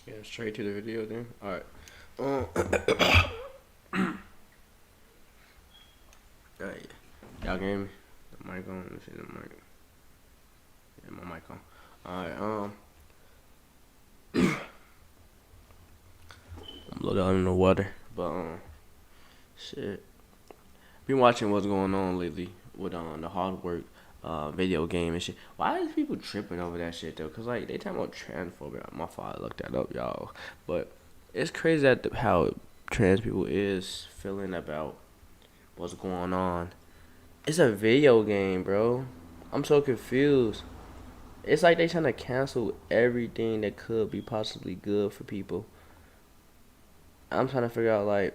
Yeah, straight to the video then. Alright. Alright. Y'all can hear me? The mic on. Let me see the mic. Yeah, my mic on. Alright, I'm a little under the water. But, shit. Been watching what's going on lately with the hard work video game and shit. Why is people tripping over that shit though? Cause like they talking about transphobia. My father looked that up, y'all. But it's crazy that how trans people is feeling about what's going on. It's a video game, bro. I'm so confused. It's like they trying to cancel everything that could be possibly good for people. I'm trying to figure out like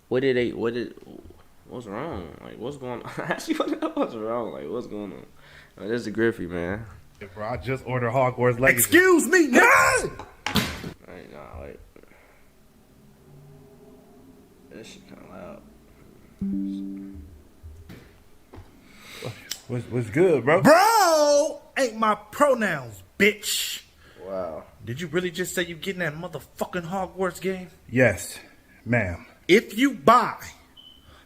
what's wrong? Like, what's going on? I actually want to know what's wrong. Like, what's going on? This is Griffey, man. Yeah, bro, I just ordered Hogwarts Legacy. Excuse me, no! Hey, nah, wait. This shit kind of loud. What's good, bro? Bro! Ain't my pronouns, bitch. Wow. Did you really just say you getting that motherfucking Hogwarts game? Yes, ma'am. If you buy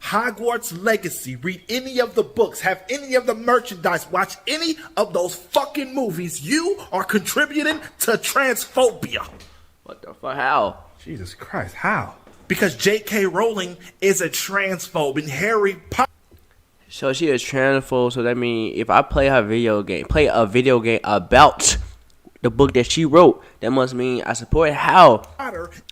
Hogwarts Legacy, read any of the books, have any of the merchandise, watch any of those fucking movies, you are contributing to transphobia. What the fuck? How? Jesus Christ, how? Because J.K. Rowling is a transphobe and Harry Potter. So she is transphobe, so that means if I play a video game about the book that she wrote, that must mean I support how?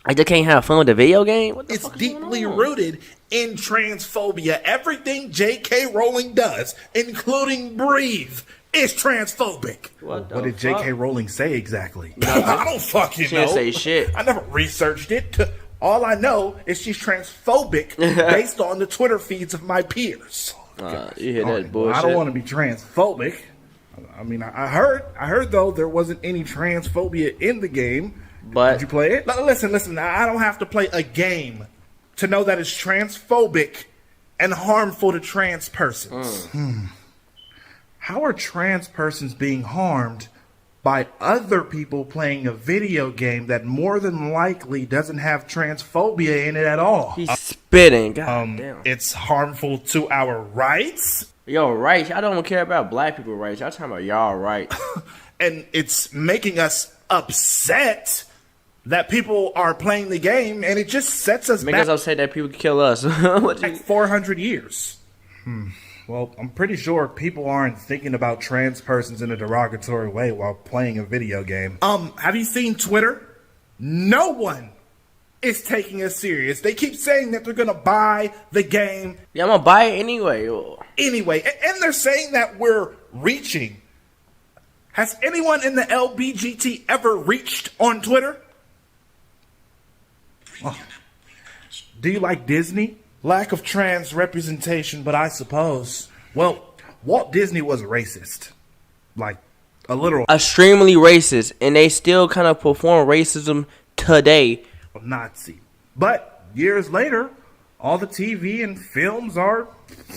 I just can't have fun with the video game? What the It's fuck is deeply going on? rooted in transphobia. Everything J.K. Rowling does, including breathe, is transphobic. What What did J.K. Rowling say exactly? I don't fucking She know. didn't say shit. I never researched it. All I know is she's transphobic based on the Twitter feeds of my peers. You hear that Well, bullshit? I don't want to be transphobic. I mean, I heard though there wasn't any transphobia in the game. But did you play it? Listen. I don't have to play a game to know that it's transphobic and harmful to trans persons. How are trans persons being harmed by other people playing a video game that more than likely doesn't have transphobia in it at all? he's spitting. God damn. It's harmful to our rights, Yo, rights. Y'all don't care about black people rights. Y'all talking about y'all rights. and it's making us upset that people are playing the game, and it just sets us Make back us upset that people kill us. What you? like 400 years. Well, I'm pretty sure people aren't thinking about trans persons in a derogatory way while playing a video game. Have you seen Twitter? No one is taking us serious. They keep saying that they're gonna buy the game Yeah, I'm gonna buy it anyway. anyway, and they're saying that we're reaching. Has anyone in the LBGT ever reached on Twitter? Do you like Disney? Lack of trans representation, but I suppose. Well, Walt Disney was racist. Like, a literal Extremely racist, and they still kind of perform racism today. Nazi. But years later, all the TV and films are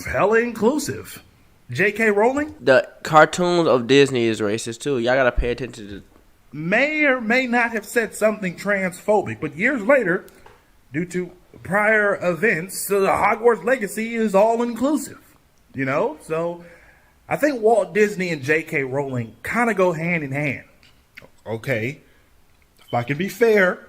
hella inclusive. J.K. Rowling The cartoons of Disney is racist too. Y'all gotta pay attention to. may or may not have said something transphobic, but years later, due to prior events, the Hogwarts Legacy is all inclusive. You know? So I think Walt Disney and J.K. Rowling kind of go hand in hand. Okay, if I can be fair,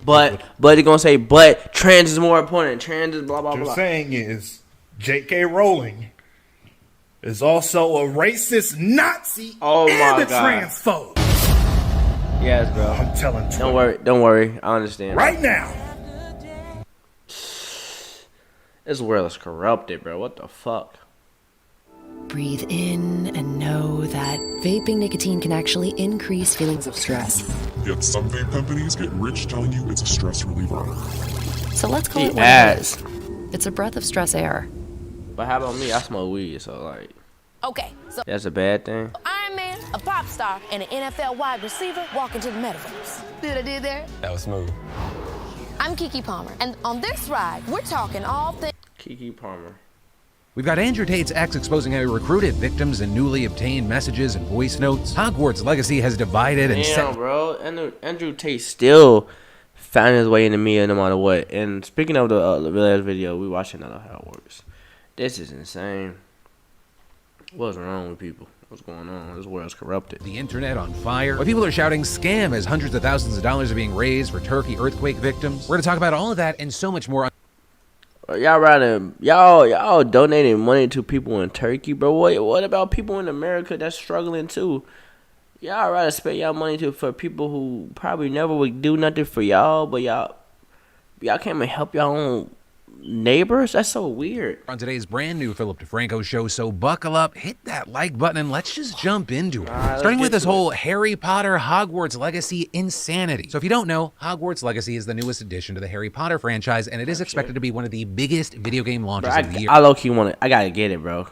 But they're gonna say, but trans is more important. Trans is blah blah what blah. you're saying is J.K. Rowling is also a racist Nazi Oh and my a God. transphobe. Yes, bro. I'm telling Twitter Don't worry. Don't worry. I understand. right now. This world is corrupted, bro. What the fuck? Breathe in and know that vaping nicotine can actually increase feelings of stress. Yet some vape companies get rich telling you it's a stress reliever. So let's call The it what it ass. is. It's a breath of stress air. But how about me? I smoke weed, so like, Okay, so that's a bad thing. Iron Man, a pop star, and an NFL wide receiver walk into the metaverse. See what I did there? That was smooth. I'm Kiki Palmer, and on this ride, we're talking all things Kiki Palmer. We've got Andrew Tate's ex exposing how he recruited victims in newly obtained messages and voice notes. Hogwarts Legacy has divided and Damn, bro. Andrew Tate still found his way into media no matter what. And speaking of the last video, we watching how it works. This is insane. What's wrong with people? What's going on? This world's corrupted. The internet on fire. Why people are shouting scam as hundreds of thousands of dollars are being raised for Turkey earthquake victims. We're going to talk about all of that and so much more. Y'all donating money to people in Turkey, bro. What about people in America that's struggling too? Y'all rather spend y'all money for people who probably never would do nothing for y'all, but y'all can't even help y'all own neighbors? That's so weird. On today's brand new Philip DeFranco show, so buckle up, hit that like button, and let's just jump into it. Starting with this whole Harry Potter Hogwarts Legacy insanity. So if you don't know, Hogwarts Legacy is the newest addition to the Harry Potter franchise, and it is expected to be one of the biggest video game launches of the year. I low-key want it. I gotta get it, bro.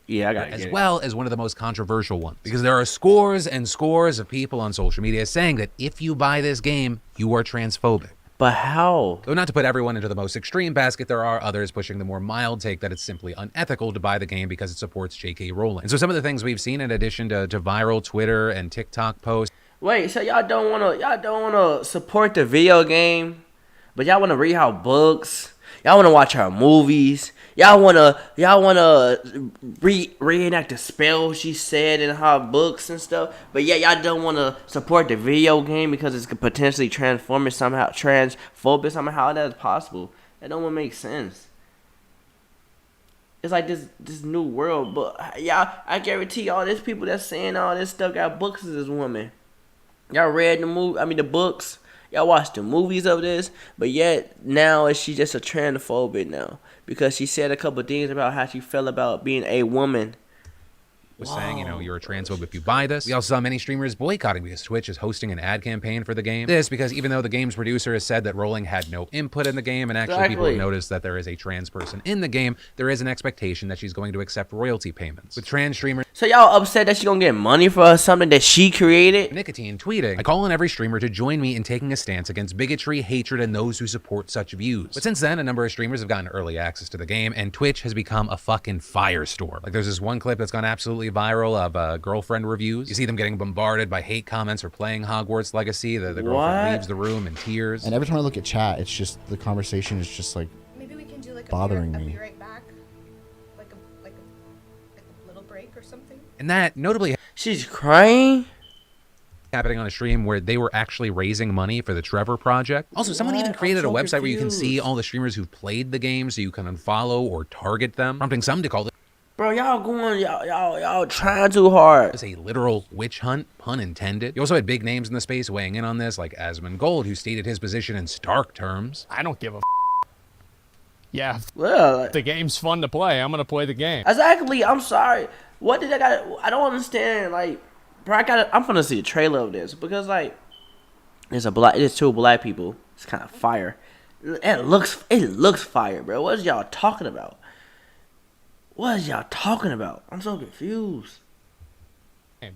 Yeah, I gotta get it. As well as one of the most controversial ones. Because there are scores and scores of people on social media saying that if you buy this game, you are transphobic. But how? Though not to put everyone into the most extreme basket, there are others pushing the more mild take that it's simply unethical to buy the game because it supports J.K. Rowling. And so some of the things we've seen in addition to viral Twitter and TikTok posts. Wait, so y'all don't wanna support the video game, but y'all wanna read her books? Y'all wanna watch her movies? Y'all wanna reenact the spell she said in her books and stuff? But yeah, y'all don't wanna support the video game because it's potentially transphobic somehow. That is possible. That don't make sense. It's like this new world, but y'all, I guarantee y'all, there's people that's saying all this stuff got books of this woman. Y'all read the books. Y'all watched the movies of this, but yet now is she just a transphobic now because she said a couple things about how she felt about being a woman. Was saying, you're a transphobe if you buy this. We also saw many streamers boycotting because Twitch is hosting an ad campaign for the game. This because even though the game's producer has said that Rowling had no input in the game and actually people have noticed that there is a trans person in the game, there is an expectation that she's going to accept royalty payments. With trans streamers... So y'all upset that she's gonna get money for something that she created? Nicotine tweeting, I call on every streamer to join me in taking a stance against bigotry, hatred, and those who support such views. But since then, a number of streamers have gotten early access to the game, and Twitch has become a fucking firestorm. Like there's this one clip that's gone absolutely viral of girlfriend reviews. You see them getting bombarded by hate comments for playing Hogwarts Legacy. The girlfriend leaves the room in tears. And every time I look at chat, it's just the conversation is just like maybe we can do like bothering a me. be right back, like a little break or something. And that notably, she's crying. Happening on a stream where they were actually raising money for the Trevor Project. Also, someone even created a website where you can see all the streamers who've played the game, so you can unfollow or target them, prompting some to call it. Bro, y'all trying too hard. It's a literal witch hunt, pun intended. You also had big names in the space weighing in on this, like Asmongold, who stated his position in stark terms. I don't give a yeah. Well, the game's fun to play. I'm gonna play the game. Exactly. I'm sorry. What did I don't understand. Like, bro, I'm gonna see a trailer of this because like, it's two black people. It's kind of fire. It looks fire, bro. What is y'all talking about? What is y'all talking about? I'm so confused.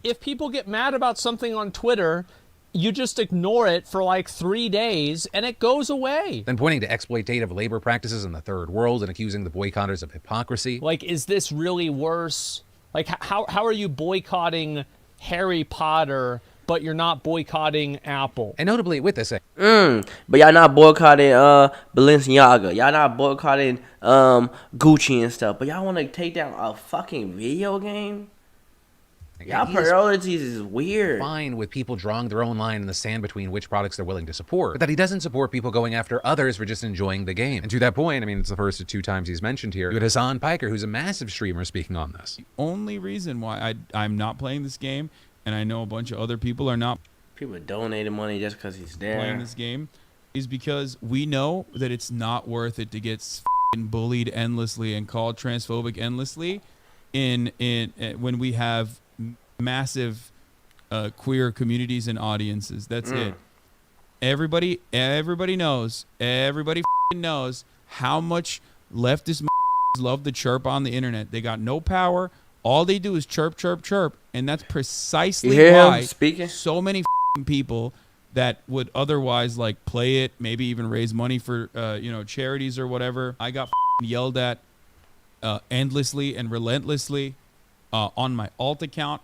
If people get mad about something on Twitter, you just ignore it for like 3 days and it goes away. Then pointing to exploitative labor practices in the third world and accusing the boycotters of hypocrisy. Like, is this really worse? Like, how are you boycotting Harry Potter, but you're not boycotting Apple? And notably with this, but y'all not boycotting Balenciaga. Y'all not boycotting Gucci and stuff. But y'all want to take down a fucking video game? Y'all priorities is weird. Fine with people drawing their own line in the sand between which products they're willing to support, but that he doesn't support people going after others for just enjoying the game. And to that point, I mean, it's the first of 2 times he's mentioned here. You had Hassan Piker, who's a massive streamer, speaking on this. The only reason why I'm not playing this game, and I know a bunch of other people are not. People donating money just because he's there. Playing this game is because we know that it's not worth it to get bullied endlessly and called transphobic endlessly when we have massive queer communities and audiences. That's it. Everybody knows how much leftist love to chirp on the internet. They got no power. All they do is chirp, chirp, chirp, and that's precisely why so many people that would otherwise like play it, maybe even raise money for charities or whatever. I got yelled at endlessly and relentlessly on my alt account.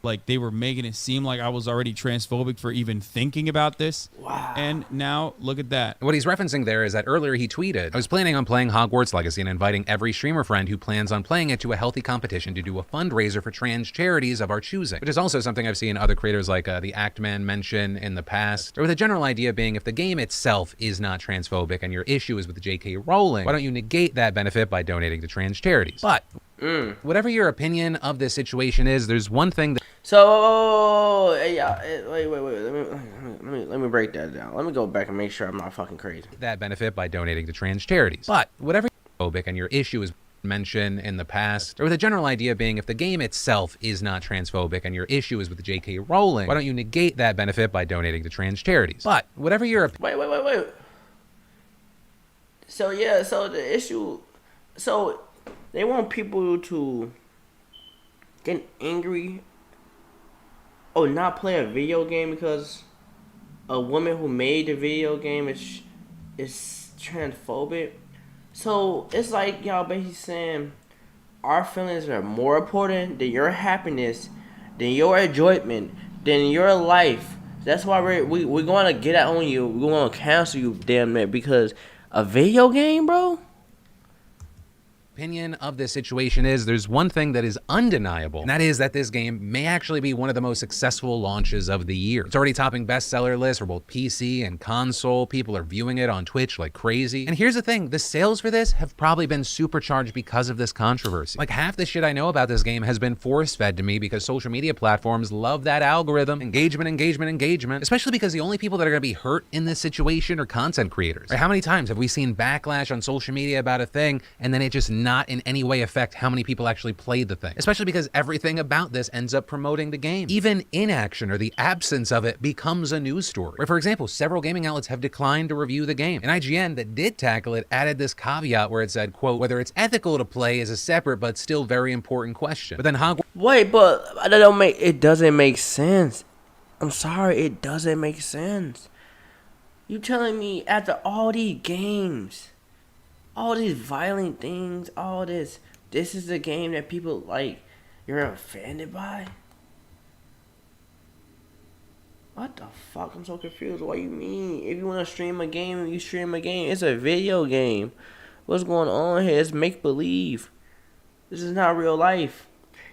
Like, they were making it seem like I was already transphobic for even thinking about this. Wow. And now look at that. What he's referencing there is that earlier he tweeted, I was planning on playing Hogwarts Legacy and inviting every streamer friend who plans on playing it to a healthy competition to do a fundraiser for trans charities of our choosing, which is also something I've seen other creators like the Actman mention in the past, or with the general idea being if the game itself is not transphobic and your issue is with J.K. Rowling, why don't you negate that benefit by donating to trans charities? But whatever your opinion of this situation is, there's one thing that... So, yeah, wait. Let me break that down. Let me go back and make sure I'm not fucking crazy. That benefit by donating to trans charities. But whatever phobic and your issue is mentioned in the past, or with the general idea being if the game itself is not transphobic and your issue is with J.K. Rowling, why don't you negate that benefit by donating to trans charities? But whatever your... Wait. So, yeah, so the issue... So, they want people to get angry or not play a video game because a woman who made the video game is transphobic. So it's like y'all basically saying our feelings are more important than your happiness, than your enjoyment, than your life. That's why we're going to get out on you. We're going to cancel you, damn it, because a video game, bro. Opinion of this situation is there's one thing that is undeniable, and that is that this game may actually be one of the most successful launches of the year. It's already topping bestseller lists for both PC and console. People are viewing it on Twitch like crazy. And here's the thing, the sales for this have probably been supercharged because of this controversy. Like, half the shit I know about this game has been force-fed to me because social media platforms love that algorithm. Engagement, especially because the only people that are going to be hurt in this situation are content creators. Right? How many times have we seen backlash on social media about a thing and then it just not in any way affect how many people actually play the thing, especially because everything about this ends up promoting the game. Even inaction or the absence of it becomes a news story. Where, for example, several gaming outlets have declined to review the game. And IGN, that did tackle it, added this caveat where it said, quote, whether it's ethical to play is a separate but still very important question. But then Hogwarts... Wait, but it doesn't make sense. I'm sorry, it doesn't make sense. You telling me after all these games, all these violent things, all this is the game that people like, you're offended by? What the fuck? I'm so confused. What you mean? If you want to stream a game, you stream a game. It's a video game. What's going on here? It's make believe. This is not real life.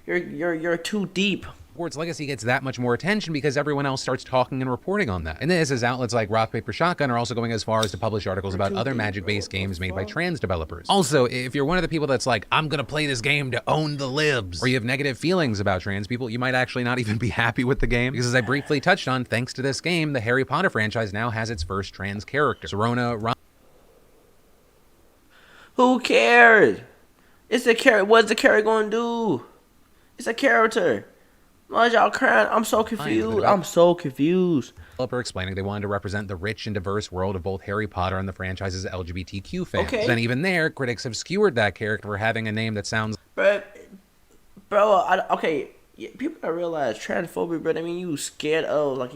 You're too deep. Hogwarts Legacy gets that much more attention because everyone else starts talking and reporting on that. And this is outlets like Rock Paper Shotgun are also going as far as to publish articles about other Magic-based games made by trans developers. Also, if you're one of the people that's like, I'm gonna play this game to own the libs, or you have negative feelings about trans people, you might actually not even be happy with the game. Because as I briefly touched on, thanks to this game, the Harry Potter franchise now has its first trans character. Serona... Who cares? It's a character. What's the character gonna do? It's a character. Why y'all crying? I'm so confused. Developer explaining they wanted to represent the rich and diverse world of both Harry Potter and the franchise's LGBTQ fans. Okay. Then even there, critics have skewered that character for having a name that sounds... Okay, people don't realize transphobia, bro. I mean, you scared of,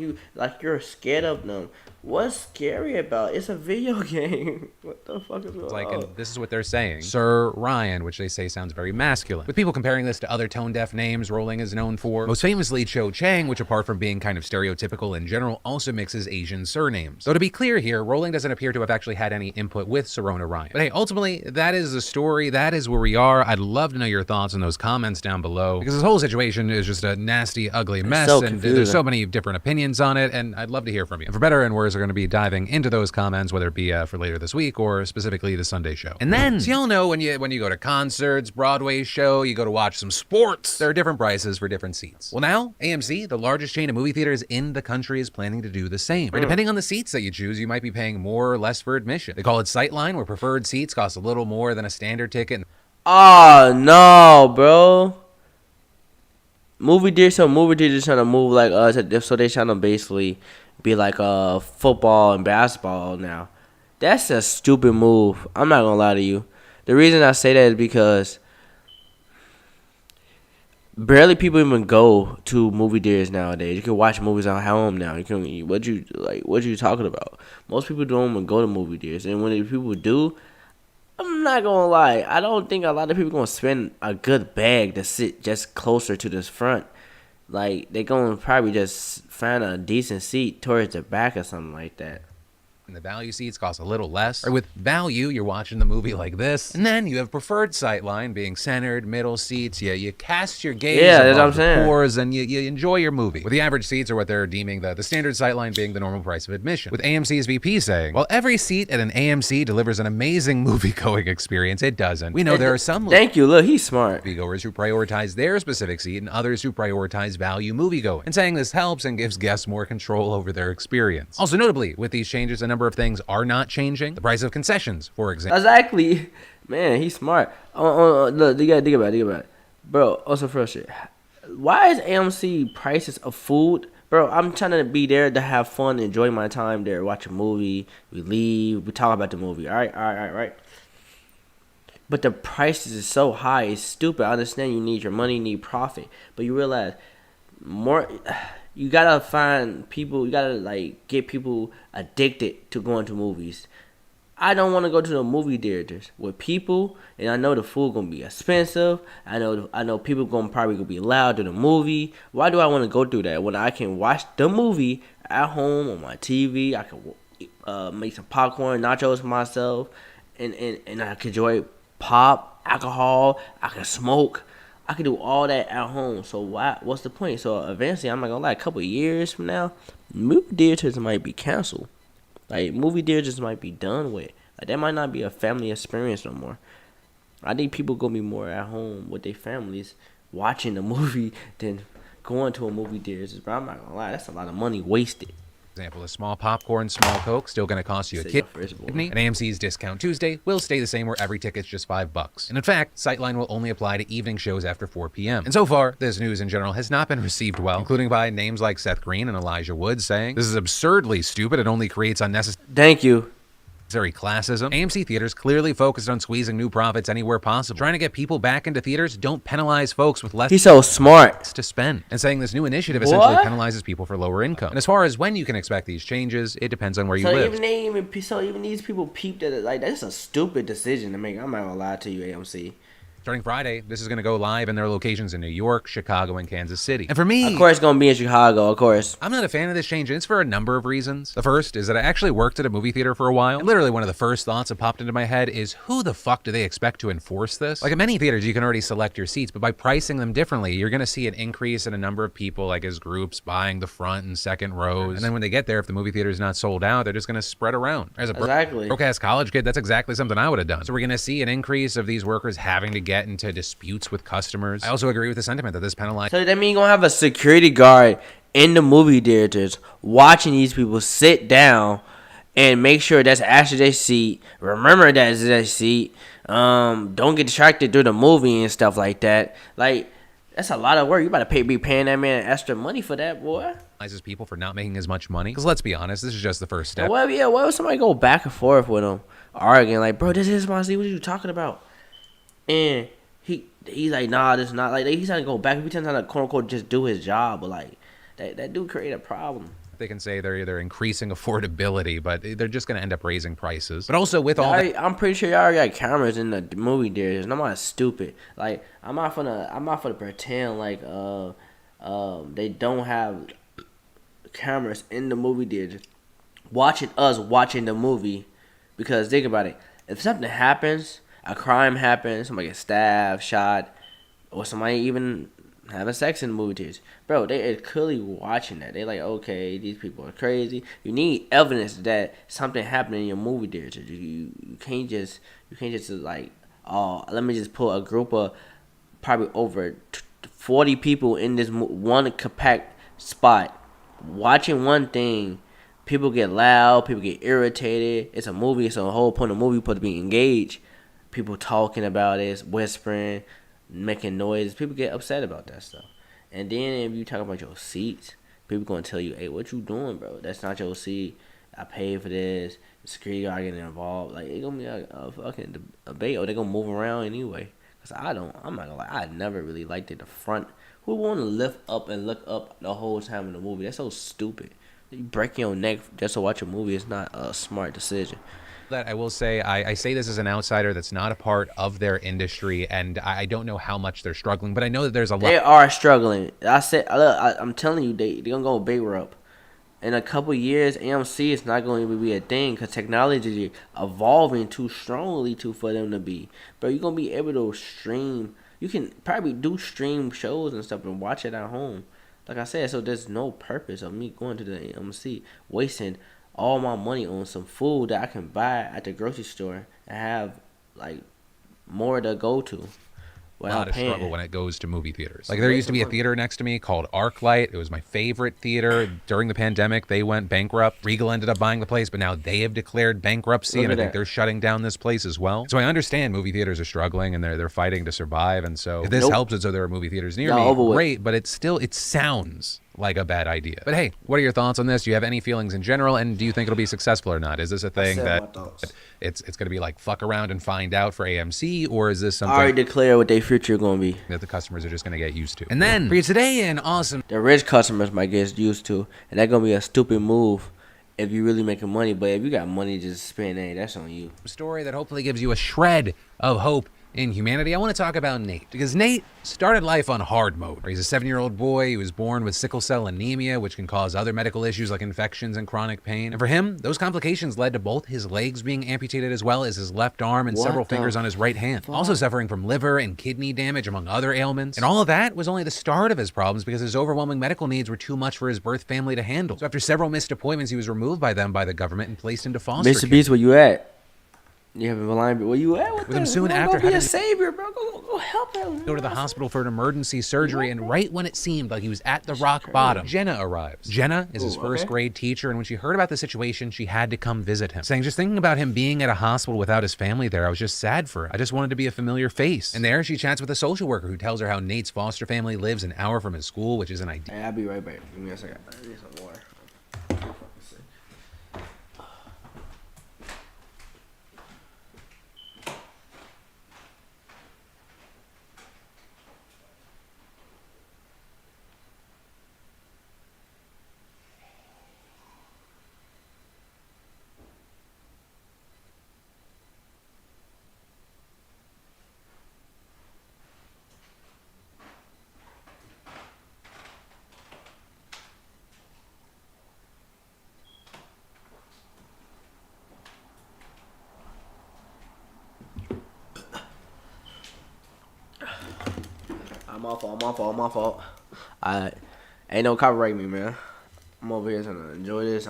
you're scared of them. What's scary about it? It's a video game. What the fuck is going on? And this is what they're saying. Sir Ryan, which they say sounds very masculine. With people comparing this to other tone-deaf names Rowling is known for. Most famously, Cho Chang, which apart from being kind of stereotypical in general, also mixes Asian surnames. Though to be clear here, Rowling doesn't appear to have actually had any input with Serona Ryan. But hey, ultimately, that is the story. That is where we are. I'd love to know your thoughts in those comments down below, because this whole situation is just a nasty, ugly mess, and there's so many different opinions on it, and I'd love to hear from you. And for better and worse, we're going to be diving into those comments, whether it be for later this week or specifically the Sunday show. And then, so y'all know when you go to concerts, Broadway show, you go to watch some sports, there are different prices for different seats. Well, now AMC, the largest chain of movie theaters in the country, is planning to do the same. Right, depending on the seats that you choose, you might be paying more or less for admission. They call it Sightline, where preferred seats cost a little more than a standard ticket. Oh no, bro. Movie theaters trying to move like us, so they trying to basically be like football and basketball now. That's a stupid move. I'm not gonna lie to you. The reason I say that is because barely people even go to movie theaters nowadays. You can watch movies at home now. What you talking about? Most people don't even go to movie theaters, and when people do, I'm not gonna lie. I don't think a lot of people gonna spend a good bag to sit just closer to this front. Like they gonna probably just find a decent seat towards the back or something like that. And the value seats cost a little less. Or with value, you're watching the movie like this. And then you have preferred sightline being centered, middle seats. You cast your gaze that's what I'm above the saying. pores and you enjoy your movie. With the average seats are what they're deeming the standard sightline being the normal price of admission. With AMC's VP saying, while every seat at an AMC delivers an amazing movie-going experience, it doesn't. We know there are some Thank you. Look, he's smart. moviegoers who prioritize their specific seat and others who prioritize value moviegoing. And saying this helps and gives guests more control over their experience. Also notably, with these changes, a number of things are not changing. The price of concessions, for example. Exactly. Man, he's smart. Look, you gotta think about it. Bro, also for shit. Why is AMC prices of food? Bro, I'm trying to be there to have fun, enjoy my time there, watch a movie, we leave, we talk about the movie. All right. But the prices is so high, it's stupid. I understand you need your money, you need profit. But you realize more... You gotta find people, you gotta like get people addicted to going to movies. I don't want to go to the movie theaters with people, and I know the food gonna be expensive. I know people gonna be loud to the movie. Why do I want to go through that when I can watch the movie at home on my TV? I can make some popcorn, nachos for myself, and I can enjoy pop, alcohol. I can smoke. I can do all that at home. So what's the point? So eventually, I'm not gonna lie, a couple of years from now, movie theaters might be canceled. Like movie theaters might be done with. Like that might not be a family experience no more. I think people gonna be more at home with their families watching the movie than going to a movie theater. But I'm not gonna lie, that's a lot of money wasted. Example, a small popcorn, small Coke, still going to cost you a kidney. And AMC's Discount Tuesday will stay the same where every ticket's just $5. And in fact, Sightline will only apply to evening shows after 4 p.m. And so far, this news in general has not been received well, including by names like Seth Green and Elijah Wood saying, this is absurdly stupid, it only creates unnecessary... Thank you. classism. AMC theaters clearly focused on squeezing new profits anywhere possible. Trying to get people back into theaters, don't penalize folks with less... He's so smart. ...to spend. And saying this new initiative essentially penalizes people for lower income. And as far as when you can expect these changes, it depends on where you live. Even these people peeped at it. Like, that's a stupid decision to make. I'm not gonna lie to you, AMC. Starting Friday, this is going to go live in their locations in New York, Chicago, and Kansas City. And for me... Of course it's going to be in Chicago, of course. I'm not a fan of this change, and it's for a number of reasons. The first is that I actually worked at a movie theater for a while. And literally one of the first thoughts that popped into my head is, who the fuck do they expect to enforce this? Like, at many theaters, you can already select your seats, but by pricing them differently, you're going to see an increase in a number of people, like as groups, buying the front and second rows. And then when they get there, if the movie theater is not sold out, they're just going to spread around. As a broke-ass college kid, that's exactly something I would have done. So we're going to see an increase of these workers having to get into disputes with customers. I also agree with the sentiment that this penalizes. So that means you're gonna have a security guard in the movie theaters watching these people sit down and make sure that's actually their seat. Remember that's their seat. Don't get distracted through the movie and stuff like that. Like, that's a lot of work. You better be paying that man extra money for that, boy. Penalizes people for not making as much money. Because let's be honest, this is just the first step. What if somebody go back and forth with him, arguing like, bro, this is my seat. What are you talking about? And he's like, nah, this is not like he's trying to go back. He's trying to quote unquote just do his job, but like that do create a problem. They can say they're increasing affordability, but they're just going to end up raising prices. But also with all that, I'm pretty sure y'all already got cameras in the movie theaters, and I'm not stupid. Like I'm not gonna pretend like they don't have cameras in the movie theaters watching the movie, because think about it. If something happens, a crime happens, somebody gets stabbed, shot, or somebody even having sex in the movie theaters, bro, they are clearly watching that. They like, okay, these people are crazy. You need evidence that something happened in your movie theater. You can't just like, oh, let me just put a group of probably over 40 people in this one compact spot watching one thing. People get loud, people get irritated. It's a movie, so the whole point of the movie is supposed to be engaged. People talking about it, whispering, making noise. People get upset about that stuff. And then if you talk about your seats, people gonna tell you, hey, what you doing, bro? That's not your seat. I paid for this. The security guard getting involved. Like, it's gonna be a fucking debate, or they gonna move around anyway. Cause I'm not gonna lie, I never really liked it the front. Who wanna lift up and look up the whole time in the movie? That's so stupid. You break your neck just to watch a movie is not a smart decision. That I will say, I say this as an outsider that's not a part of their industry, and I don't know how much they're struggling, but I know that there's a lot. They are struggling. I said, look, I'm telling you, they're gonna go bankrupt. In a couple years, AMC is not going to be a thing because technology is evolving too strongly for them to be. But you're gonna be able to stream. You can probably do stream shows and stuff and watch it at home. Like I said, so there's no purpose of me going to the AMC, wasting all my money on some food that I can buy at the grocery store and have like more to go to. A lot of struggle when it goes to movie theaters. Like there used to be a theater next to me called ArcLight. It was my favorite theater. During the pandemic, they went bankrupt. Regal ended up buying the place, but now they have declared bankruptcy, and I think they're shutting down this place as well. So I understand movie theaters are struggling and they're fighting to survive. And so if this helps, so there are movie theaters near me, great. But it sounds like a bad idea. But hey, what are your thoughts on this? Do you have any feelings in general, and do you think it'll be successful or not? Is this a thing that it's going to be like fuck around and find out for AMC, or is this something I already declare what their future going to be that the customers are just going to get used to? And then for you today, an awesome the rich customers might get used to, and that's going to be a stupid move if you really making money. But if you got money to just spend, hey, that's on you. Story that hopefully gives you a shred of hope in humanity. I want to talk about Nate, because Nate started life on hard mode. He's a 7-year-old boy. He was born with sickle cell anemia, which can cause other medical issues like infections and chronic pain. And for him, those complications led to both his legs being amputated as well as his left arm and several fingers on his right hand. Also suffering from liver and kidney damage, among other ailments. And all of that was only the start of his problems because his overwhelming medical needs were too much for his birth family to handle. So after several missed appointments, he was removed by them by the government and placed into foster care. Mr. Beast, where you at? You have a line, where you at? With him soon after having be a savior, bro. Go help him. Go to the hospital for an emergency surgery, and right when it seemed like he was at the rock bottom, Jenna arrives. Jenna is his first grade teacher, and when she heard about the situation, she had to come visit him, saying just thinking about him being at a hospital without his family there, I was just sad for him. I just wanted to be a familiar face. And there she chats with a social worker who tells her how Nate's foster family lives an hour from his school, which is an idea. Hey, I'll be right back. Give me a second. I need some water. My fault. Ain't no copyright me, man. I'm over here trying to enjoy this.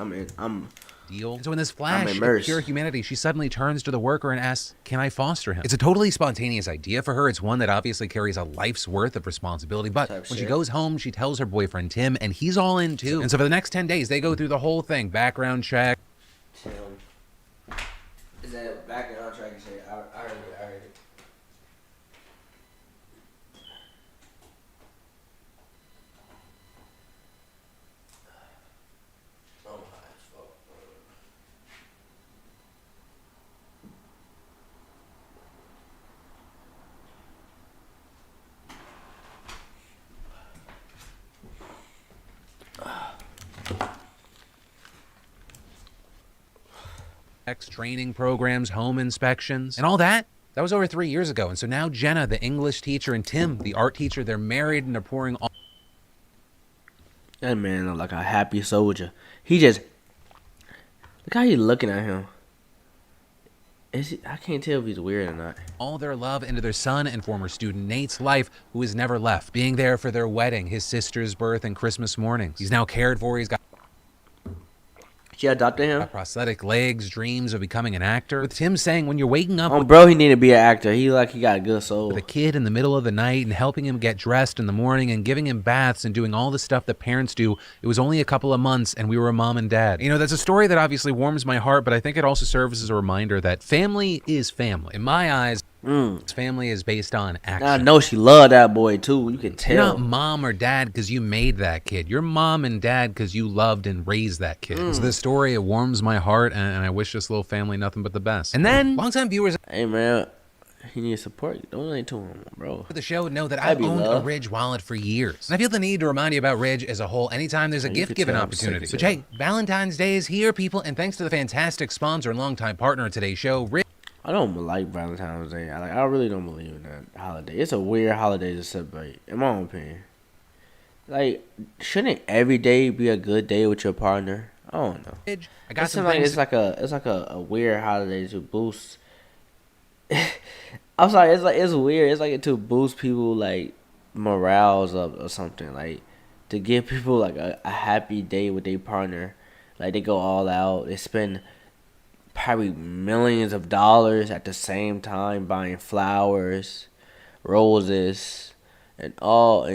Deal. So in this flash of pure humanity, she suddenly turns to the worker and asks, can I foster him? It's a totally spontaneous idea for her. It's one that obviously carries a life's worth of responsibility. But when she goes home, she tells her boyfriend, Tim, and he's all in too. And so for the next 10 days, they go through the whole thing. Background check. Tim. Is that background check? I heard it. Training programs, home inspections, and all that. That was over 3 years ago. And so now Jenna, the English teacher, and Tim, the art teacher, they're married and they're pouring all. That man look like a happy soldier. He just look how you looking at him. I can't tell if he's weird or not. All their love into their son and former student Nate's life, who has never left, being there for their wedding, his sister's birth, and Christmas mornings. He's now cared for. He's got. She adopted him? Prosthetic legs, dreams of becoming an actor. With Tim saying when you're waking up... bro, he need to be an actor. He got a good soul. With a kid in the middle of the night and helping him get dressed in the morning and giving him baths and doing all the stuff that parents do. It was only a couple of months and we were a mom and dad. You know, that's a story that obviously warms my heart, but I think it also serves as a reminder that family is family. In my eyes... family is based on action. I know she loved that boy too. You can tell. You're not mom or dad because you made that kid. You're mom and dad because you loved and raised that kid. So this story, it warms my heart, and I wish this little family nothing but the best. And then, longtime viewers. Hey man, he needs support, donate to him, bro. For the show, know that That'd I've be owned love. a Ridge wallet for years. And I feel the need to remind you about Ridge as a whole anytime there's a Man, you gift could giving tell I'm sick opportunity. as Which, hell. hey, Valentine's Day is here, people, and thanks to the fantastic sponsor and longtime partner of today's show, Ridge. I don't like Valentine's Day. I really don't believe in that holiday. It's a weird holiday to celebrate, in my own opinion. Like, shouldn't every day be a good day with your partner? I don't know. I got It some seems like things. it's like a weird holiday to boost. I'm sorry, it's weird. It's like to boost people like morales up or something. Like to give people like a happy day with their partner. Like they go all out. They spend probably millions of dollars at the same time buying flowers, roses, and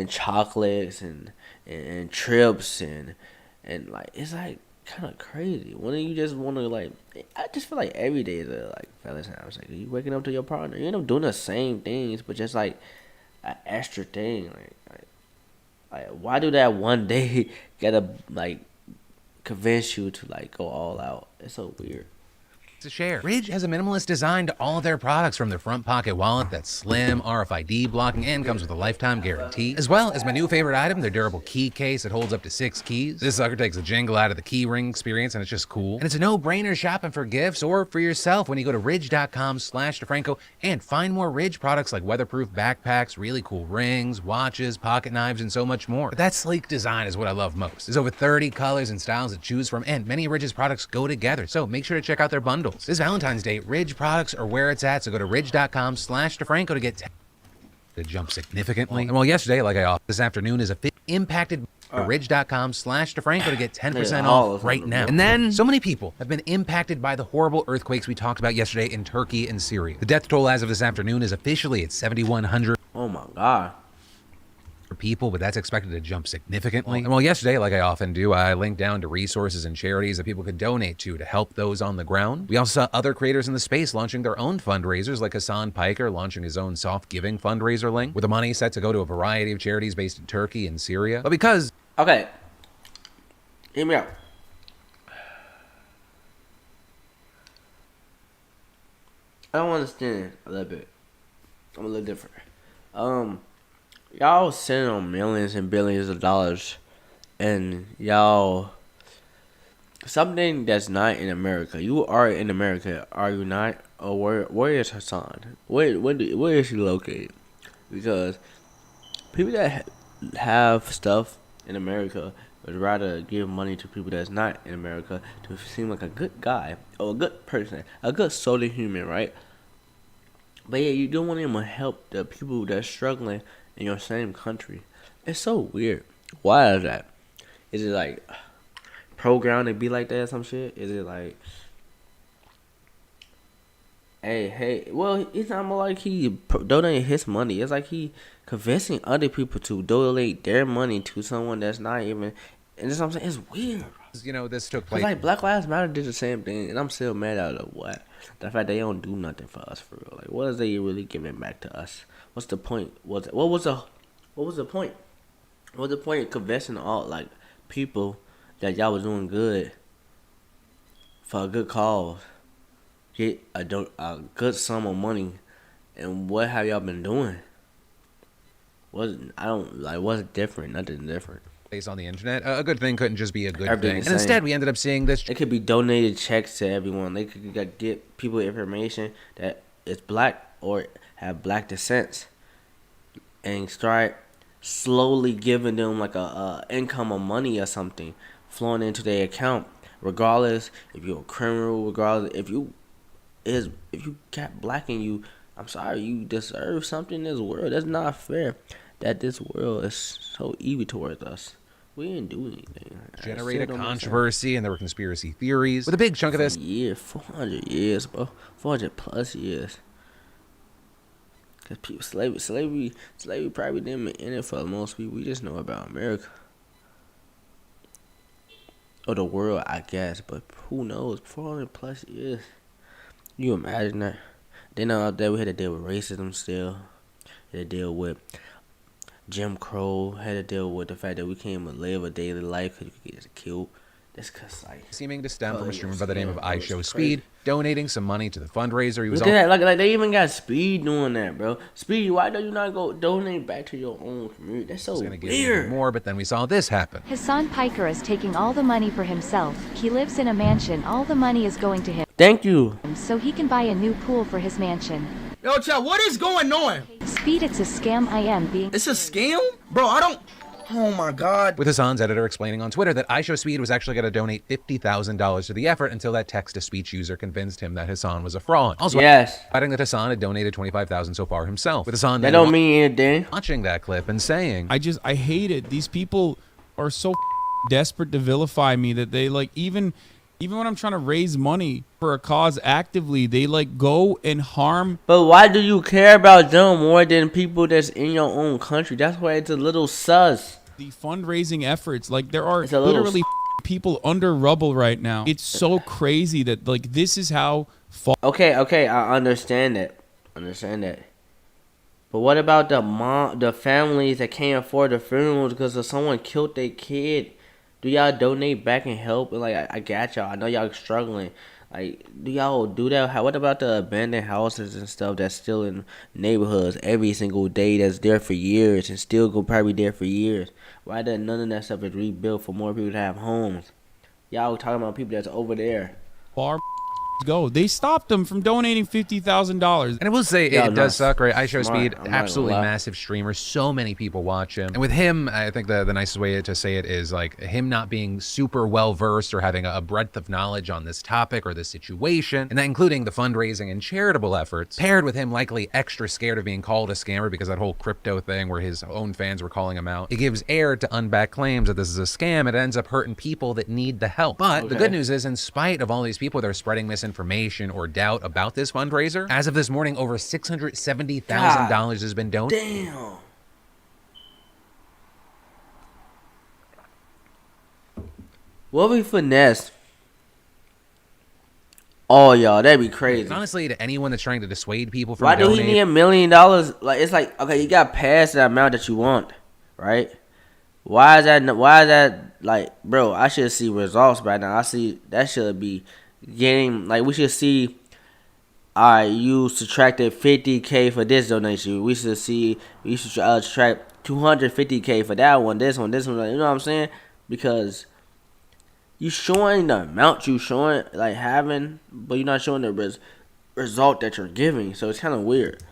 chocolates and trips and like it's like kind of crazy. When you just want to like, I just feel like every day is a like Valentine's. Like you waking up to your partner, you end up doing the same things, but just like an extra thing. Like why do that one day gotta like convince you to like go all out? It's so weird. To share. Ridge has a minimalist design to all their products, from their front pocket wallet that's slim, RFID blocking, and comes with a lifetime guarantee, as well as my new favorite item, their durable key case that holds up to 6 keys. This sucker takes the jingle out of the key ring experience, and it's just cool. And it's a no-brainer shopping for gifts or for yourself when you go to ridge.com/DeFranco and find more Ridge products like weatherproof backpacks, really cool rings, watches, pocket knives, and so much more. But that sleek design is what I love most. There's over 30 colors and styles to choose from, and many of Ridge's products go together, so make sure to check out their bundles. This Valentine's Day, Ridge products are where it's at, so go to ridge.com/DeFranco to get to jump significantly. And well, yesterday, like I offered, this afternoon is impacted by ridge.com/DeFranco to get 10% off right now. And then, so many people have been impacted by the horrible earthquakes we talked about yesterday in Turkey and Syria. The death toll as of this afternoon is officially at 7,100. Oh my God. People, but that's expected to jump significantly. And well, yesterday, like I often do, I linked down to resources and charities that people could donate to help those on the ground. We also saw other creators in the space launching their own fundraisers, like Hassan Piker launching his own soft giving fundraiser link, with the money set to go to a variety of charities based in Turkey and Syria. But because... Okay. Hear me out. I don't understand a little bit. I'm a little different. Y'all sitting on millions and billions of dollars, and y'all something that's not in America. You are in America, are you not? Or where is Hassan? Where is he located? Because people that have stuff in America would rather give money to people that's not in America to seem like a good guy or a good person, a good soul human, right? But yeah, you don't want him to help the people that's struggling in your same country. It's so weird. Why is that? Is it like programmed to be like that or some shit? Is it like, hey, well, it's not more like he donating his money. It's like he convincing other people to donate their money to someone that's not even, and that's what I'm saying. It's weird. You know, this took place. It's like Black Lives Matter did the same thing, and I'm still mad at it. What? The fact they don't do nothing for us for real. Like, what is they really giving back to us? What's the point? What was the point? What was the point of convincing all like people that y'all was doing good for a good cause? Get a good sum of money, and what have y'all been doing? What's different? Nothing different. On the internet, a good thing couldn't just be a good Everything thing. And instead, we ended up seeing this. It could be donated checks to everyone. They could get people information that is black or have black descent, and start slowly giving them like a income of money or something flowing into their account, regardless if you're a criminal, regardless if you got black in you. I'm sorry, you deserve something in this world. That's not fair that this world is so evil towards us. We didn't do anything. Generated controversy, and there were conspiracy theories. With a big chunk of this, 400 years, bro, 400 plus years. Cause people, slavery probably didn't mean in it for most people. We just know about America or the world, I guess. But who knows? 400 plus years. You imagine that? Then out there we had to deal with racism still. Had to deal with Jim Crow. Had to deal with the fact that we can't even live a daily life because you could get killed That's cause like seeming to stem from a streamer yeah, by the name of yeah, iShow it's Speed, donating some money to the fundraiser. He was look at that, like they even got Speed doing that, bro. Speed, why do you not go donate back to your own community? That's so gonna give weird. more, but then we saw this happen. Hassan Piker is taking all the money for himself. He lives in a mansion. All the money is going to him. Thank you. So he can buy a new pool for his mansion. Yo, chat, what is going on? Speed, it's a scam. I am being. It's a scam? Bro, I don't. Oh my God. With Hassan's editor explaining on Twitter that iShow Speed was actually going to donate $50,000 to the effort until that text-to-speech user convinced him that Hassan was a fraud. Also, adding that Hassan had donated $25,000 so far himself. With Hassan that don't mean anything. Watching that clip and saying, I hate it. These people are so desperate to vilify me that they like even when I'm trying to raise money for a cause actively, they like go and harm. But why do you care about them more than people that's in your own country? That's why it's a little sus. The fundraising efforts, like there are literally people under rubble right now. It's so crazy that like this is how far. Okay, I understand that. But what about the families that can't afford the funerals because someone killed their kid? Do y'all donate back and help? And like, I got y'all. I know y'all struggling. Like, do y'all do that? What about the abandoned houses and stuff that's still in neighborhoods every single day that's there for years and still go probably there for years? Why does none of that stuff is rebuilt for more people to have homes? Y'all talking about people that's over there. Far go. They stopped them from donating $50,000. And I will say it does suck, right? iShow Speed, absolutely massive streamer. So many people watch him. And with him, I think the nicest way to say it is like him not being super well versed or having a breadth of knowledge on this topic or this situation, and that including the fundraising and charitable efforts, paired with him likely extra scared of being called a scammer because that whole crypto thing where his own fans were calling him out. It gives air to unbacked claims that this is a scam. It ends up hurting people that need the help. But the good news is, in spite of all these people that are spreading misinformation or doubt about this fundraiser, as of this morning, over $670,000 has been donated. Damn. What we finesse? Oh, y'all, that'd be crazy. And honestly, to anyone that's trying to dissuade people from why do donating, he need $1 million? Like, it's like, okay, you got past the amount that you want, right? Why is that like, bro, I should see results right now. I see that should be getting, like, we should see, all right, you subtracted $50K for this donation. We should subtract $250K for that one, this one, you know what I'm saying? Because you showing the amount you showing, like, having, but you're not showing the result that you're giving. So it's kind of weird.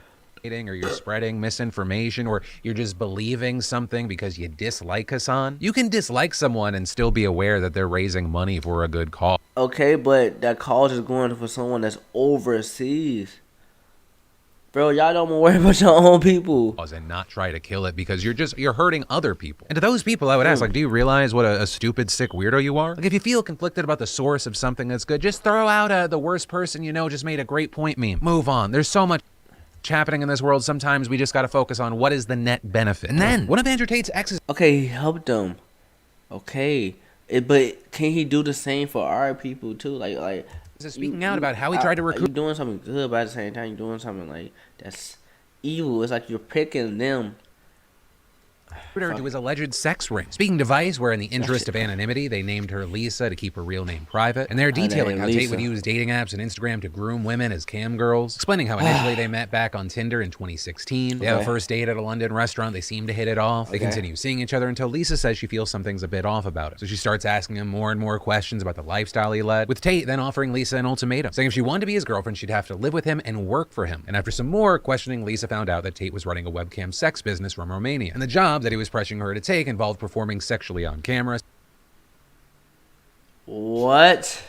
Or you're spreading misinformation, or you're just believing something because you dislike Hassan. You can dislike someone and still be aware that they're raising money for a good cause. Okay, but that cause is going for someone that's overseas. Bro, y'all don't worry about your own people. And not try to kill it because you're hurting other people. And to those people, I would ask, like, do you realize what a stupid, sick weirdo you are? Like, if you feel conflicted about the source of something that's good, just throw out the worst person you know just made a great point meme. Move on. There's so much happening in this world. Sometimes we just got to focus on what is the net benefit. And then one of Andrew Tate's exes. Okay, he helped them. Okay, but can he do the same for our people too? Like speaking out about how he tried to recruit. You're doing something good, but at the same time, you're doing something like that's evil. It's like you're picking them to his alleged sex ring. Speaking to Vice, where in the interest of anonymity, they named her Lisa to keep her real name private. And they're detailing how Tate would use dating apps and Instagram to groom women as cam girls, explaining how initially they met back on Tinder in 2016. They have a first date at a London restaurant. They seem to hit it off. They continue seeing each other until Lisa says she feels something's a bit off about it. So she starts asking him more and more questions about the lifestyle he led, with Tate then offering Lisa an ultimatum, saying if she wanted to be his girlfriend, she'd have to live with him and work for him. And after some more questioning, Lisa found out that Tate was running a webcam sex business from Romania, and the job that he was pressuring her to take involved performing sexually on camera. What?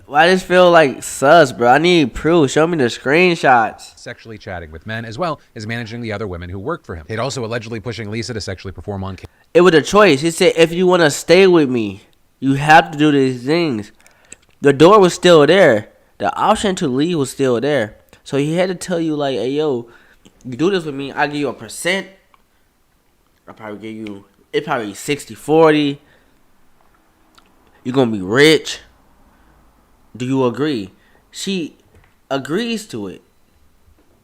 Why does this feel like sus, bro? I need proof. Show me the screenshots. Sexually chatting with men, as well as managing the other women who worked for him. They'd also allegedly pushing Lisa to sexually perform on camera. It was a choice. He said, if you want to stay with me, you have to do these things. The door was still there. The option to leave was still there. So he had to tell you, like, hey, yo, you do this with me, I'll give you a percent. I'll probably give you, it probably 60-40. You're going to be rich. Do you agree? She agrees to it.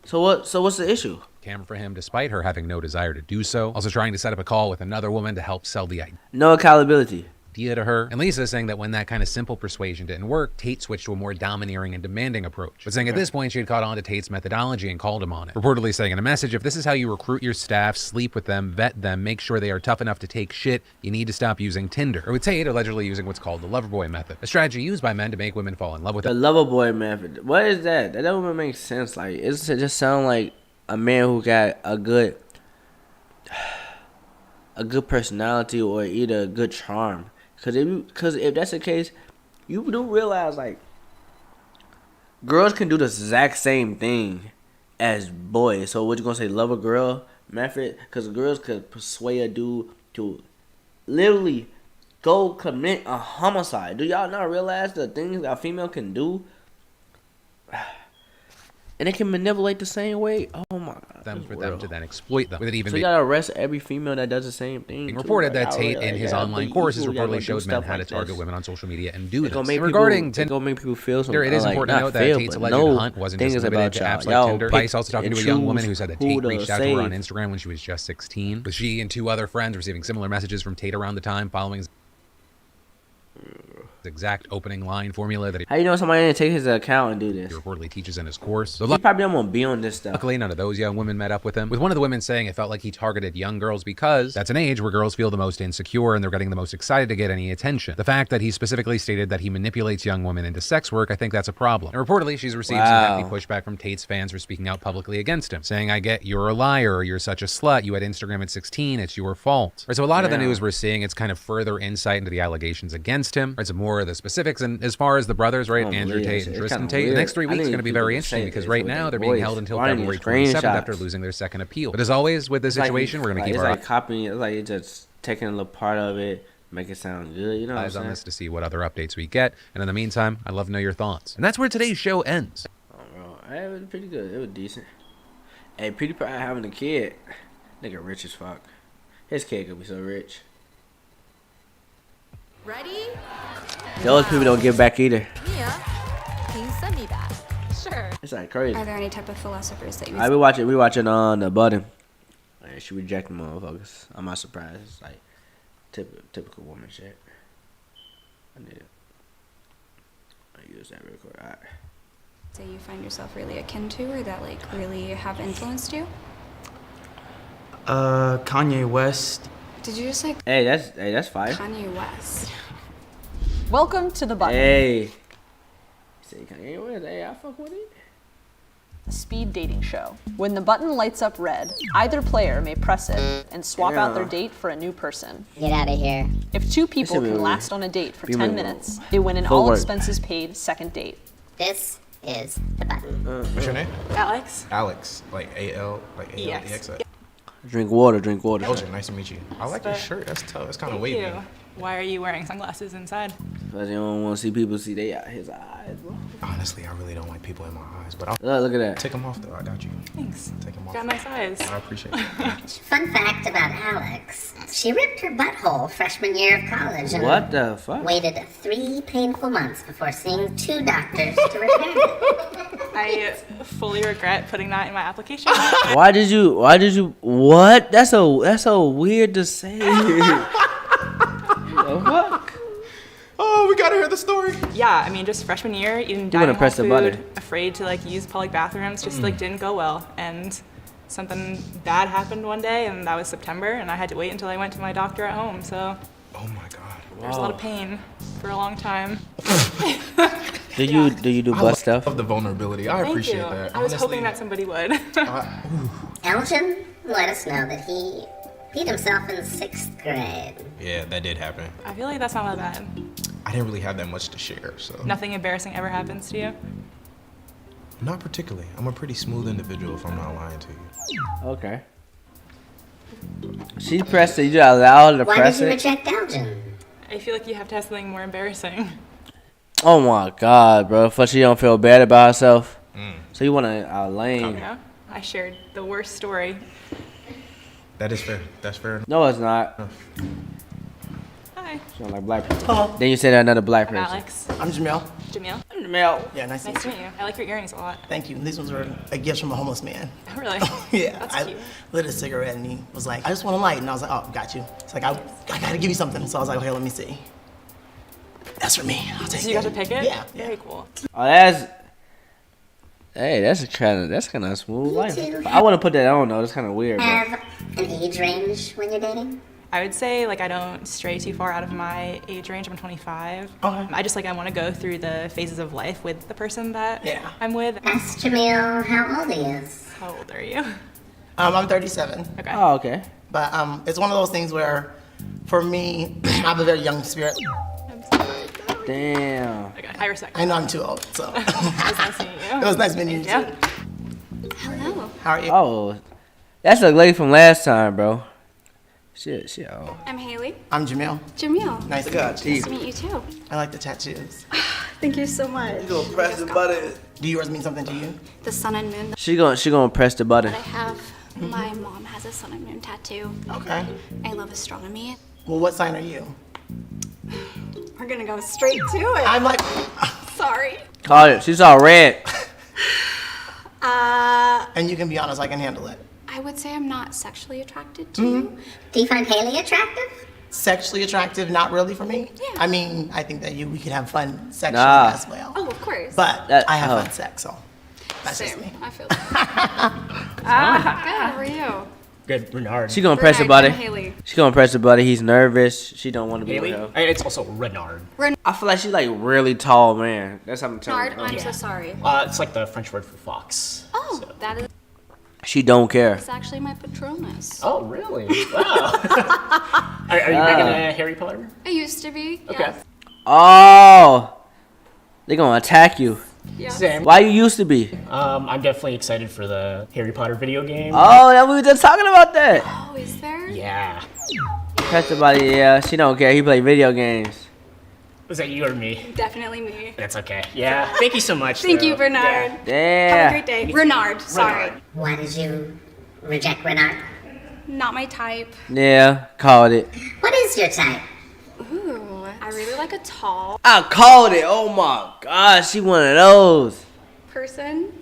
So what's the issue? Camera for him, despite her having no desire to do so. Also trying to set up a call with another woman to help sell the idea. No accountability. idea to her. And Lisa is saying that when that kind of simple persuasion didn't work, Tate switched to a more domineering and demanding approach. But saying at this point she had caught on to Tate's methodology and called him on it. Reportedly saying in a message, if this is how you recruit your staff, sleep with them, vet them, make sure they are tough enough to take shit, you need to stop using Tinder. Or with Tate allegedly using what's called the lover boy method, a strategy used by men to make women fall in love with them. The lover boy method. What is that? That don't even make sense. Like, it just sound like a man who got a good personality or either a good charm. Cause if that's the case, you do realize like girls can do the exact same thing as boys. So what you gonna say, love a girl method? Cause girls could persuade a dude to literally go commit a homicide. Do y'all not realize the things a female can do? And they can manipulate the same way. Oh my God. Them for them to then exploit them. With it even so you gotta arrest every female that does the same thing. Being reported that Tate in his online courses reportedly shows men how to target women on social media and do this. Regarding Tinder, make people feel something. It is important to note that Tate's alleged hunt wasn't just limited to apps like Tinder. Vice also talking to a young woman who said that Tate reached out to her on Instagram when she was just 16. With she and 2 other friends receiving similar messages from Tate around the time following his exact opening line formula that he... How you know somebody didn't take his account and do this? He reportedly teaches in his course. So he probably don't want to be on this stuff. Luckily, none of those young women met up with him. With one of the women saying it felt like he targeted young girls because that's an age where girls feel the most insecure and they're getting the most excited to get any attention. The fact that he specifically stated that he manipulates young women into sex work, I think that's a problem. And reportedly, she's received some hefty pushback from Tate's fans for speaking out publicly against him, saying, I get you're a liar, or you're such a slut, you had Instagram at 16, it's your fault. Right, so a lot of the news we're seeing, it's kind of further insight into the allegations against him. Right, so more of the specifics. And as far as the brothers, right, Andrew Tate and Tristan Tate, the next 3 weeks are going to be very interesting because right now they're being held until February 27th after losing their second appeal. But as always with this situation, we're going to keep our eyes copying. It's like just taking a little part of it, make it sound good. You know, eyes on this to see what other updates we get. And in the meantime, I'd love to know your thoughts. And that's where today's show ends. Oh, bro, it was pretty good. It was decent. Hey, PewDiePie having a kid, nigga, rich as fuck. His kid could be so rich. Ready? Those people don't give back either. Mia, can you send me that? Sure. It's like crazy. Are there any type of philosophers that you? We watching on the button. Like, she rejecting motherfuckers. I'm not surprised. It's like typical woman shit. I use that real quick. All right. Say you find yourself really akin to, or that like really have influenced you? Kanye West. Did you just like? Hey, that's fire. Kanye West. Welcome to the button. Hey. Say Kanye West. Hey, I fuck with it. A speed dating show. When the button lights up red, either player may press it and swap out their date for a new person. Get out of here. If 2 people can last on a date for 10 minutes, they win an all expenses paid second date. This is the button. What's your name? Alex. Alex, like A-L, like A-L-E-X. Drink water. Elgin, nice to meet you. I like your shirt. That's tough. It's kind of wavy. Thank you. Why are you wearing sunglasses inside? Because you don't want to see people see his eyes, bro. Honestly, I really don't like people in my eyes, but look at that. Take them off, though. I got you. Thanks. Take them off. Got nice eyes. I appreciate it. Fun fact about Alex. She ripped her butthole freshman year of college and what the fuck? Waited 3 painful months before seeing 2 doctors to repair it. I fully regret putting that in my application. Why did you what? That's so weird to say. The fuck? Oh, we gotta hear the story. Yeah, I mean, just freshman year, eating dining hall food, afraid to like use public bathrooms, just like didn't go well. And something bad happened one day, and that was September, and I had to wait until I went to my doctor at home. So. Oh my God. There was a lot of pain for a long time. Do you do butt stuff? I love the vulnerability. I appreciate that. I was hoping that somebody would. Elgin let us know that he beat himself in 6th grade. Yeah, that did happen. I feel like that's not that bad. I didn't really have that much to share, so. Nothing embarrassing ever happens to you? Not particularly. I'm a pretty smooth individual, if I'm not lying to you. Okay. She pressed it. You allowed her to press it. Why did you reject Elgin? I feel like you have to have something more embarrassing. Oh my God, bro! For she don't feel bad about herself. So you want to lame? Yeah, I shared the worst story. That is fair. That's fair. No, it's not. Hi. She don't like black people. Hello. Then you say that another black person. I'm Alex. I'm Jamil. Jamil? I'm Jamil. Yeah, nice to meet you. I like your earrings a lot. Thank you. These ones were a gift from a homeless man. Oh, really? Yeah. That's I cute. lit a cigarette and he was like, I just want a light. And I was like, oh, got you. It's like, I gotta give you something. So I was like, okay, let me see. That's for me. I'll take So you got to pick it? Yeah. Very cool. Oh, that's kind of smooth life. I wouldn't put that on though. That's kind of weird. Have an age range when you're dating? I would say like I don't stray too far out of my age range. I'm 25. Okay. I just like I want to go through the phases of life with the person that I'm with. Ask Jamil how old he is. How old are you? I'm 37. Okay. Oh, okay. But it's one of those things where, for me, I have a very young spirit. Damn. Okay, I respect. I know I'm too old, so. It was nice meeting you. It was nice meeting you too. Hello. How are you? Oh, that's the lady from last time, bro. Shit. Oh. I'm Haley. I'm Jamil. Jamil. Nice to meet you. Nice to meet you too. I like the tattoos. Thank you so much. You gonna press the button. Do yours mean something to you? The sun and moon She gonna press the button. that I have. My mom has a sun and moon tattoo. Okay. I love astronomy. Well, what sign are you? We're gonna go straight to it. I'm like, sorry. Call it. She's all red. and you can be honest, I can handle it. I would say I'm not sexually attracted to you. Do you find Haley attractive? Sexually attractive, not really for me. Yeah. I mean, I think that we could have fun sexually Nah. as well. Oh, of course. But I have fun sex, so that's just Same. me. I feel that. Good. How are you? Good, Renard. She gonna press the button. I'm Haley. She gonna press the button. He's nervous. She don't want to be Haley? with him. It's also Renard. I feel like she's like really tall, man. That's what I'm telling Nard, you. I'm so sorry. It's like the French word for fox. Oh, that is She don't care. actually my Patronus. Oh, really? Wow. are you back in a Harry Potter? I used to be. Okay. Yes. Oh, they gonna attack you. Yeah. Same. Why you used to be? I'm definitely excited for the Harry Potter video game. Oh, that we were just talking about that. Oh, is there? Yeah. Press the button. Yeah, she don't care. He play video games. Was that you or me? Definitely me. That's okay. Yeah. Thank you so much. Thank though. you, Bernard. Yeah. Have a great day. Renard, sorry. Why did you reject Renard? Not my type. Yeah, called it. What is your type? Ooh, I really like a tall I called it. Oh my God, she one of those. person.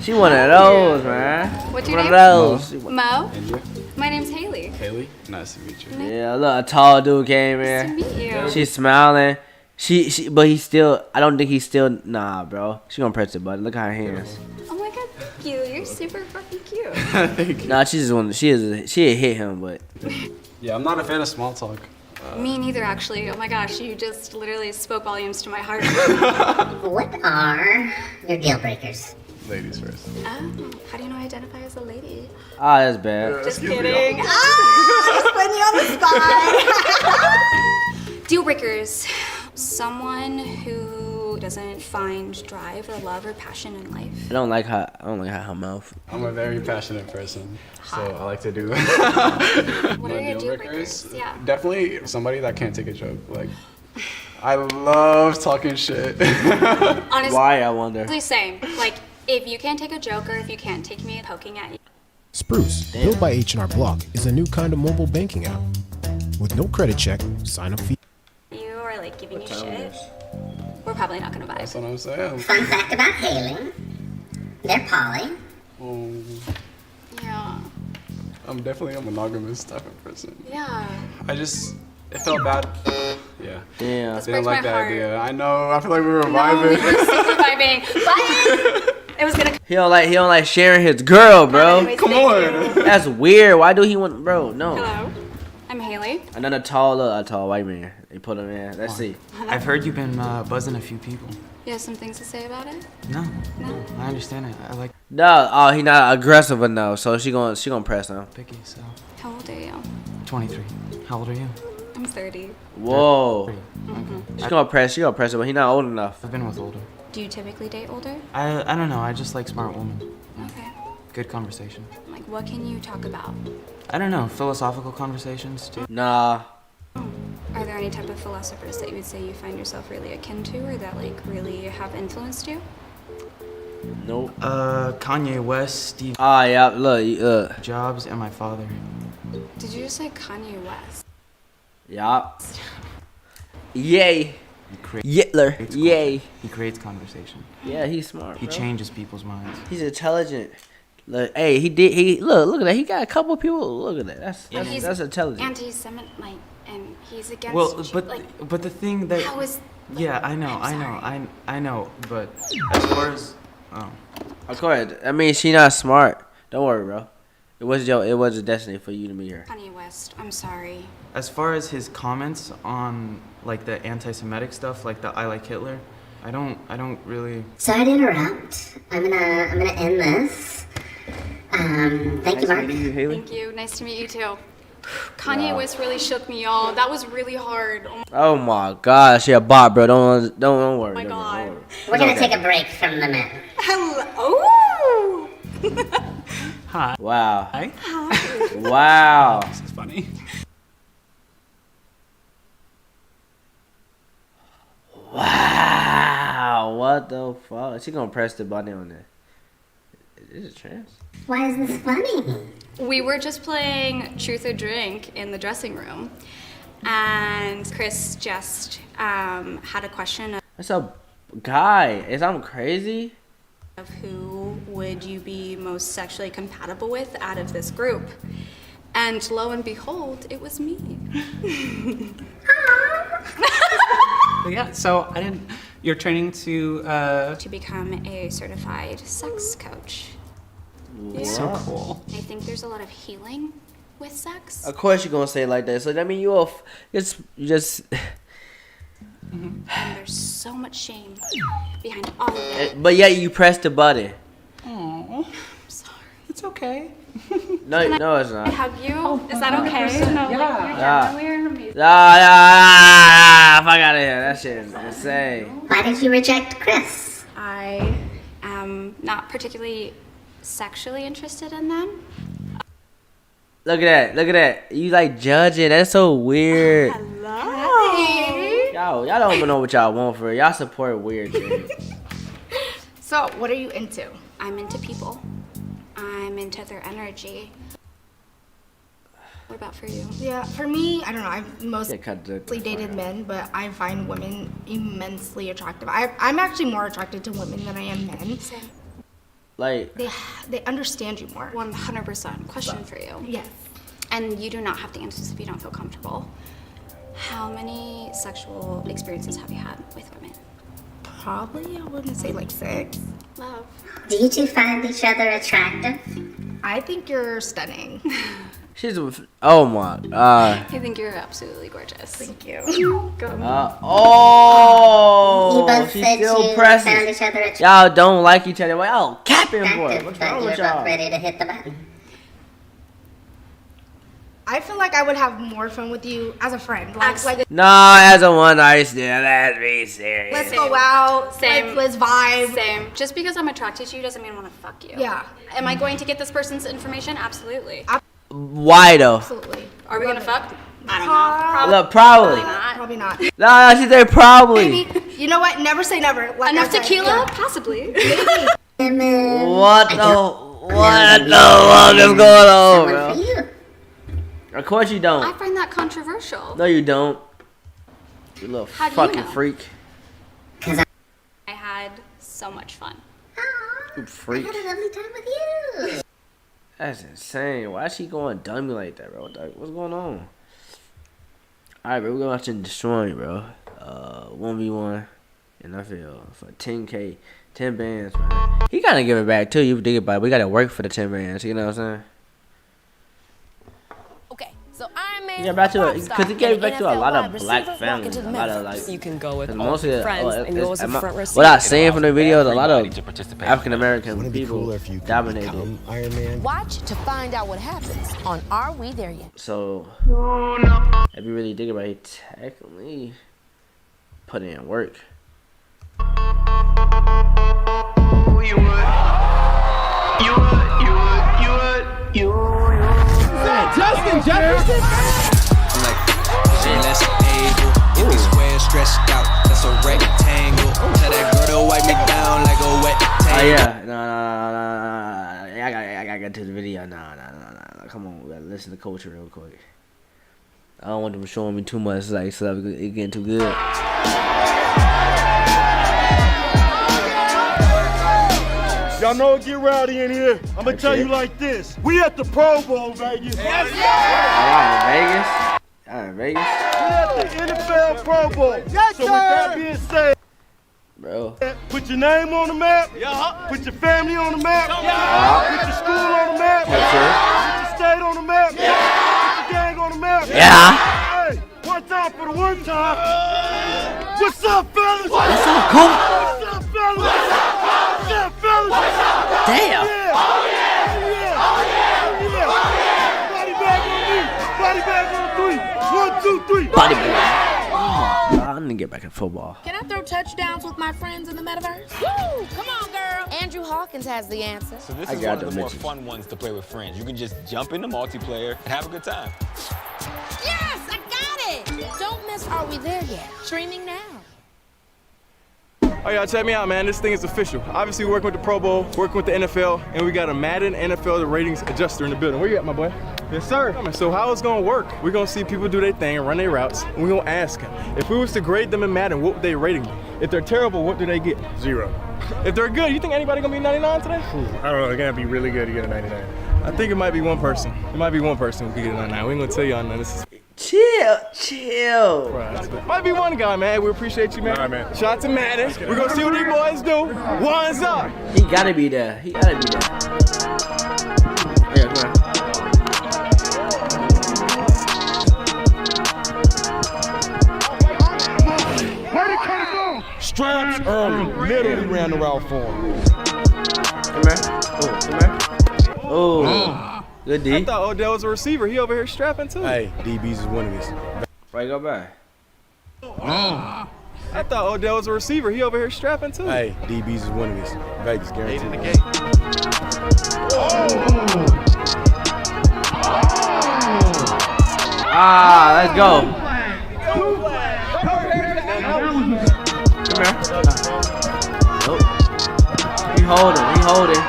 She one of those, man. What's your one name? of those. Mo. My name's Haley. Haley, nice to meet you. Yeah, look, a tall dude came in. Nice to meet you. She's smiling. But he's still. I don't think he's still. Nah, bro. She gonna press the button. Look at her hands. Oh my god, thank you. You're super fucking cute. Thank you. Nah, she just wanted. She hit him, but. Yeah, I'm not a fan of small talk. Me neither, actually. Oh my gosh, you just literally spoke volumes to my heart. What are your deal breakers? Ladies first. Oh, how do you know I identify as a lady? Ah, that's bad. Just kidding. Just putting you on the spot. Deal breakers. Someone who doesn't find drive or love or passion in life. I don't like her mouth. I'm a very passionate person, so I like to do What are your deal breakers? Yeah. Definitely somebody that can't take a joke. Like, I love talking shit. Honestly, Why, I wonder? Same. Like, if you can't take a joke or if you can't take me poking at you. Spruce, built by H&R Block, is a new kind of mobile banking app. With no credit check, sign-up fee. You or like giving you shit. We're probably not gonna vibe. That's what I'm saying. Fun fact about Haley. They're poly. Yeah. I'm definitely a monogamous type of person. Yeah. It felt bad. Yeah. Yeah. This Didn't breaks like my the heart. idea. I know. I feel like we were No, we vibing. were super vibing. Bye. It was gonna. He don't like sharing his girl, bro. Anyways, Come thank you. on. That's weird. Why do he want, bro? No. Hello. I'm Haley. Another tall white man. They put him in. Let's see. I've heard you've been buzzing a few people. You have some things to say about it? No, I understand it. I like No, oh, he not aggressive enough, so she gonna press him. picky, so. How old are you? 23. How old are you? I'm 30. Whoa. Mm-hmm. She gonna press him, but he not old enough. I've been with older. Do you typically date older? I don't know. I just like smart women. Okay. Good conversation. Like, what can you talk about? I don't know. Philosophical conversations too. Nah. Are there any type of philosophers that you would say you find yourself really akin to or that, like, really have influenced you? Nope. Kanye West, Steve Ah, yeah. Look. Jobs, and my father. Did you just say Kanye West? Yeah. Yay. Hitler. Yay. He creates conversation. Yeah, he's smart. He bro. changes people's minds. He's intelligent. Look, hey, he look at that. He got a couple people. Look at that. That's intelligent. Anti-Semite, like, and he's against. Well, like, but the thing that. how is? Yeah, I know. But as far as, Of course. I mean, she not smart. Don't worry, bro. It was a destiny for you to meet her. Kanye West, I'm sorry. as far as his comments on like the anti-Semitic stuff, like the I like Hitler, I don't really. Sorry to interrupt. I'm gonna end this. Thank you, Mark. Thank you. Nice to meet you too. Kanye West really shook me, y'all. That was really hard. Oh my gosh, yeah, bot, bro. Don't worry. Oh my God. We're gonna take a break from the men. Hello. Hi. Wow. Hi. Wow. This is funny. Wow. What the fuck? She gonna press the button on there. Is it trans? Why is this funny? We were just playing Truth or Drink in the dressing room, and Chris just had a question That's a guy. Is I'm crazy? of who would you be most sexually compatible with out of this group. And lo and behold, it was me. Yeah, so you're training to become a certified sex coach. So cool. I think there's a lot of healing with sex. Of course you're gonna say it like that. So that mean you just. And there's so much shame behind all of it. But yet you press the button. Oh, sorry. It's okay. No, it's not. Can I hug you? Is that okay? No, Yeah. we're amazing. Fuck out of here. That shit is insane. Why did you reject Chris? I am not particularly sexually interested in them. Look at that. You like judging. That's so weird. Y'all don't even know what y'all want for it. Y'all support weird things. So, what are you into? I'm into people. I'm into their energy. What about for you? Yeah, for me, I don't know. I've Yeah, mostly cut the dated men, but I find women immensely attractive. I'm actually more attracted to women than I am men. Same. Like They understand you more. 100%. Question for you. Yes. And you do not have to answer this if you don't feel comfortable. How many sexual experiences have you had with women? Probably, I wouldn't say like 6. Love. Do you two find each other attractive? I think you're stunning. she's. Oh my. I think you're absolutely gorgeous. Thank you. Go. Oh. You both She's said still you pressing. found each other attractive. Y'all don't like each other. Y'all capping for it. What's But wrong you're with both y'all? ready to hit the button. I feel like I would have more fun with you as a friend. Like No, as a one night stand. Let's be serious. let's go out. Same. Let's vibe. Same. Just because I'm attracted to you doesn't mean I want to fuck you. Yeah. Am I going to get this person's information? Absolutely. Why though? Absolutely. Are we gonna fuck? I don't know. Look, probably. Probably not. No, she said probably. Maybe. You know what? Never say never. Like Enough I said, tequila? yeah. Possibly. What the fuck is going on, bro? Of course you I don't. find that controversial. No, you don't. You little How do you fucking know? freak. I had so much fun. You freak. I had a lovely time with you. That's insane. Why is she going dummy like that, bro? What's going on? Alright, bro. We're going to destroy, bro. 1v1 NFL for 10K, 10 bands, man. He gotta give it back too. You think about it. We gotta work for the 10 bands. You know what I'm saying? Okay, so Iron Man. Yeah, back to it Rockstar, because he gave and back to a NFL lot wide of black receiver families. walking to A the lot of Metaverse. like. You can go with Cause all mostly your friends and go as a front receiver. What I seen from the videos, a lot of participate. African American Wouldn't it be people cooler if you could dominated. become Iron Man? Watch to find out what happens on Are We There Yet? So, if you really think about it, technically put in work. Justin Jefferson? I'm like, say less able. If he's square stretched out, that's a rectangle. Tell that girl to wipe me down like a wet table. Oh yeah, no. I got to the video. No. Come on, we gotta listen to Culture real quick. I don't want them showing me too much like stuff. It getting too good. Y'all know it get rowdy in here. I'm gonna tell you like this. We at the Pro Bowl, baby. Vegas. Vegas. We're at the NFL Pro Bowl. Yes, so with that being said, bro, put your name on the map. Yeah. Put your family on the map. Yeah. Put your school on the map. Yes, sir. Put your state on the map. Yeah. Put your gang on the map. Yeah. Hey, one time for the one time. What's up, fellas? What's up, cool? What's up, fellas? What's up, fellas? Damn. Yeah. Oh, yeah. Oh, yeah. Oh, yeah. Body bag on me. Body bag on 3. 1, 2, 3. Body bag. Oh, I need to get back in football. Can I throw touchdowns with my friends in the metaverse? Woo! Come on, girl. Andrew Hawkins has the answer. So this is one of the more fun ones to play with friends. You can just jump into multiplayer and have a good time. Yes, I got it. Don't miss Are We There Yet? Streaming now. Oh, y'all, check me out, man. This thing is official. Obviously, we're working with the Pro Bowl, working with the NFL, and we got a Madden NFL ratings adjuster in the building. Where you at, my boy? Yes, sir. So how it's gonna work? We're gonna see people do their thing and run their routes, and we're gonna ask them. If we was to grade them in Madden, what would they rating them? If they're terrible, what do they get? 0. If they're good, you think anybody gonna be 99 today? I don't know, they're gonna be really good to get a 99. I think it might be one person. It might be one person who could get a 99. We ain't gonna tell y'all none. This is chill. Might be one guy, man. We appreciate you, man. All right, man. Shout out to Madden. We're gonna see what these boys do. One's up. He gotta be there. He gotta be there. Yeah, come on. Straps early. Literally ran the route for him. Come here. Oh, come here. Oh. Good D. I thought Odell was a receiver. He over here strapping too. Hey, DBs is one of this. Right, go back. I thought Odell was a receiver. He over here strapping too. Hey, DBs is one of this. Vegas guaranteed. The gate. Ah, let's go. Come here. Nope. He holding.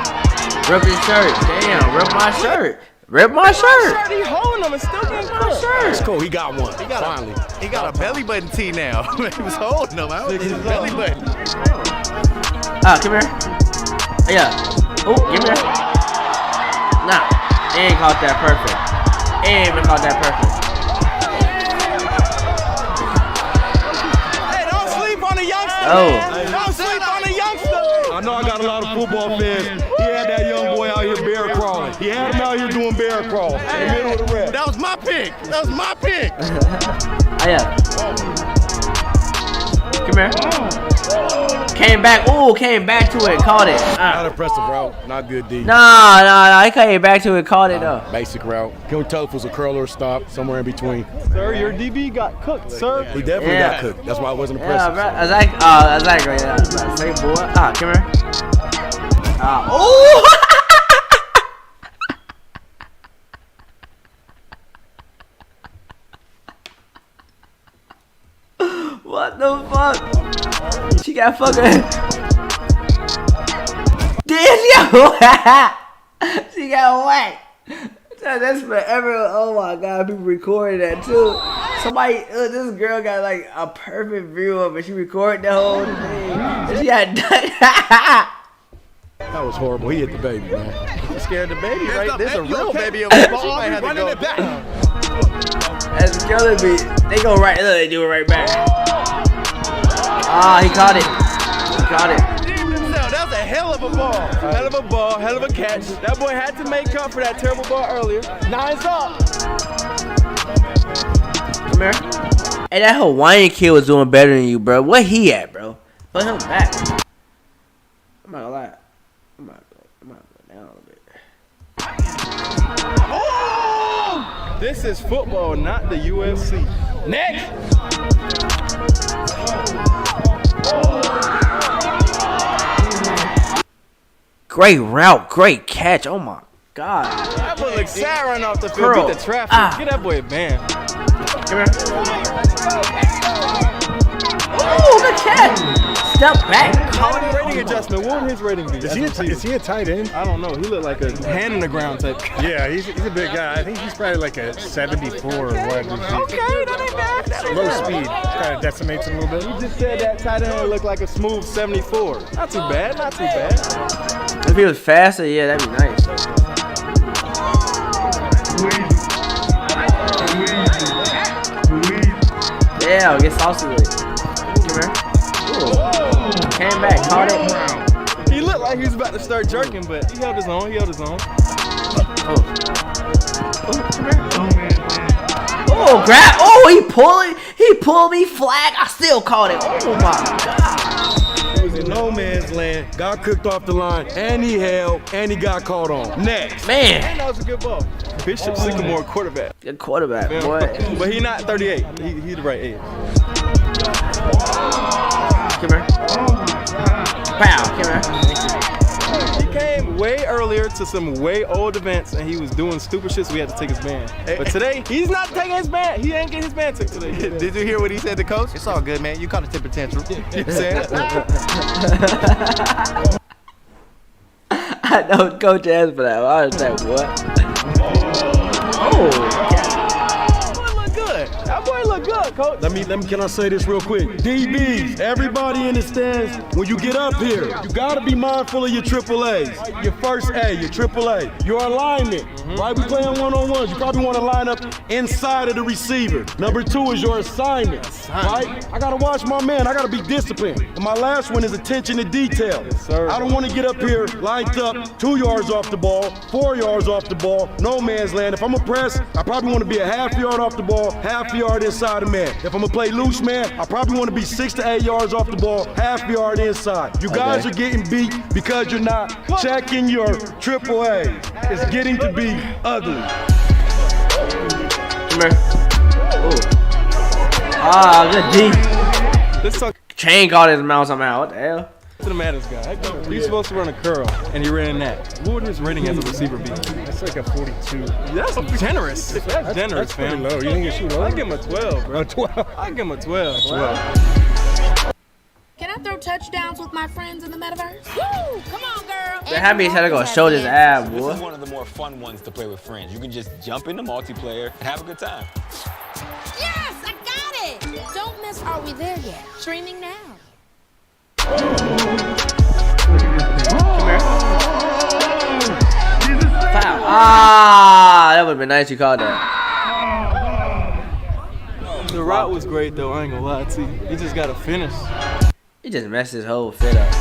Rip his shirt. Damn, rip my shirt. Rip my shirt. He holding them and still getting my shirt. It's cool. He got one. Finally. He got a belly button tee now. He was holding them out. His belly button. Come here. Yeah. Oh, give me that. Nah. He ain't caught that perfect. He ain't even caught that perfect. Hey, don't sleep on the youngster. Oh. Man. Don't sleep on the youngster. I know I got a lot of football fans. He had that young boy out here bear crawling. He had him out here doing bear crawl in the middle of the rep. That was my pick. That was my pick. Yeah. Come here. Came back. Ooh, came back to it. Caught it. Not impressive route. Not good D. Nah. He came back to it. Caught it though. Basic route. Can't tell if it was a curl or a stop. Somewhere in between. Sir, your DB got cooked, sir. He definitely got cooked. That's why it wasn't impressive. Yeah, exactly. Say boy. Come here. Oh. What the fuck? She got fucking. Damn, she got whacked. That's forever. Oh my god, people recorded that too. Somebody, this girl got like a perfect view of it. She recorded the whole thing. And she had. That was horrible. He hit the baby, man. You scared the baby, right? There's a real baby on the ball. Might have to go. It back. That's killing me. They go right. Look, they do it right back. Ah, he caught it. That was a hell of a ball. Hell of a ball, hell of a catch. That boy had to make up for that terrible ball earlier. Nice up. Come here. Hey, that Hawaiian kid was doing better than you, bro. Where he at, bro? Put him back. I'm not gonna lie. I'm not gonna go down a little bit. Oh! This is football, not the UFC. Next. Great route, great catch. Oh my god. That boy looks sad running off the field. Beat the traffic. Get that boy a band. Come here. Oh, good catch. Step back. Rating adjustment. What would his rating be? Is he a tight end? I don't know. He looked like a hand in the ground type. Yeah, he's a big guy. I think he's probably like a 74 or wide receiver. Okay, that ain't bad. Low speed. Kind of decimates him a little bit. You just said that tight end looked like a smooth 74. Not too bad. Not too bad. If he was faster, yeah, that'd be nice. Damn, get saucy with it. Come here. Ooh. Came back, caught it. He looked like he was about to start jerking, but he held his own. He held his own. Oh, come here. Oh, grab. Oh, he pulled me flag. I still caught it. Oh my God. He was in no man's land, got cooked off the line, and he held, and he got caught on. Next. Man. And that was a good ball. Bishop Sycamore quarterback. Good quarterback, boy. But he not 38. He the right age. Come here. Pow, come here. He came way earlier to some way old events and he was doing stupid shit, so we had to take his band. But today, he's not taking his band. He ain't getting his band took today. Did you hear what he said to coach? It's all good, man. You caught a temper tantrum. You know what I'm saying? I know Coach asked for that. I was like, what? Oh. That boy look good, coach. Can I say this real quick? DBs, everybody in the stands, when you get up here, you gotta be mindful of your AAAs. Your first A, your AAA, your alignment, right? We playing one-on-ones. You probably wanna line up inside of the receiver. Number 2 is your assignment, right? I gotta watch my man, I gotta be disciplined. And my last one is attention to detail. Yes, sir. I don't wanna get up here lined up 2 yards off the ball, 4 yards off the ball, no man's land. If I'm a press, I probably wanna be a half yard off the ball, half yard inside the man. If I'm gonna play loose man, I probably want to be 6 to 8 yards off the ball, half yard inside. You guys are getting beat because you're not checking your AAA. It's getting to be ugly. Come here. Ooh. Ah, good D. Let's talk. Chain got his mouth somehow. What the hell? To the Madness guy. He's supposed to run a curl, and he ran that. What would his rating as a receiver be? That's like a 42. That's generous. That's generous, that's fam. pretty low. You think it should low? I give him a 12, bro. 12. I give him a 12. 12. Can I throw touchdowns with my friends in the metaverse? Woo! Come on, girl. They had me trying to go show this ab, boy. This is one of the more fun ones to play with friends. You can just jump into multiplayer and have a good time. Yes, I got it. Don't miss Are We There Yet? Streaming now. Come here. Foul. Ah, that would have been nice you caught that. The route was great, though. I ain't gonna lie to you. He just got to finish. He just messed his whole fit up.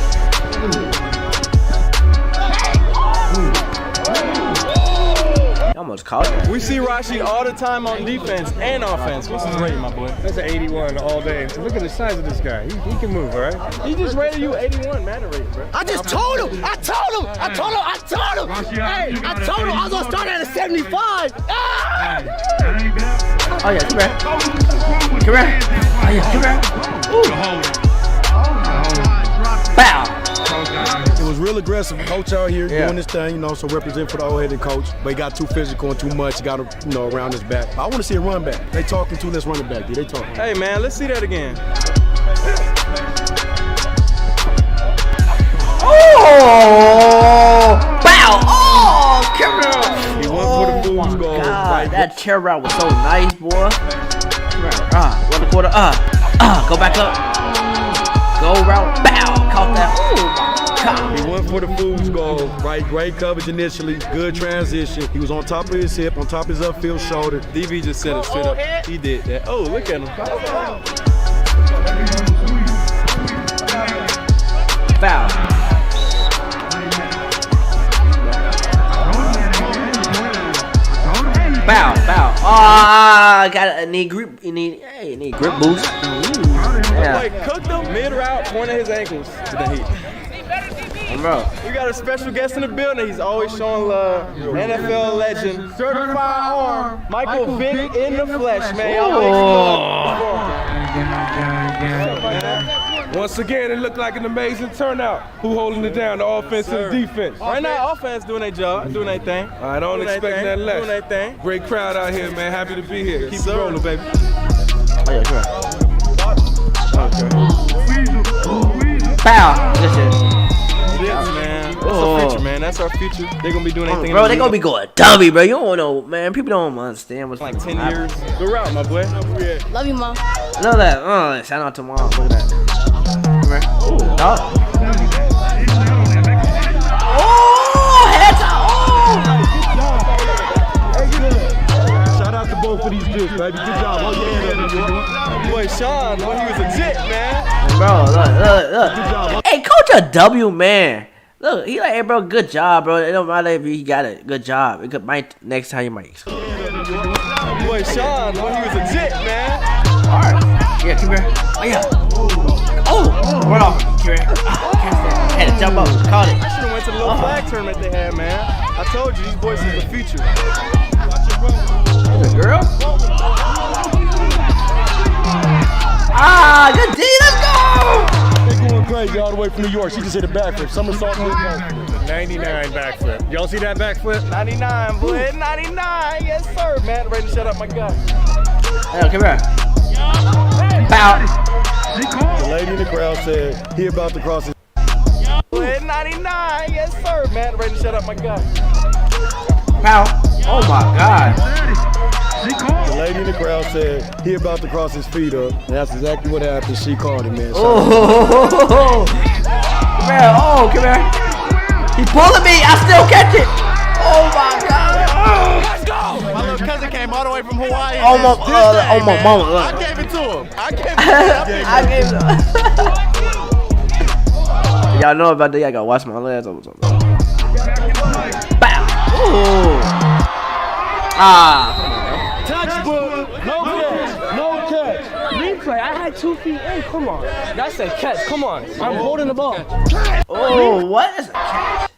He almost caught that. We see Rashid all the time on defense and offense. What's his rating, my boy? That's an 81 all day. Look at the size of this guy. He can move, all right? He just rated you 81 Madden rating, bro. I just told him. I told him. Hey, I told him I was gonna start at a 75. Ah! Oh yeah, come here. Come here. Oh yeah, come here. Ooh. Bow. It was real aggressive. Coach out here doing this thing, so represent for the old-headed coach. But he got too physical and too much. Got him, around his back. I want to see a run back. They talking to, let's run it back. They talking. Hey, man, let's see that again. Oh! Bow! Oh! Come here. He went for the fool's goal. God, that chair route was so nice, boy. Come here. Run the quarter. Go back up. Go route. Bow! Caught that. Oh my God. He went for the fool's goal. Right, great coverage initially. Good transition. He was on top of his hip, on top of his upfield shoulder. DB just set his shit up. He did that. Oh, look at him. Foul. Bow. Need grip. You need grip boost. Yeah. Like cooked him mid route, pointed his ankles to the heat. Bro. We got a special guest in the building. He's always showing love. NFL legend, certified arm, Michael Vick in the flesh, man. Once again, it looked like an amazing turnout. Who holding it down? The offense and the defense. Right now, offense doing their job, doing their thing. I don't expect that less. Doing their thing. Great crowd out here, man. Happy to be here. Keep it rolling, baby. Oh yeah, come on. Foul. Good shit. Yes, man. That's our future, man. That's our future. They're gonna be doing anything. Bro, they're gonna be going dummy, bro. You don't know, man. People don't understand what's like 10 years. Good route, my boy. Love you, Mom. I know that. Shout out to Mom. Look at that. Come here. Ooh, dog. Shout out to both for these drills, baby. Good job. Oh, yeah. Boy, Sean, boy, he was a jet, man. Bro, look. Hey, Coach a W, man. Look, he like, hey, bro, good job, bro. It don't matter if he got a good job. It might next time you might. Boy, Sean, boy, he was a jet, man. All right. Yeah, come here. Oh, yeah. Oh, run off. Come here. Had to jump up. Caught it. I should have went to the little flag tournament they had, man. I told you, these boys is the future. There's a girl? Ah, good D, let's go! They going crazy all the way from New York. She just hit a backflip. Somersault. 99 backflip. Y'all see that backflip? 99, boy. 99. Yes, sir, man. Ready to shut up my guy. Hey, come here. Bow. The lady in the crowd said he about to cross his. Boy, 99. Yes, sir, man. Ready to shut up my guy. Pow. Oh, my God. The lady in the crowd said he about to cross his feet up. And that's exactly what happened. She called him, man. Oh, come here. Oh, come here. He pulling me. I still catch it. Oh, my God. Let's go. My little cousin came all the way from Hawaii. Oh, my mama. I gave it to him. I gave it to him. Y'all know about that. I gotta wash my legs over something. Bow. Ooh. Ah. Textbook. No catch. No catch. Replay. I had 2 feet in. Come on. That's a catch. Come on. I'm holding the ball. Oh, what is a catch?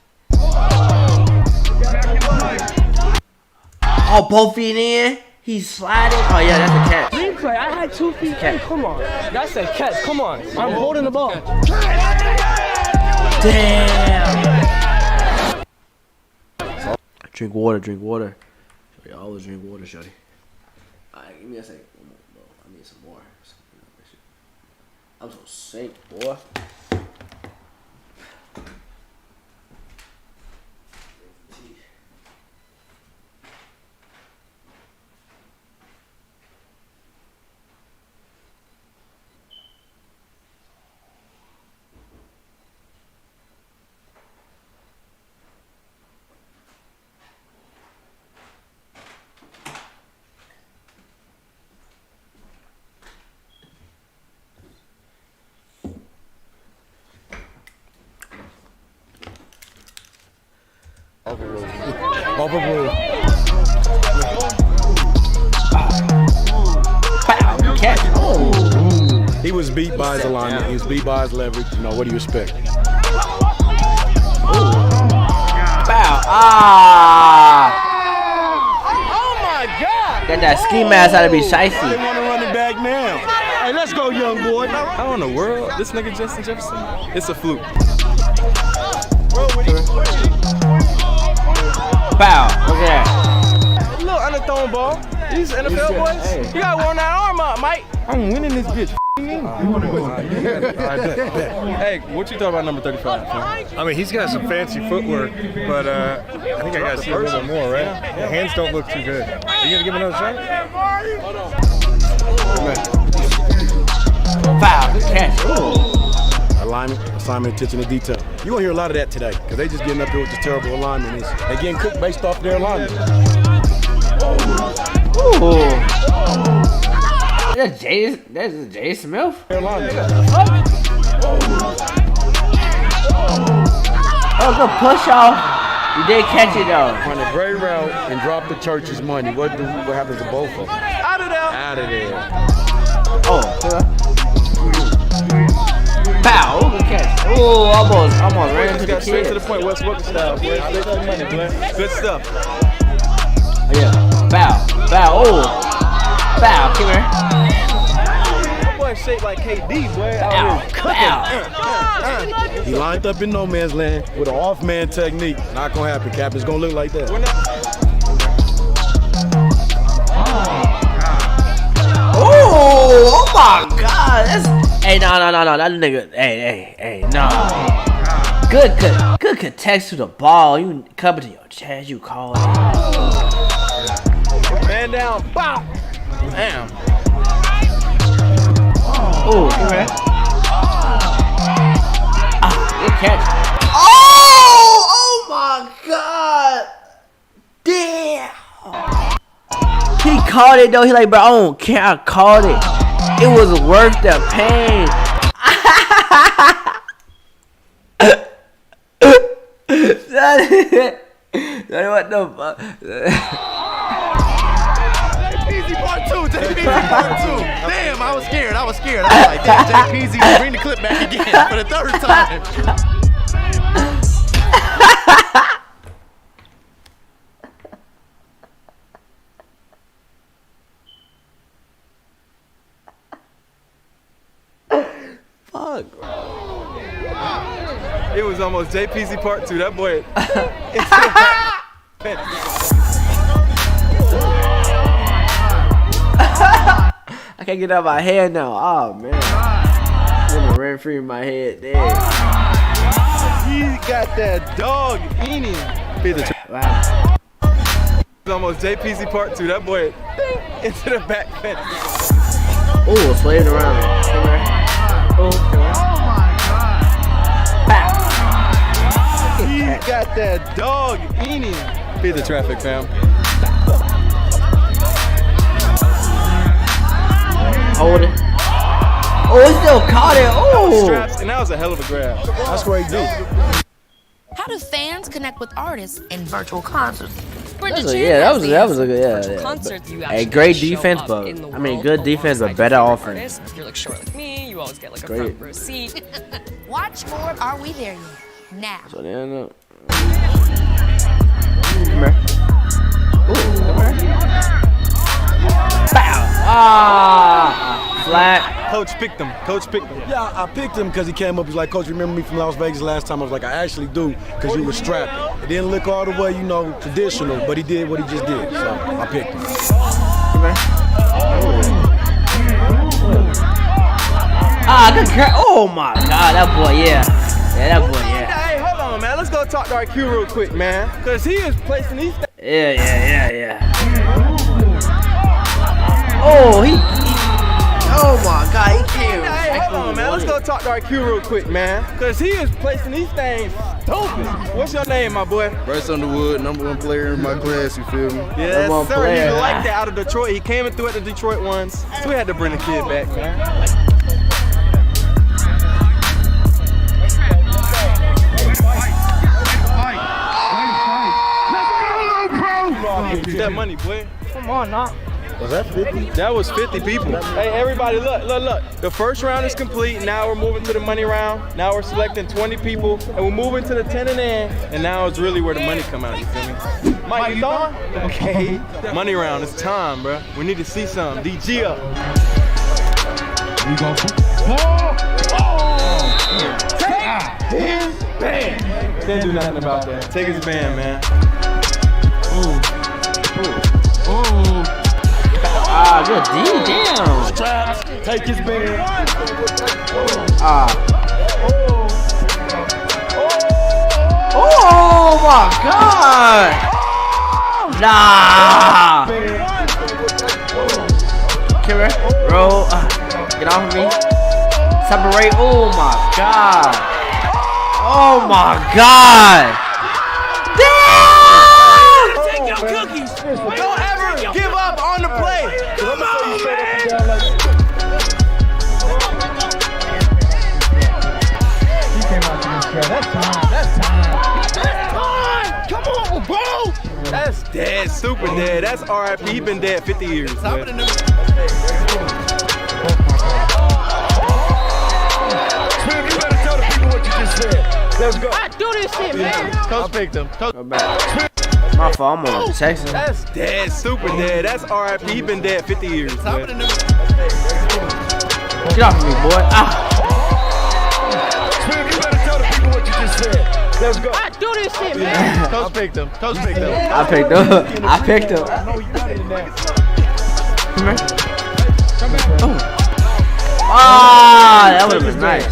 Oh, both feet in. He's sliding. Oh, yeah, that's a catch. Replay. I had 2 feet in. Come on. That's a catch. Come on. I'm holding the ball. Damn. Drink water, drink water. You always drink water, shorty. Alright, give me a second. One more, bro. I need some more. I'm so sick, boy. Overruled. Catch. Oh. He was beat by his alignment. He was beat by his leverage. You know, what do you expect? Bow. Ah. Oh, my God. Got that ski mask out to be They shicey. want to run it back now. Hey, let's go, young boy. How in the world? This nigga Justin Jefferson? It's a fluke. Bow. Look at that. Little underthrown ball. These NFL boys. Hey. You gotta warm that arm up, Mike. I'm winning this bitch. Hey, what you thought about number 35? I mean, he's got some fancy footwork, but I think I got to see a little bit more, right? The hands don't look too good. Are you going to give him another shot? Foul. Good catch. Ooh. Alignment, assignment, attention to detail. You won't hear a lot of that today, because they just getting up here with this terrible alignment. They getting cooked based off their alignment. Ooh. That's Jay Smith. Oh, good push off. You did catch it though. Run a great route and drop the church's money. What happens to both of them? Out of there. Out of there. Oh. Pow. Good catch. Oh, almost ran into the Got straight kid. to the point. What's style, boy? Straight to the money, boy. Good stuff. Yeah. Bow. Oh. Bow. Come here. That boy shaped like KD, boy. Bow. He lined up in no man's land with an off-man technique. Not gonna happen, Cap. It's gonna look like that. Oh my God. Hey, no. That nigga. Hey, no. Good context to the ball. You cover to your chest. You call it. Man down. Bow. Damn. Oh, you ready? Good catch. Oh my God. Damn. He caught it though. He like, bro, I don't care. I caught it. It was worth the pain. What the fuck? JPZ part 2. JPZ part 2. Damn, I was scared. I was like, damn, JPZ, bring the clip back again for the third time. Fuck, bro. It was almost JPZ part 2. That boy. I can't get out of my head now. Oh man. I'm gonna run free in my head. There. He got that dog eating. Wow. It's almost JPZ part 2. That boy into the back fence. Oh, slaving around. Come here. Oh, come here. He got that dog eating. Beat the traffic, fam. Hold it. Oh, he still caught it. Oh. Straps, and that was a hell of a grab. That's what he did. How do fans connect with artists in virtual concerts? That was a good concert, you a great defense, but I mean, good defense, but better offense. If you're like short like me, you always get like a Great. front row seat. Watch more of Are We There Yet? Now. So then, come here. Ooh, come here. Bow. Ah, flat. Coach picked him. Coach picked him. Yeah, I picked him because he came up. He's like, Coach, remember me from Las Vegas last time? I was like, I actually do, because you were strapped. It didn't look all the way, traditional, but he did what he just did. So I picked him. Come here. Ah, good crap. Oh my God, that boy, yeah. Yeah, that boy, yeah. Hey, hold on, man. Let's go talk to our Q real quick, man. Because he is placing these. Yeah. Oh, oh my God, he can't. Hey, hold on, man. Let's go talk to our Q real quick, man. Because he is placing these things stupid. What's your name, my boy? Bryce Underwood, #1 player in my class, you feel me? Yes, sir. He liked that out of Detroit. He came and threw at the Detroit ones. So we had to bring the kid back, man. That money, boy. Come on, now. Was that 50? That was 50 people. Hey, everybody, look. The first round is complete. Now we're moving to the money round. Now we're selecting 20 people, and we're moving to the 10 and in. And now it's really where the money come out. You feel me? Mike, you throwing? Okay. Money round. It's time, bro. We need to see some. DG up. We go. Take his band. Didn't do nothing about that. Take his band, man. Ooh. Ah, good D, damn. Straps, take his band. Oh my God. Nah. Come here, roll. Get off of me. Separate. Oh my God. Oh my God. Damn. Take your cookies. Don't ever give up on the play. Come on, man. He came out to this track. That's time. Come on, bro. That's dead, super dead. That's RIP. He been dead 50 years. Man. Let's go. I do this shit, man. Coach picked him. My fault, I'm on Texas. That's dead, super dead. That's RIP. He been dead 50 years. Man. Get off of me, boy. You better tell the people what you just said. Let's go. I do this shit, man. Coach picked him. Coach picked him. I picked him. Come here. Oh. Ah, that would have been nice.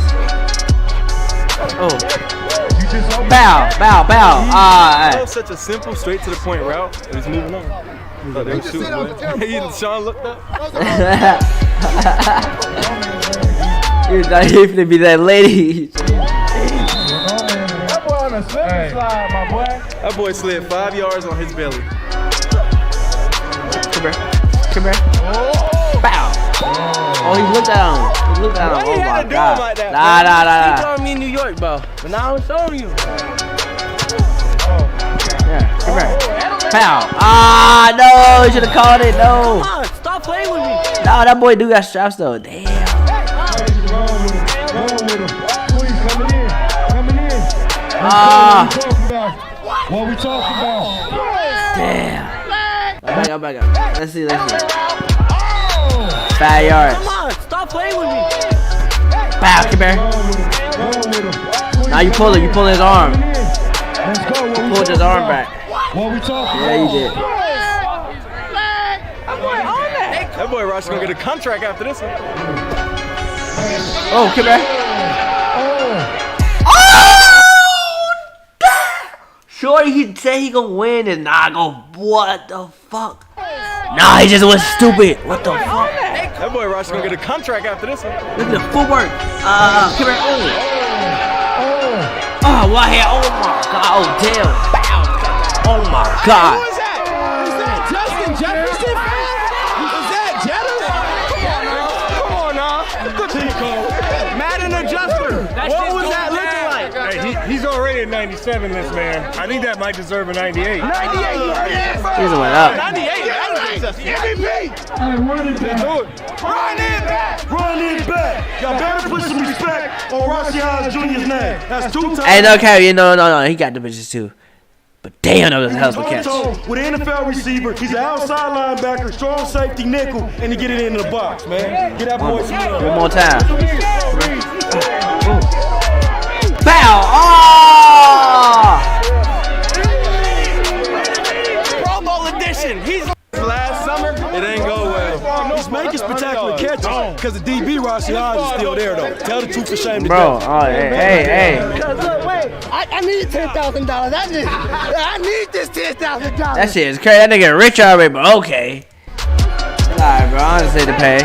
Oh. Bow. That was such a simple, straight to the point route. He's moving on. Oh, they were shooting, man. Sean looked up. You're not even to be that lady. That boy on a slip slide, my boy. That boy slid 5 yards on his belly. Come here. Come here. Bow. Oh, he looked at him. He looked at him. Oh my God. Like that, Nah. He told me in New York, bro. But now I'm showing you. Yeah, come here. Pow. Ah, no. You should have called it. No. Come on, stop playing with me. No, that boy do got straps though. Damn. Ah. What we talking about? Damn. Back up. Let's see. 5 yards. Come on, stop playing with me. Bow, come here. Now you pull it. You pull his arm. You pulled his arm back. What we talking Yeah, you did. That boy Ross gonna get a contract after this one. Oh, come here. Sure, he said he gonna win and I go, what the fuck? Nah, he just went stupid. What the fuck? That boy Ross gonna get a contract after this one. Look at the footwork. Come here. Oh, what here? Oh my God. Oh, damn. Oh my God. Who is that? Is that Justin Jefferson? Is that Jetta? Come on now. Madden adjuster. What was that looking like? Hey, he's already at 97, this man. I think that might deserve a 98. 98, you heard it first. He's went up. 98, MVP. Run it back. Run it back. Y'all better put some respect on Rossi Hines Jr.'s name. That's 2 times. Hey, no, Carrie. No. He got the bitches too. But damn, that was a hell of a catch. With an NFL receiver, he's an outside linebacker, strong safety nickel, and he get it into the box, man. Get that boy some love. One more time. Bow! Oh! Pro Bowl edition. He's last summer, it ain't go well. He's making spectacular catches because the DB Rossi Hines is still there, though. Tell the truth for shame to Bro, oh, hey. Look, wait, I need $10,000. I need this $10,000. That shit is crazy. That nigga rich already, but okay. Alright, bro. I just say to pay.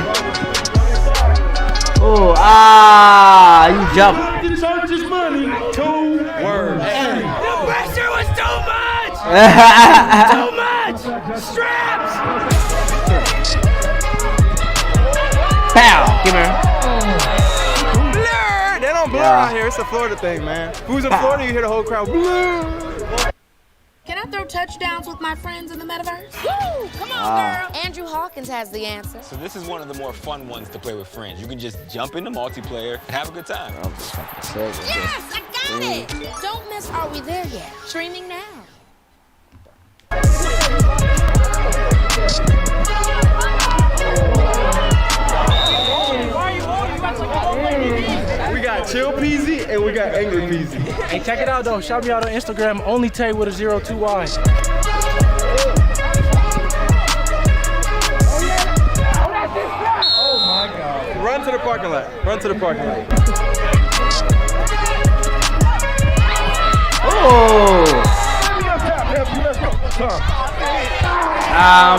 Ooh, you jump. The church's money. 2 words. the pressure was too much. Too much. Straps. Pow! Give her. Blur! They don't blur out here. It's a Florida thing, man. Who's in Florida? You hear the whole crowd blur. Can I throw touchdowns with my friends in the metaverse? Woo! Come on, girl. Andrew Hawkins has the answer. So this is one of the more fun ones to play with friends. You can just jump into multiplayer and have a good time. Yes, I got it. Don't miss Are We There Yet? Streaming now. We got Chill Peasy and we got Angry Peasy. Hey, check it out though. Shout me out on Instagram. Only Tay with a 02Y. Oh my God. Run to the parking lot. Oh!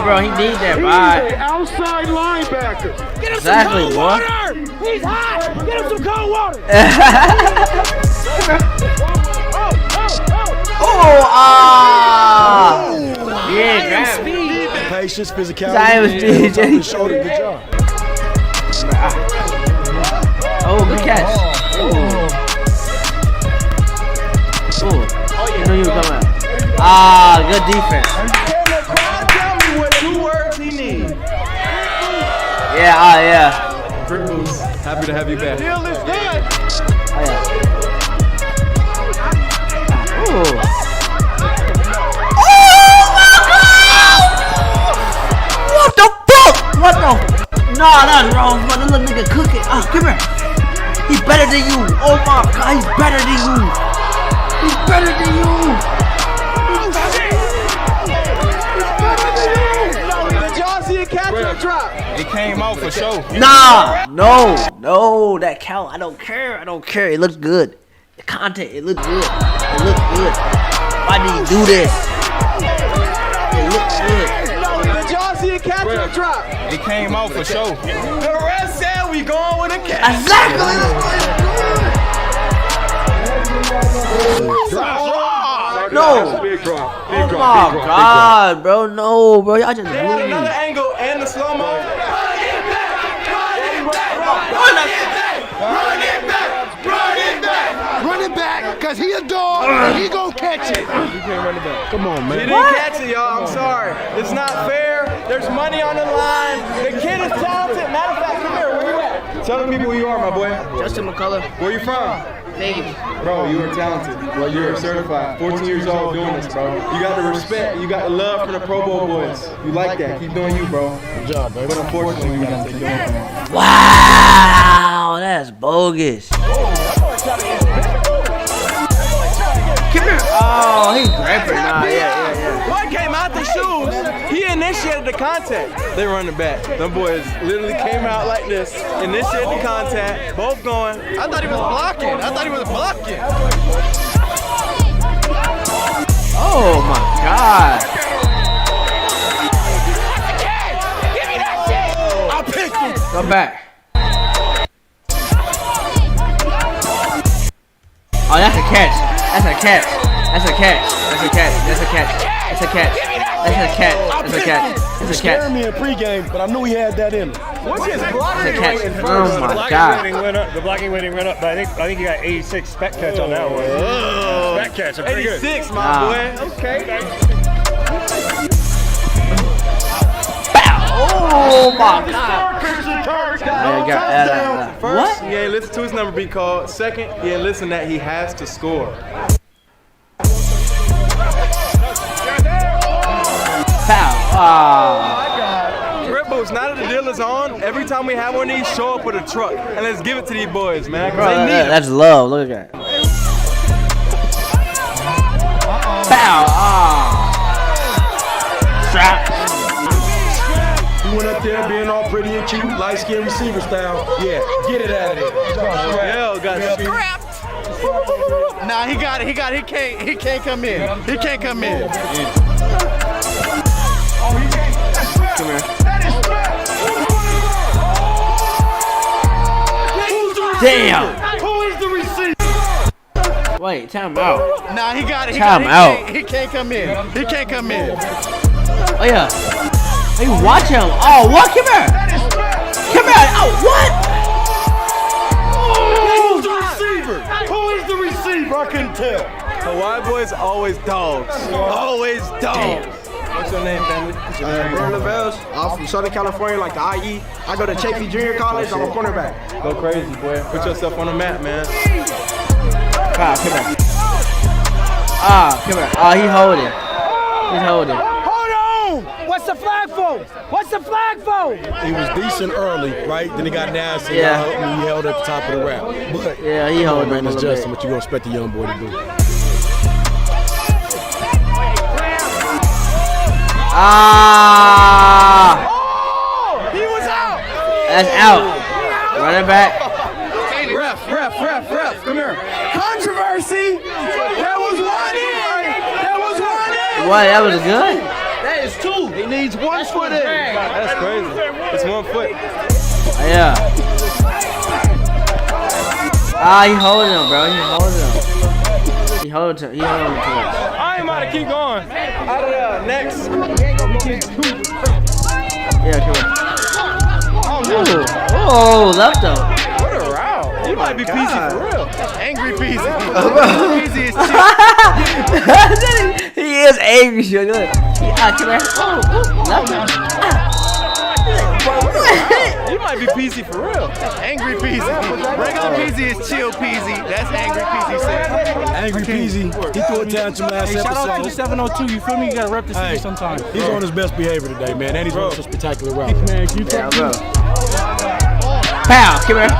Bro, he need that, bye. Outside linebacker. Get him Exactly, some cold boy. water. He's hot. Get him some cold water. Yeah, grab it. Patience, physicality. Zion was DJ. Shoulder, good job. Oh, good catch. Ooh. You know you were coming out. Good defense. Tell me what 2 words he needs. Yeah. Grip boots. Happy to have you back. Deal is good. Oh, yeah. Ooh. What the? Nah, that's wrong, but the little nigga cooking. Come here. He's better than you. Oh my God, he's better than you. He's better than you. Did y'all see a catch or a drop? It came out for sure. Nah, no, that count. I don't care. It looks good. The content, it looks good. Why did you do this? It looks good. Did y'all see a catch or a drop? It came out for sure. The rest said we going with a catch. Exactly. No. Oh my God, bro. No, bro. Y'all just They had another angle and the slow-mo. Run it back, cause he a dog and he gon' catch it. You can't run it back. Come on, man. He didn't catch it, y'all. I'm sorry. It's not fair. There's money on the line. The kid is talented. Matter of fact, come here. Where you at? Tell the people who you are, my boy. Justin McCullough. Where you from? Vegas. Bro, you are talented. Well, you're certified. 14 years old doing this, bro. You got the respect. You got the love for the Pro Bowl boys. You like that. Keep doing you, bro. Good job, baby. But unfortunately, we got to take you on. Wow, that's bogus. Oh, he gripping. Nah, yeah. Boy came out the shoes. He initiated the contact. They run it back. Them boys literally came out like this, initiated the contact, both going. I thought he was blocking. Oh my God. Give me that shit. I'll pick him. Go back. Oh, that's a catch. That's a catch. That's a catch. That's a catch. That's a catch. That's a catch. That's a catch. That's a catch. That's a catch. Scared me in pregame, but I knew he had that in him. What's his blocking rating first? Oh my God. The blocking rating went up, but I think he got 86 spec catch on that one. Spec catch, I'm pretty good. 86, my boy. Okay. Oh my God. First, he ain't listen to his number be called. Second, he ain't listen that he has to score. Ripples, now that the deal is on, every time we have one of these, show up with a truck. And let's give it to these boys, man. Bro, They need it. that's love. Look at that. Pow. Strap. He went up there being all pretty and cute, light-skinned receiver style. Yeah, get it out of there. Yeah, got scrapped. Nah, he got it. He can't come in. He can't come in. Come here. Damn. Who is the receiver? Wait, time out. Nah, he got it. Time out. He can't come in. He can't come in. Oh yeah. Hey, watch him. Oh, what? Come here. Come here. Oh, what? Who's the receiver? Who is the receiver? I couldn't tell. Hawaii boys always dogs. Always dogs. What's your name, family? Bruno Bells. I'm from Southern California, like the IE. I go to Chaffee Junior College. I'm a cornerback. Go crazy, boy. Put yourself on the map, man. Ah, come here. Ah, come here. Oh, he holding. He's holding. Hold on! What's the flag for? What's the flag for? He was decent early, right? Then he got nasty. Yeah. And he held at the top of the route. But yeah, he holding. Man, it's Justin. What you gonna expect a young boy to do? Ah! Oh! He was out! That's out. Run it back. Ref, come here. Controversy! There was one in! What? That was good? That is two. He needs 1 foot in. That's crazy. It's 1 foot. Yeah. Ah, he holding him, bro. He holding him too much. I ain't about to keep going. Out of there. Next. Yeah, come on. Oh, left him. What a route. He might be PC for real. Angry PC. PC is He is angry. Look. Come here. Left him. He might be PC for real. Angry PC. Regular PC is chill PC. That's Angry PC saying. Angry PC. He threw a tantrum last episode. Shout out to the 702. You feel me? You gotta rep the city sometimes. He's on his best behavior today, man. And he's on a spectacular route. Man, you Yeah, bro. Pow. Come here.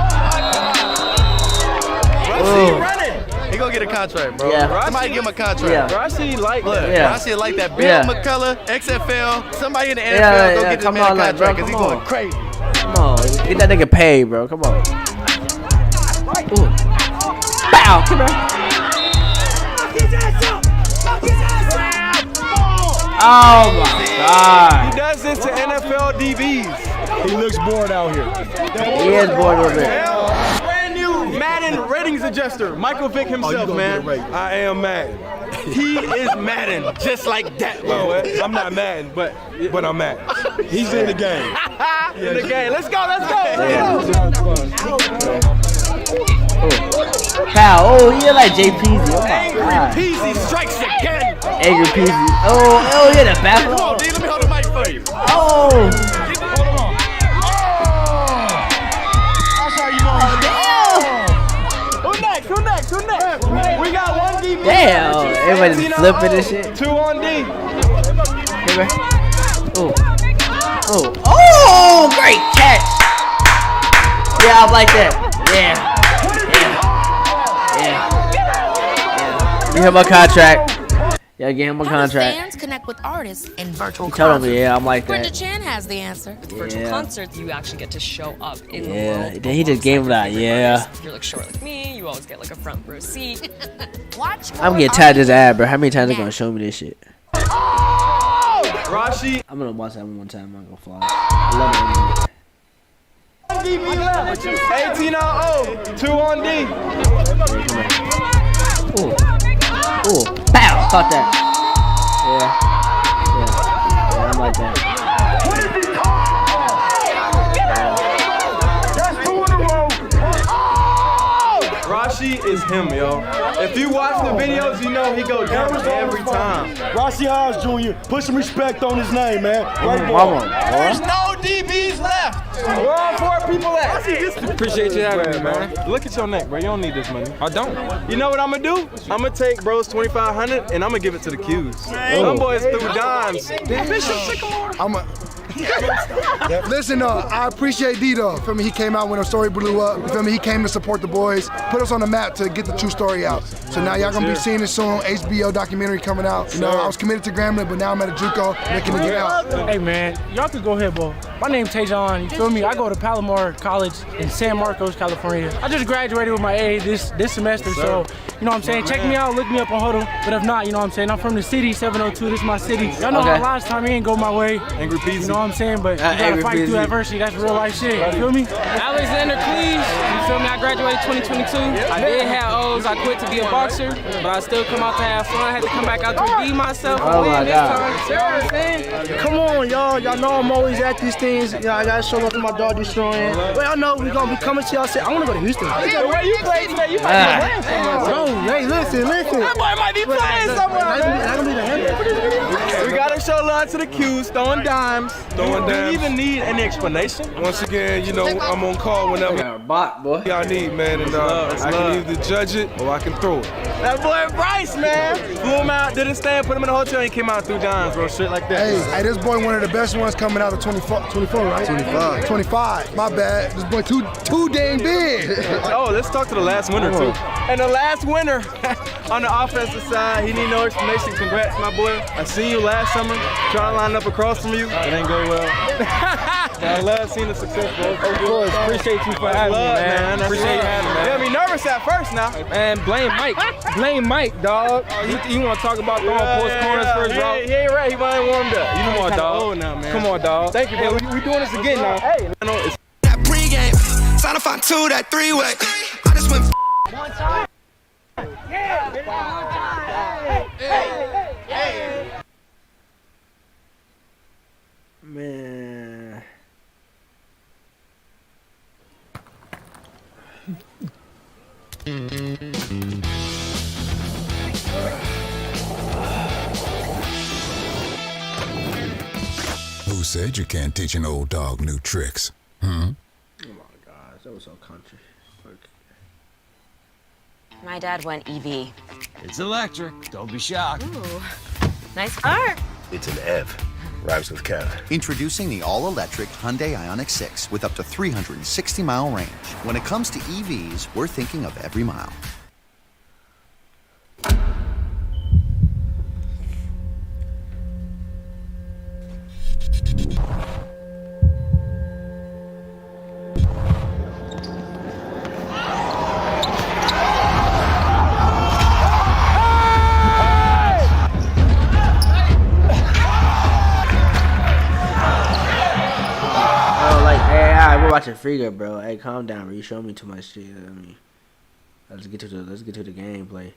He gonna get a contract, bro. Yeah. Somebody give him a contract. Yeah. Rossi like that. Yeah. Rossi like that. Bill Yeah. McCullough, XFL. Somebody in the NFL Yeah, go yeah, get this come man on, a like, contract bro, because he's come going on. crazy. Come on. Get that nigga paid, bro. Come on. Ooh. Pow. Come here. Oh my God. He does this to NFL DBs. He looks bored out here. He is bored a little bit. Brand new Madden ratings adjuster, Michael Vick himself, man. I am Madden. He is Madden, just like that. Well, I'm not Madden, but I'm Madden. He's in the game. In the game. Let's go. Pow. Oh, you're like JPZ. Oh, my Angry God. Peasy strikes again. Angry Peasy. Oh, yeah, the bathroom. Come on, D. Let me hold the mic for you. Oh. That's how you know. Who next? We got one D. Damn. Everybody's flipping this shit. 2 on D. Oh, great catch. Yeah, I like that. Yeah. Give him a contract. Yeah, give him a contract. Fans connect with artists in virtual Tell him, concerts. yeah, I'm like Brenda that. Chan has the answer. With virtual concerts, you actually get to show up in the Yeah, world. then he just gave him that, yeah. If you're like short like me, you always get like a front row seat. Watch I'm getting tired of this ad, bro. How many times they gonna show me this shit? Rashi. I'm gonna watch that one time. I'm gonna fly. I love it. 18 on O. 2 on D. Ooh, pow! Caught that. Yeah, I'm like that. Rashi is him, yo. If you watch the videos, you know he goes down every time. Rashi Hodge Jr., put some respect on his name, man. Right, Mama. There's no DBs left. Where all 4 people at? Appreciate you having me, man. Look at your neck, bro. You don't need this money. I don't. You know what I'm gonna do? I'm gonna take bro's 2,500 and I'm gonna give it to the Qs. Them boys threw dimes. Bishop Sycamore. Listen, I appreciate D though. Feel me? He came out when the story blew up. You feel me? He came to support the boys, put us on the map to get the true story out. So now y'all gonna be seeing it soon. HBO documentary coming out. You know, I was committed to Grambling, but now I'm at a JUCO making it get out. Hey man, y'all could go ahead, bro. My name's Tajon. You feel me? I go to Palomar College in San Marcos, California. I just graduated with my A this semester, so you know what I'm saying. Check me out, look me up on Huddle. But if not, you know what I'm saying. I'm from the city, 702. This is my city. Y'all know how last time it ain't go my way. Angry Peasy. You know what I'm saying? But you gotta fight through adversity. That's real life shit. You feel me? Alexander Cleves, you feel me? I graduated 2022. I did have O's. I quit to be a boxer, but I still come out to have fun. I had to come back out to redeem myself and win this time. You know what I'm saying? Come on, y'all. Y'all know I'm always at these things. You know, I gotta show up for my dog destroying. But y'all know we gonna be coming to y'all. I wanna go to Houston. Where you play today? You might be playing somewhere. Bro, hey, listen. That boy might be playing somewhere. That gonna be the head. We gotta show love to the Qs, throwing dimes. Do you even need any explanation? Once again, you know, I'm on call whenever bot, boy. y'all need, man, and I can either judge it or I can throw it. That boy Bryce, man. Flew him out, did his thing, put him in a hotel, and he came out through dimes, bro. Shit like that. Hey, this boy one of the best ones coming out of 24, right? 25. My bad. This boy too dang big. Oh, let's talk to the last winner, too. And the last winner on the offensive side, he need no explanation. Congrats, my boy. I seen you last summer, trying to line up across from you. It ain't go well. I love seeing the success, bro. Of course, appreciate you for having me, man. Appreciate you having me, man. You got me nervous at first now. Man, blame Mike. Blame Mike, dog. You want to talk about throwing post corners first, bro? He ain't right. He ain't warmed up. Come on, dog. Old now, man. Come on, dog. Thank you, bro. Hey, we doing this again now. Hey, I know it's That pregame, sign up on 2, that 3-way. I just went one time. Man. Who said you can't teach an old dog new tricks? Oh my gosh, that was so country. My dad went EV. It's electric. Don't be shocked. Ooh, nice car. It's an EV. Rhymes with Kev. Introducing the all-electric Hyundai Ioniq 6 with up to 360-mile range. When it comes to EVs, we're thinking of every mile. We're watching Frigga, bro. Hey, calm down, bro. You showing me too much shit. I mean, let's get to the gameplay.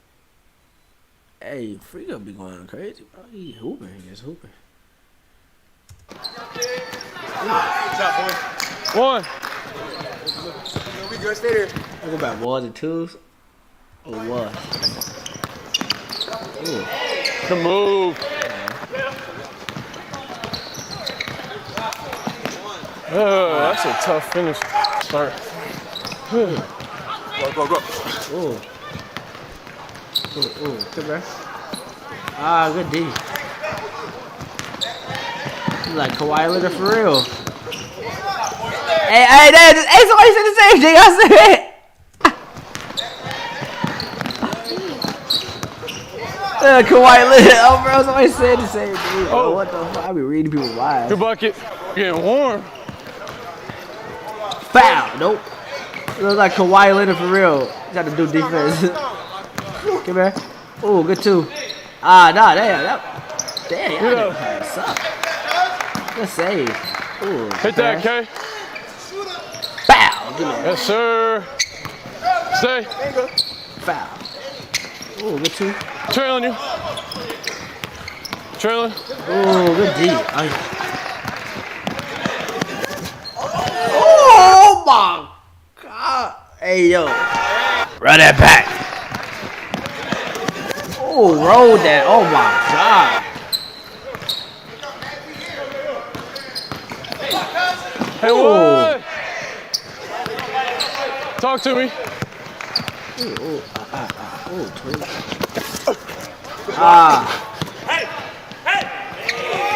Hey, Free be going crazy, bro. He hooping. He just hooping. One. We good. Stay there. I go back ones and twos. Or what? Good move. That's a tough finish. Start. Go. Ooh. Good, bro. Ah, good D. He's like Kawhi Leonard for real. Hey, somebody said the same thing. I said it. Kawhi Leonard. Oh, bro, somebody said the same thing. Oh, what the fuck? I be reading people's lives. Good bucket. Getting warm. Foul. Nope. It looks like Kawhi Leonard for real. Got to do defense. Come here. Oh, good too. Ah, nah, damn, y'all suck. Good save. Ooh, hit that, K. Foul. Yes, sir. Stay. Foul. Oh, good too. Trailing you. Trailing. Oh, good D. Oh my God. Hey, yo. Run that back. Oh, roll that. Oh my God. Hey, what? Talk to me.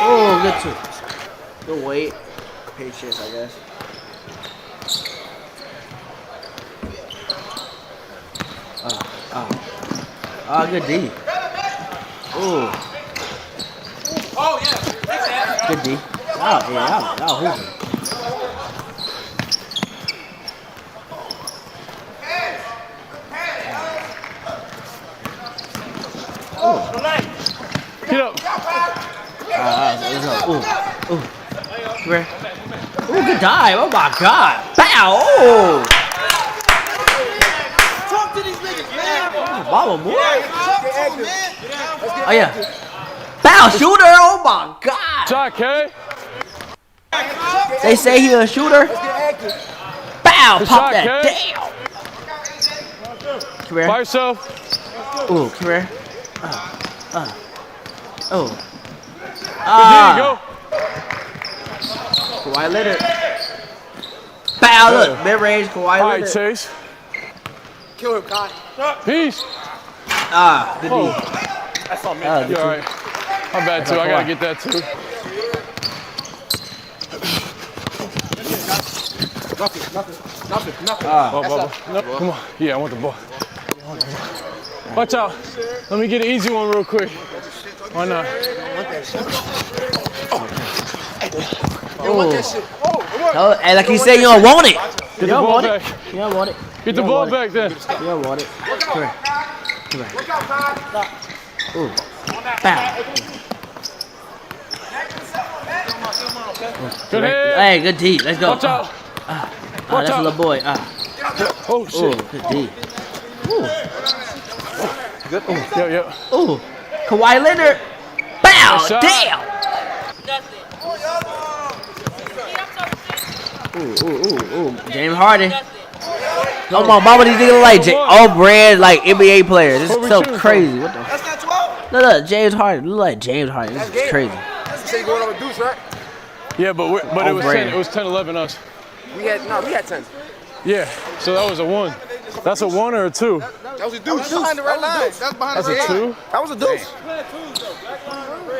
Oh, good too. Good weight. Patience, I guess. Good D. Ooh. Oh, yeah. Good D. Y'all hooping. Get up. Ooh. Where? Ooh, good dive. Oh my God. Bow. Oh. Talk to these niggas, man. Baba boy. Oh yeah. Bow shooter. Oh my God. Shot, K. They say he a shooter. Bow. Good Pop shot, that. K. Damn. Come here. By yourself. Ooh, come here. Oh. Good go. Kawhi Leonard. Bow, look. Mid-range, Kawhi Leonard. All right, Chase. Kill him, Kai. Peace. Good D. That's all me. You're all right. I'm bad, too. I got to get that, too. Nothing. Oh, Bubba. No, come on. Yeah, I want the ball. Watch out. Let me get an easy one real quick. Why not? Hey, like he said, you don't want it. Get the ball back. You don't want it. Get the ball back then. You don't want it. Come here. Ooh. Bow. Good head. Hey, good D. Let's go. Watch out. That's a little boy. Oh, shit. Good D. Ooh. Good. Yeah. Ooh. Kawhi Leonard. Bow. Damn. Ooh. James Harden. Oh my mama, these niggas like all brand like NBA players. This is so crazy. What the? That's not 12? Look, James Harden. Look like James Harden. This is crazy. You say you going over Deuce, right? Yeah, but it was 10. It was 10-11 us. We had 10. Yeah, so that was a 1. That's a 1 or a 2? That was a deuce. That's behind the red line. That's behind That's the red a 2? line. That was a deuce.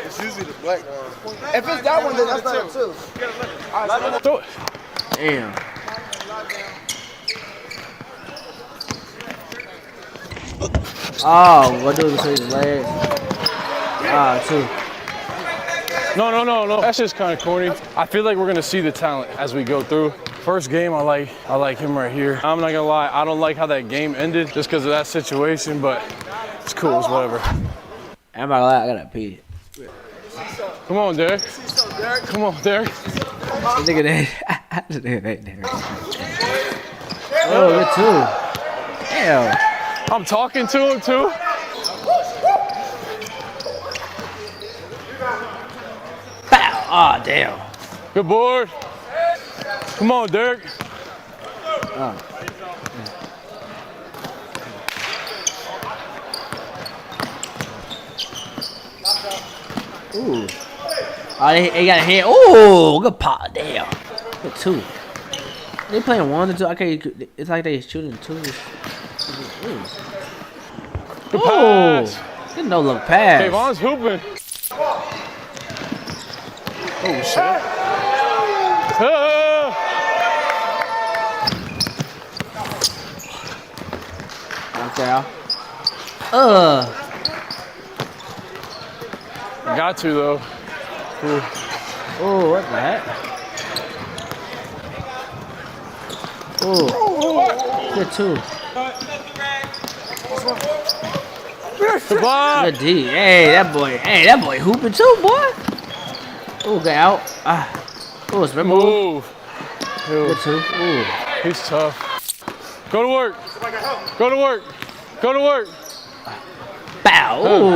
It's usually the black one. If it's that one, then that's not a 2. Throw it. Damn. Oh, what do we say his legs? 2. No. That's just kind of corny. I feel like we're gonna see the talent as we go through. First game, I like him right here. I'm not gonna lie, I don't like how that game ended just because of that situation, but it's cool, it's whatever. I'm not gonna lie, I gotta pee. Come on, Derek. Come on, Derek. Look at that. Oh, good too. Damn. I'm talking to him too. Ah, damn. Good board. Come on, Dirk. Ooh. Oh, they got a hit. Ooh, good pop. Damn. Good 2. They playing 1 or 2. Okay, it's like they shooting 2. Ooh. Good pass. Good no look pass. Kayvon's hooping. Oh shit. Okay. Got to though. Ooh. Oh, what the heck? Oh, good 2. Good D. Hey, that boy hooping too, boy. Oh, get out. Oh, it's remember. Move. Good 2. Ooh. He's tough. Go to work. Go to work. Go to work. Bow. Ooh.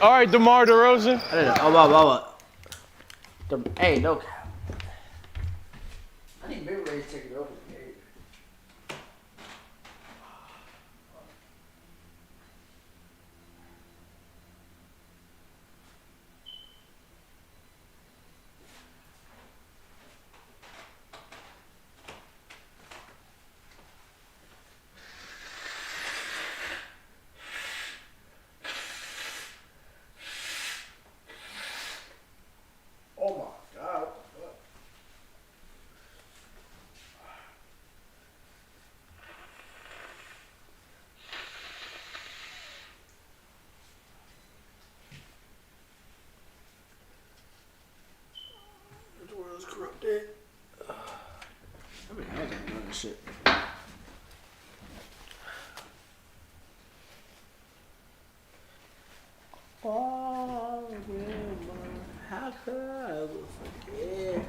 All right, DeMar DeRozan. Oh. Hey, no. I need mid range to take it over. Oh my God. The world's corrupted. I mean, I don't know this shit. Oh, how could I ever forget?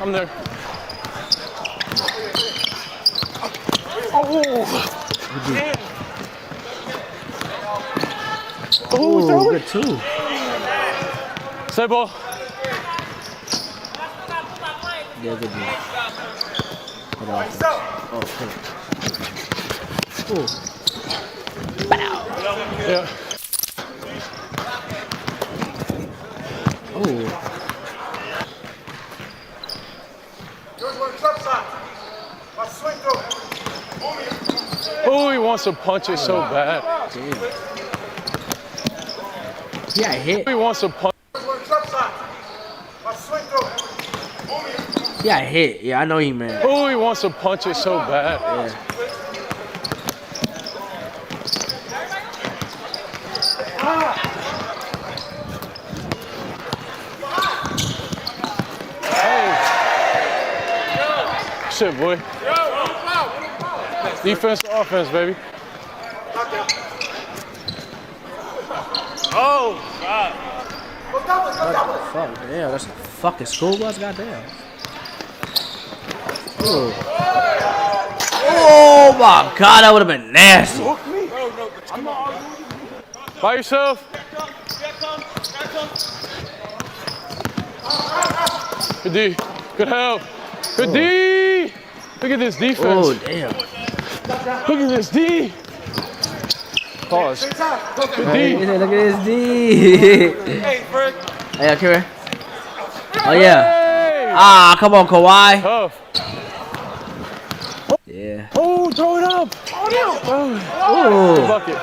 I'm there. Oh. Oh, good 2. Say ball. Yeah, good D. Oh, shit. Ooh. Bow. Yeah. Oh. Oh, he wants to punch it so bad. Yeah, hit. He wants to punch. Yeah, hit. Yeah, I know he man. Oh, he wants to punch it so bad. Yeah. Shit, boy. Defense to offense, baby. Oh, God. What the fuck? Damn, that's a fucking school bus? Goddamn. Ooh. Oh my God, that would have been nasty. By yourself. Good D. Good help. Good D. Look at this defense. Oh, damn. Look at this D. Pause. Good D. Look at this D. Hey, okay. Oh, yeah. Hey. Ah, come on, Kawhi. Tough. Yeah. Oh, throw it up. Oh. Good bucket.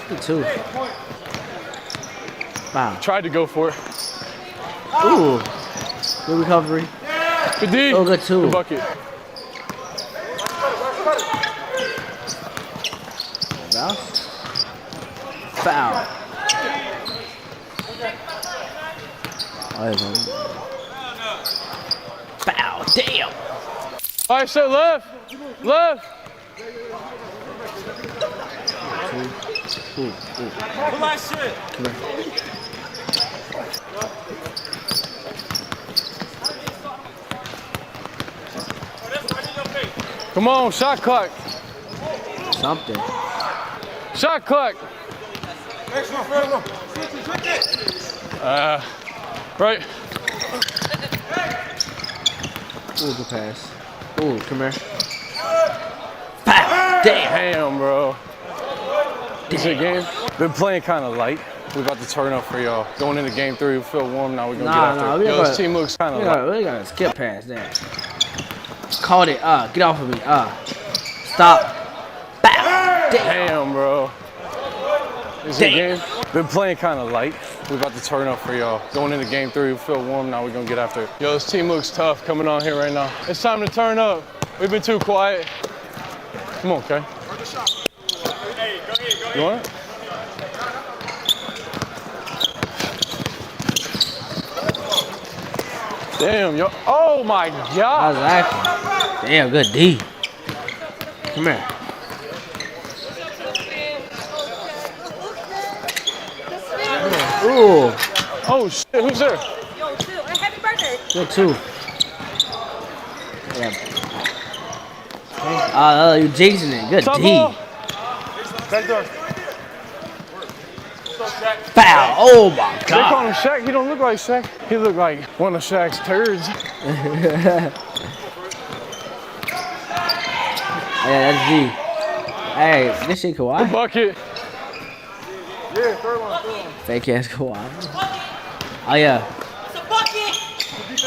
Good 2. Wow. Tried to go for it. Ooh. Good recovery. Good D. Oh, good 2. Good bucket. Foul. Foul. Damn. All right, so left. Left. Pull that shit. Come here. Come on, shot clock. Something. Shot clock. Right. Ooh, good pass. Ooh, come here. Pow! Damn, bro. Is it game? Been playing kind of light. We're about to turn up for y'all. Going into game 3, we feel warm now. We're gonna get after it. Yo, this team looks kind of light. We gotta skip past that. Caught it. Get off of me. Stop. Bow. Damn, bro. Is it game? Been playing kind of light. We're about to turn up for y'all. Going into game 3, we feel warm now. We're gonna get after it. Yo, this team looks tough coming on here right now. It's time to turn up. We've been too quiet. Come on, okay? You want it? Damn, yo. Oh my God. Exactly. Damn, good D. Come here. Ooh. Oh shit, who's there? Yo, chill. Happy birthday. Good too. Yeah. You jinxing it. Good D. Back door. Foul. Oh my They call God. him Shaq. He don't look like Shaq. He look like one of Shaq's turds. Yeah, that's G. Hey, this shit Kawhi. Bucket. Yeah, third one. Fake ass Kawhi. Oh yeah. It's a bucket. It's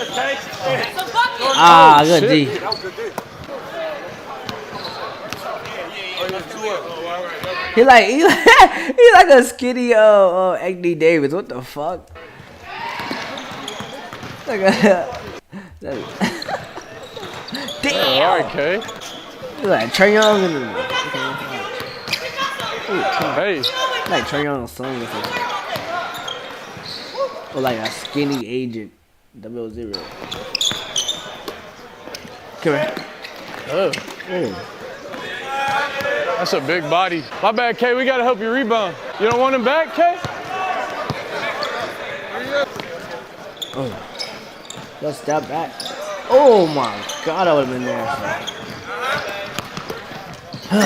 a bucket. Good D. That was good D. He like he like a skinny Anthony Davis. What the fuck? Like a damn. All right, Kay. He like Trae Young and Hey. like Trae Young song or something. Or like a skinny agent 00. Come here. Oh. That's a big body. My bad, Kay. We gotta help you rebound. You don't want him back, Kay? Oh. Let's step back. Oh my God, I would have been there. Going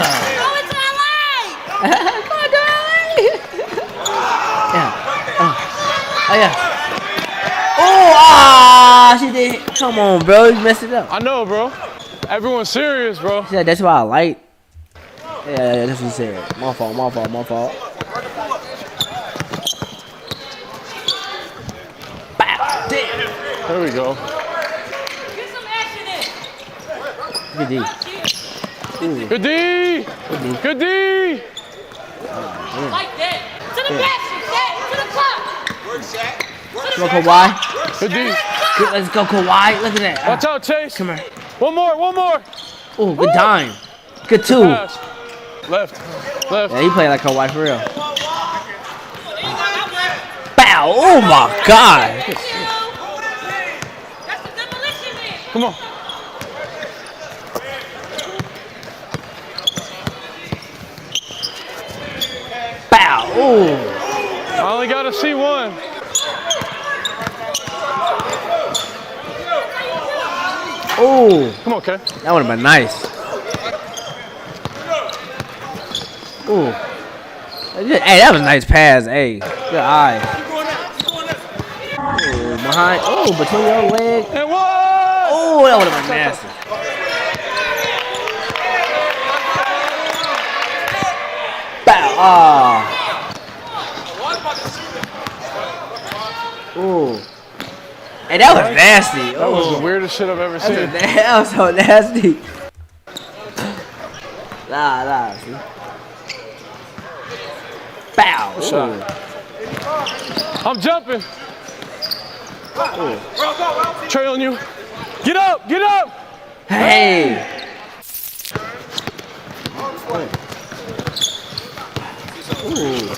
to LA. Come on, darling. Yeah. Oh yeah. Oh, she did. Come on, bro. You messed it up. I know, bro. Everyone's serious, bro. She said that's why I like. Yeah, that's what he said. My fault. Bow. Damn. There we go. Get some action in. Good D. Ooh. Good D. Good D. Like that. To the basket, Shaq. To the top. Come on, Kawhi. Good D. Good, let's go, Kawhi. Look at that. Watch out, Chase. Come here. One more. Oh, good dime. Good two. Pass. Left. Yeah, he played like Kawhi for real. Bow. Oh my God. Come on. Bow. Oh. I only got to see one. Oh. Come on, Kay. That would have been nice. Ooh. Hey, that was a nice pass. Hey, good eye. Ooh, behind. Oh, between your leg. And what? Oh, that would have been nasty. Bow. Ooh. Hey, that was nasty. That was the weirdest shit I've ever seen. That was so nasty. Nah. See? Bow. I'm jumping. Trae on you. Get up. Hey. Ooh.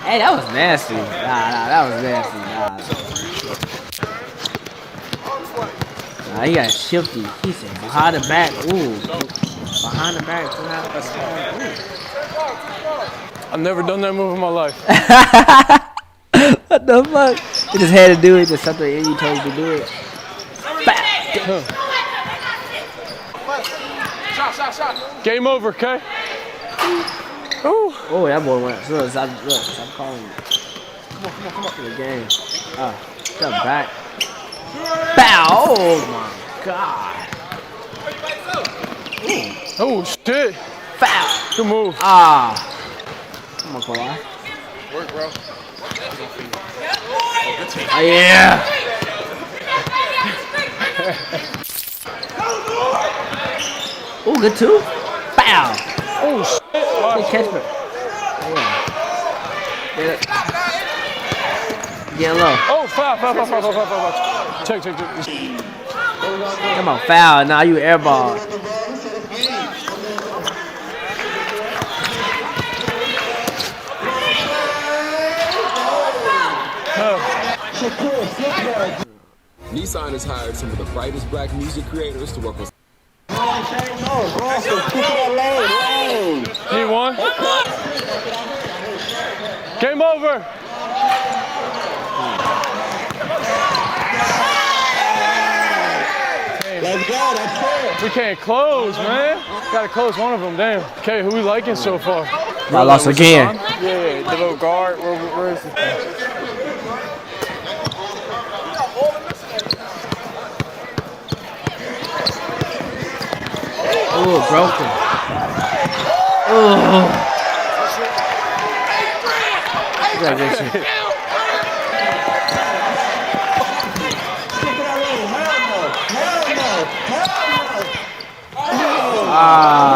Hey, that was nasty. Nah, that was nasty. Nah, he got shifty. He said behind the back. Ooh. Behind the back. Ooh. I've never done that move in my life. What the fuck? You just had to do it. Just something in you told you to do it. Game over, okay? Oh, that boy went. Look, stop calling you. Come on to the game. Step back. Bow! Oh my god. Oh shit. Foul. Good move. Come on, Kawhi. Work, bro. Oh yeah. Oh, good too. Bow. Oh shit. Good catch, bro. Yeah. Get low. Oh, foul. Check. Come on, foul. Now you airball. Nissan has hired some of the brightest black music creators to work with. Need one? Game over. We can't close, man. Gotta close one of them, damn. Okay, who we liking so far? I lost again. Yeah, the little guard. Where is he? Oh, broken. Oh. Look at this shit.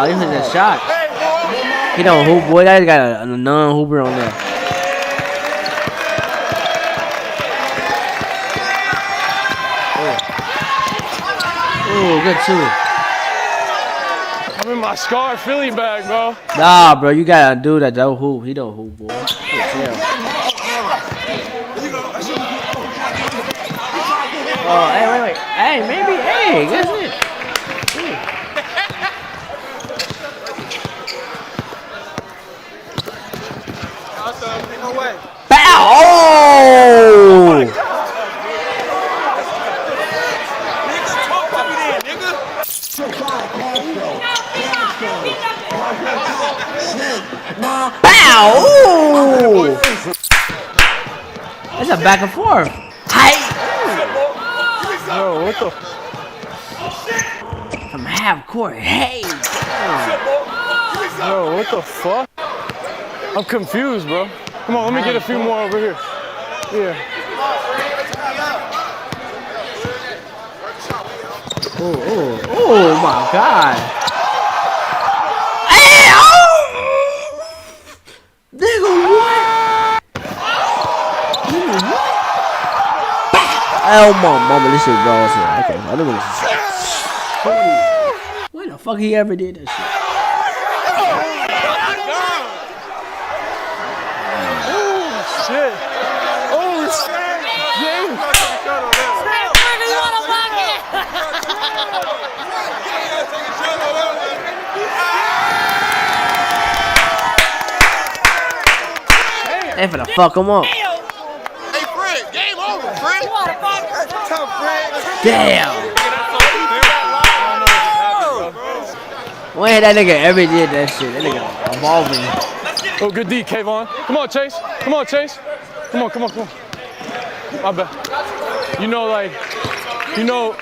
He hit that shot. He don't hoop, boy. That got a non-hooper on there. Oh, good too. I'm in my Scar Philly bag, bro. Nah, bro, you gotta do that. Don't hoop. He don't hoop, boy. Oh, hey, wait. Hey, maybe. Hey, guess it. Bow! Oh! Bow! Ooh. That's a back and forth. Hey! Yo, what the? From half court. Hey! Yo, what the fuck? I'm confused, bro. Come on, let me get a few more over here. Yeah. Oh my god. Nigga, what? Oh my mama, this shit gross. Okay, I don't know. When the fuck he ever did that shit? Oh shit. Oh shit. James. They finna fuck him up. Hey, Fred, game over, Fred. Tough, Fred. Damn. When that nigga ever did that shit, that nigga evolving. Oh, good D, Kayvon. Come on, Chase. Come on, Chase. Come on. My bad. You know, like,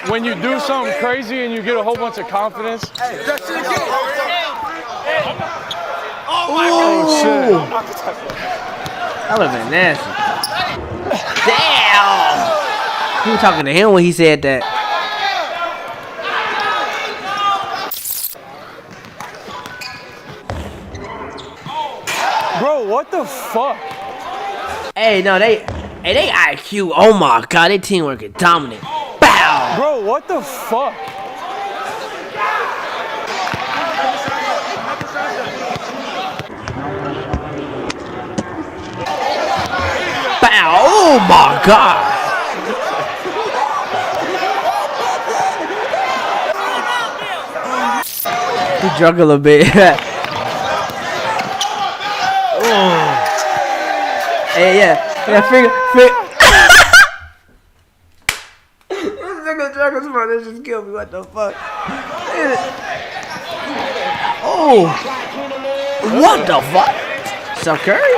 when you do something crazy and you get a whole bunch of confidence. Oh, shit. That would've been nasty. Damn! Who was talking to him when he said that? Bro, what the fuck? Hey, no, they IQ. Oh my god, they teamwork is dominant. Bow! Bro, what the fuck? Bow! Oh my god! He drunk a little bit. Yeah, finger. This nigga Dragon's front, this just killed me. What the fuck? Oh! What the fuck? Steph Curry?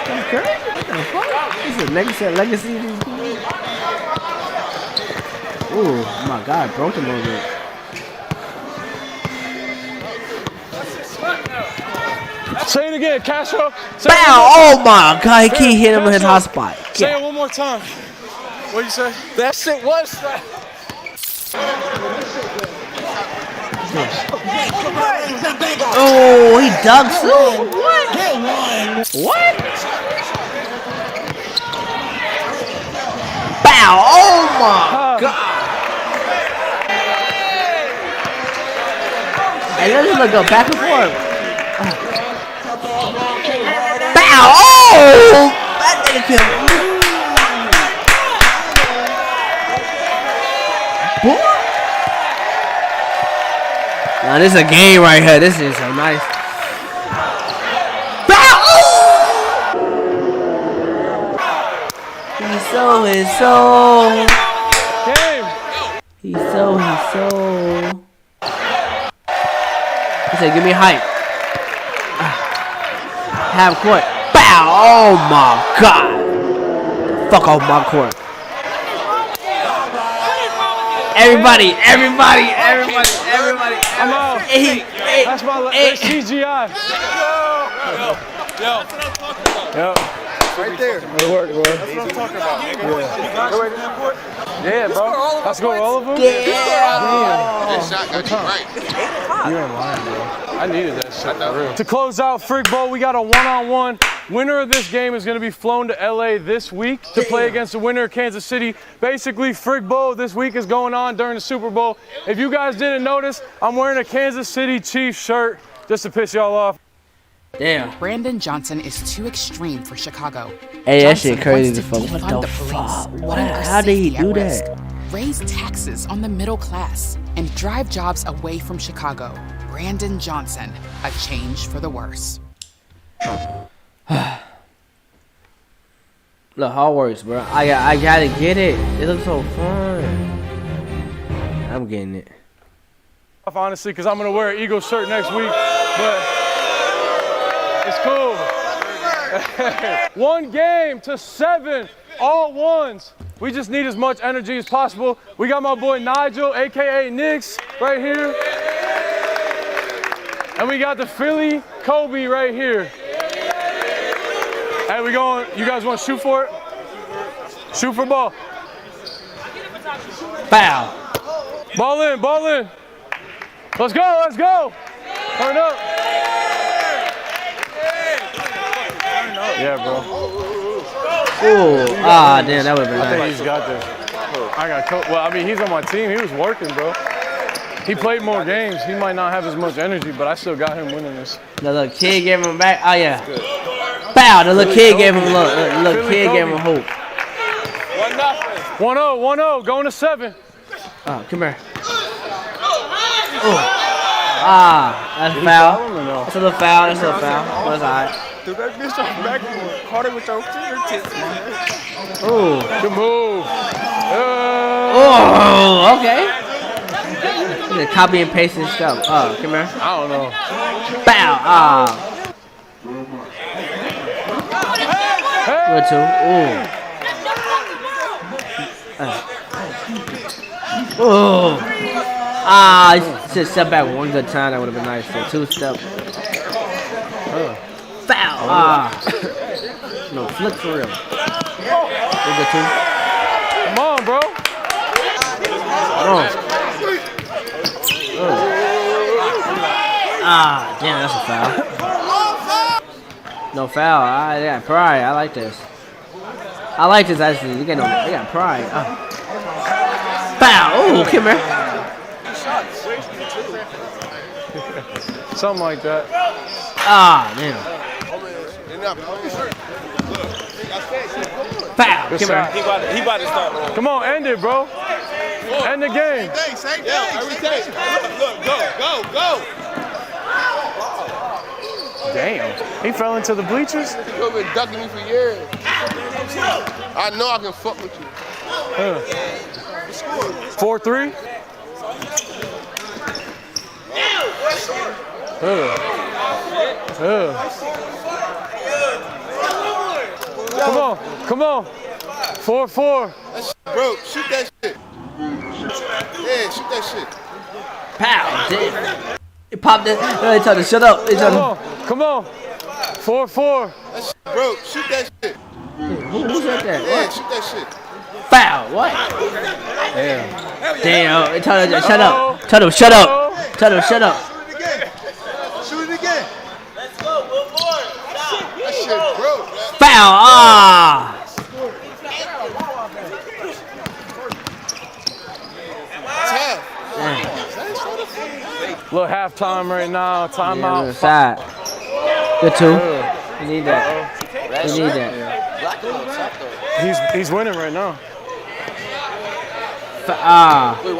Steph Curry? What the fuck? This is legacy. Oh my God, broke him over it. Say it again, Castro. Bow! Oh my God, he can't hit him in his hot spot. Say it one more time. What'd you say? That shit was straight. Oh, he dunks too. What? Bow! Oh my God! Hey, let's just go back and forth. Bow! Oh! That nigga killed me. Boy. Now this is a game right here. This is so nice. Bow! Oh! He's so. Game. He's so. He said, give me height. Half court. Bow! Oh my God! Fuck off my court. Everybody. I'm out. That's my CGI. Yo. Right there. Good work, boy. That's what I'm talking about. Yeah, bro. Let's go all of them. Yeah. You ain't lying, bro. I needed that shit for real. To close out Frig Bowl, we got a one-on-one. Winner of this game is going to be flown to LA this week to play against the winner of Kansas City. Basically, Frig Bowl this week is going on during the Super Bowl. If you guys didn't notice, I'm wearing a Kansas City Chiefs shirt just to piss y'all off. Damn. Brandon Johnson is too extreme for Chicago. Hey, that shit crazy as fuck. What the fuck? How did he do that? Raise taxes on the middle class and drive jobs away from Chicago. Brandon Johnson, a change for the worse. Look, Hogwarts, bro. I gotta get it. It looks so fun. I'm getting it. Honestly, because I'm going to wear an Eagles shirt next week, but it's cool. 1 game to 7, all ones. We just need as much energy as possible. We got my boy Nigel, AKA Knicks, right here. And we got the Philly Kobe right here. Hey, we going, you guys want to shoot for it? Shoot for ball. Bow. Ball in. Let's go. Turn up. Yeah, bro. Ooh, damn, that would have been nice. I think he's got this. Well, I mean, he's on my team. He was working, bro. He played more games. He might not have as much energy, but I still got him winning this. The little kid gave him back. Oh, yeah. Bow, the little kid gave him hope. 1-0, going to 7. Oh, come here. Ooh. That's a foul. That's a little foul. But it's alright. Dude, that bitch on the backboard. Caught it with your fingertips, man. Ooh. Good move. Oh, okay. He's copy and pasting stuff. Oh, come here. I don't know. Bow. Good too. Ooh. Ooh. He should step back one good time. That would have been nice. So 2-step. Foul. No, flick for real. Good too. Come on, bro. Damn, that's a foul. No foul. They got pride. I like this. Actually. They got pride. Foul. Ooh, come here. Something like that. Damn. Foul. Good Come shot. here. He about to start. Come on, end it, bro. End the game. Same thing. Look, go. Damn. He fell into the bleachers? You've been ducking me for years. I know I can fuck with you. 4-3? Come on, come on. 4-4. That shit broke. Shoot that shit. Yeah, shoot that shit. Pow! Damn. He popped it. They told him shut up. They told him. Come on. 4-4. That shit broke. Shoot that shit. Who's right there? Yeah, What? shoot that shit. Foul. What? Damn. Damn. They told him shut up. Told him shut up. Told him shut up. Shoot it again. Let's go. One more. That shit broke. Foul. Ah. Little halftime right now. Timeout. Side. Good two. We need that. We need that. He's winning right now.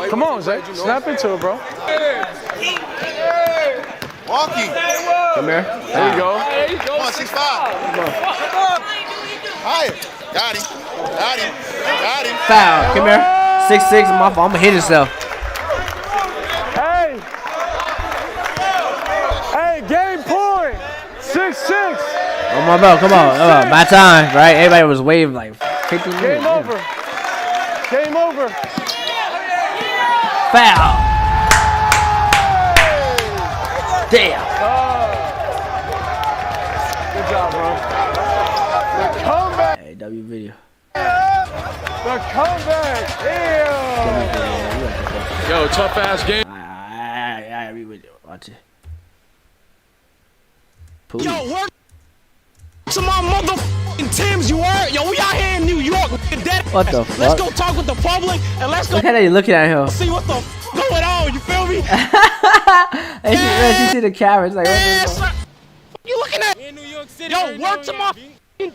Come on, Zay. Snap into it, bro. Walkie. Come here. There you go. Come on, 6'5". Higher. Got him. Got him. Got him. Foul. Come here. 6'6". My fault. I'm gonna hit himself. Hey, game point. 6-6. Oh my bro, come on. My time, right? Everybody was waving like 50 minutes. Game over. Game over. Foul. Damn. Good job, bro. The comeback. Hey, W video. The comeback. Ew. Yo, tough ass game. Alright, we with it. Watch it. Pooh. Yo, work to my motherfucking Timbs, you heard? Yo, we out here in New York. What the fuck? Let's go talk with the public and let's go Look how they looking at him. see what the going on. You feel me? Hey, she see the camera. It's like, what the fuck? You looking at? In New York City. Yo, work to my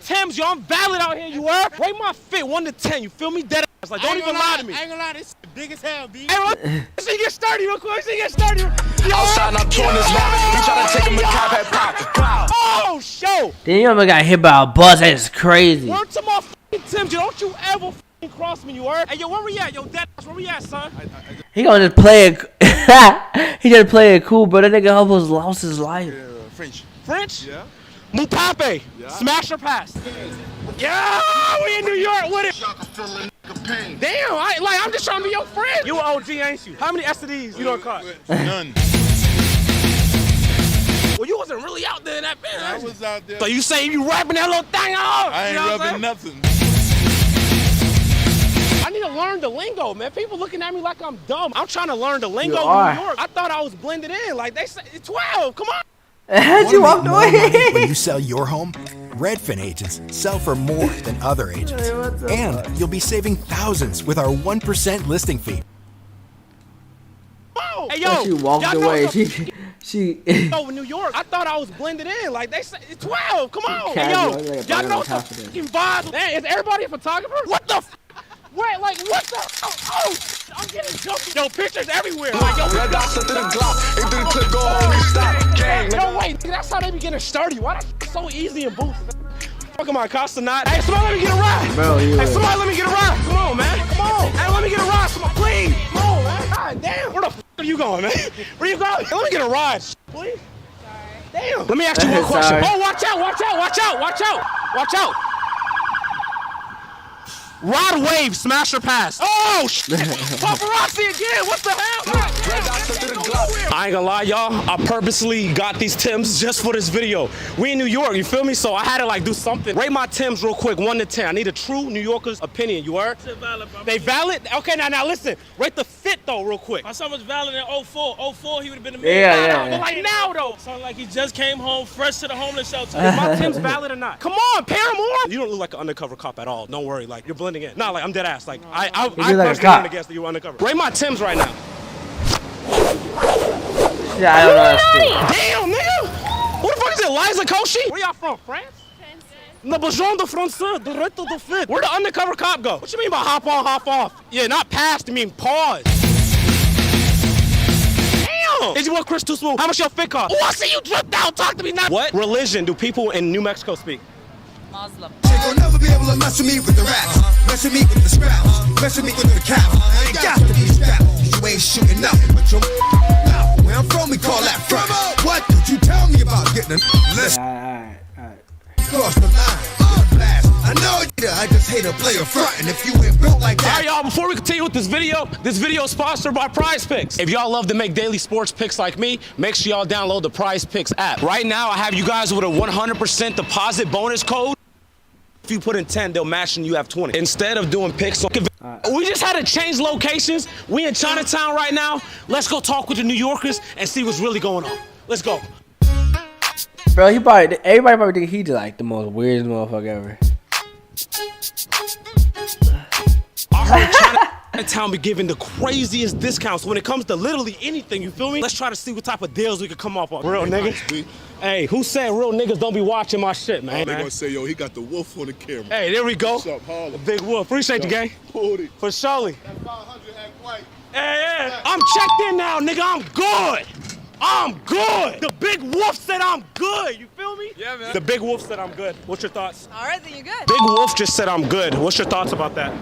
Timbs. Yo, I'm valid out here. You heard? Rate my fit 1 to 10. You feel me? Dead ass. Like, don't even lie to me. I ain't gonna lie, this big as hell, B. Hey, let's see get sturdy real quick. Let's see get sturdy. Outside, I'm torn this map. He try to take him a cab at pop. Oh, show. Then you almost got hit by a bus. That's crazy. Work to my Timbs. Yo, don't you ever cross me. You heard? Hey, yo, where we at? Yo, dead ass. Where we at, son? He gonna just play it. He just play it cool, bro. That nigga almost lost his life. French. French? Yeah. Mupape. Yeah. Smash or pass? Yeah, we in New York with it. Damn, I'm just trying to be your friend. You an OG, ain't you? How many STDs you done caught? None. Well, you wasn't really out there in that band. I was out there. So you say you rapping that little thing off? I ain't rubbing nothing. I need to learn the lingo, man. People looking at me like I'm dumb. I'm trying to learn the lingo You of are. New York. I thought I was blended in. Like they say, 12. Come on. How'd you walk away? When you sell your home, Redfin agents sell for more than other agents. And you'll be saving thousands with our 1% listing fee. Hey, yo, She walked away. She. Yo, New York, I thought I was blended in. Like they say, 12. Come on. Hey, Casual, yo, like y'all know the some fucking vibes. Man, is everybody a photographer? What the? Wait, like what the? Oh, I'm getting jumped. Yo, pictures everywhere. Like, yo, Red dots to the Glock. If the clip go on, we stop. Gang. no, wait, that's how they be getting sturdy. Why that's so easy and boost? Fuck am I, Costa not? Hey, somebody let me get a ride. Bro, hey, somebody let me get a ride. Come on, man. Come on. Hey, let me get a ride. Somebody, please. Come on, man. God damn. Where the f are you going, man? Where you going? Hey, let me get a ride, please. Damn. Let me ask you one question. Oh, watch out, watch out, watch out, watch out, watch out. Rod wave, smash or pass. Oh, shit. Paparazzi again. What the hell? I ain't gonna lie, y'all. I purposely got these Timbs just for this video. We in New York, you feel me? So I had to like do something. Rate my Timbs real quick, 1 to 10. I need a true New Yorker's opinion. You heard? They valid? Okay, now listen. Rate the fit though, real quick. My son was valid in 04. 04, he would have been a Yeah, man. yeah. But like now though, sound like he just came home fresh to the homeless shelter. Is my Timbs valid or not? Come on, Paramore. You don't look like an undercover cop at all. Don't worry, like you're blending in. Nah, like I'm dead ass. Like I personally wouldn't guess that you were undercover. Rate my Timbs right now. Yeah, I don't know. Damn, nigga. Who the fuck is it? Liza Koshy? Where y'all from? France? Le besoin de français, de retour de fit. Where'd the undercover cop go? What you mean by hop on, hop off? Yeah, not past, I mean pause. Damn, Is you want Chris too smooth? How much your fit cost? Oh, I see you dripped out. Talk to me now. What religion do people in New Mexico speak? Muslim. They'll never be able to mess with me with the raps, mess with me with the scraps, mess with me with the cows. I ain't got to be strapped. You ain't shooting nothing, but you're out. Where I'm from, we call that front. What did you tell me about getting a list? Alright. Cross the line. Blast. I know I just hate a player front, and if you ain't built like that. All right, y'all, before we continue with this video is sponsored by Prize Picks. If y'all love to make daily sports picks like me, make sure y'all download the Prize Picks app. Right now, I have you guys with a 100% deposit bonus code. If you put in 10, they'll match and you have 20. Instead of doing picks, we just had to change locations. We in Chinatown right now. Let's go talk with the New Yorkers and see what's really going on. Let's go. Bro, everybody probably think he's like the most weirdest motherfucker ever. I heard Chinatown be giving the craziest discounts when it comes to literally anything, you feel me? Let's try to see what type of deals we could come up on. Real niggas. Hey, who said real niggas don't be watching my shit, man? They gonna say, yo, he got the wolf on the camera. Hey, there we go. What's up, Harlem? The big wolf. Appreciate you, gang. For surely. That 500 act white. Hey, I'm checked in now, nigga. I'm good. I'm good. The big wolf said I'm good. You feel me? Yeah, man. The big wolf said I'm good. What's your thoughts? All right, then you're good. Big wolf just said I'm good. What's your thoughts about that?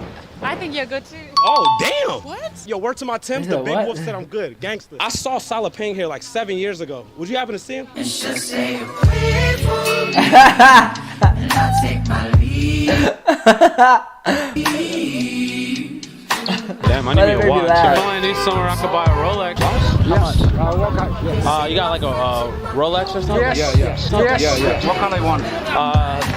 I think you're good too. Oh, damn. What? Yo, word to my Timbs, the big wolf said I'm good. Gangster. I saw Salah Payne here like 7 years ago. Would you happen to see him? It's just say a prayer for me, and I'll take my leave. Damn, I need me a watch. If only I need somewhere I could buy a Rolex. Yes. You got like a Rolex or something? Yes. Yes. What color you want?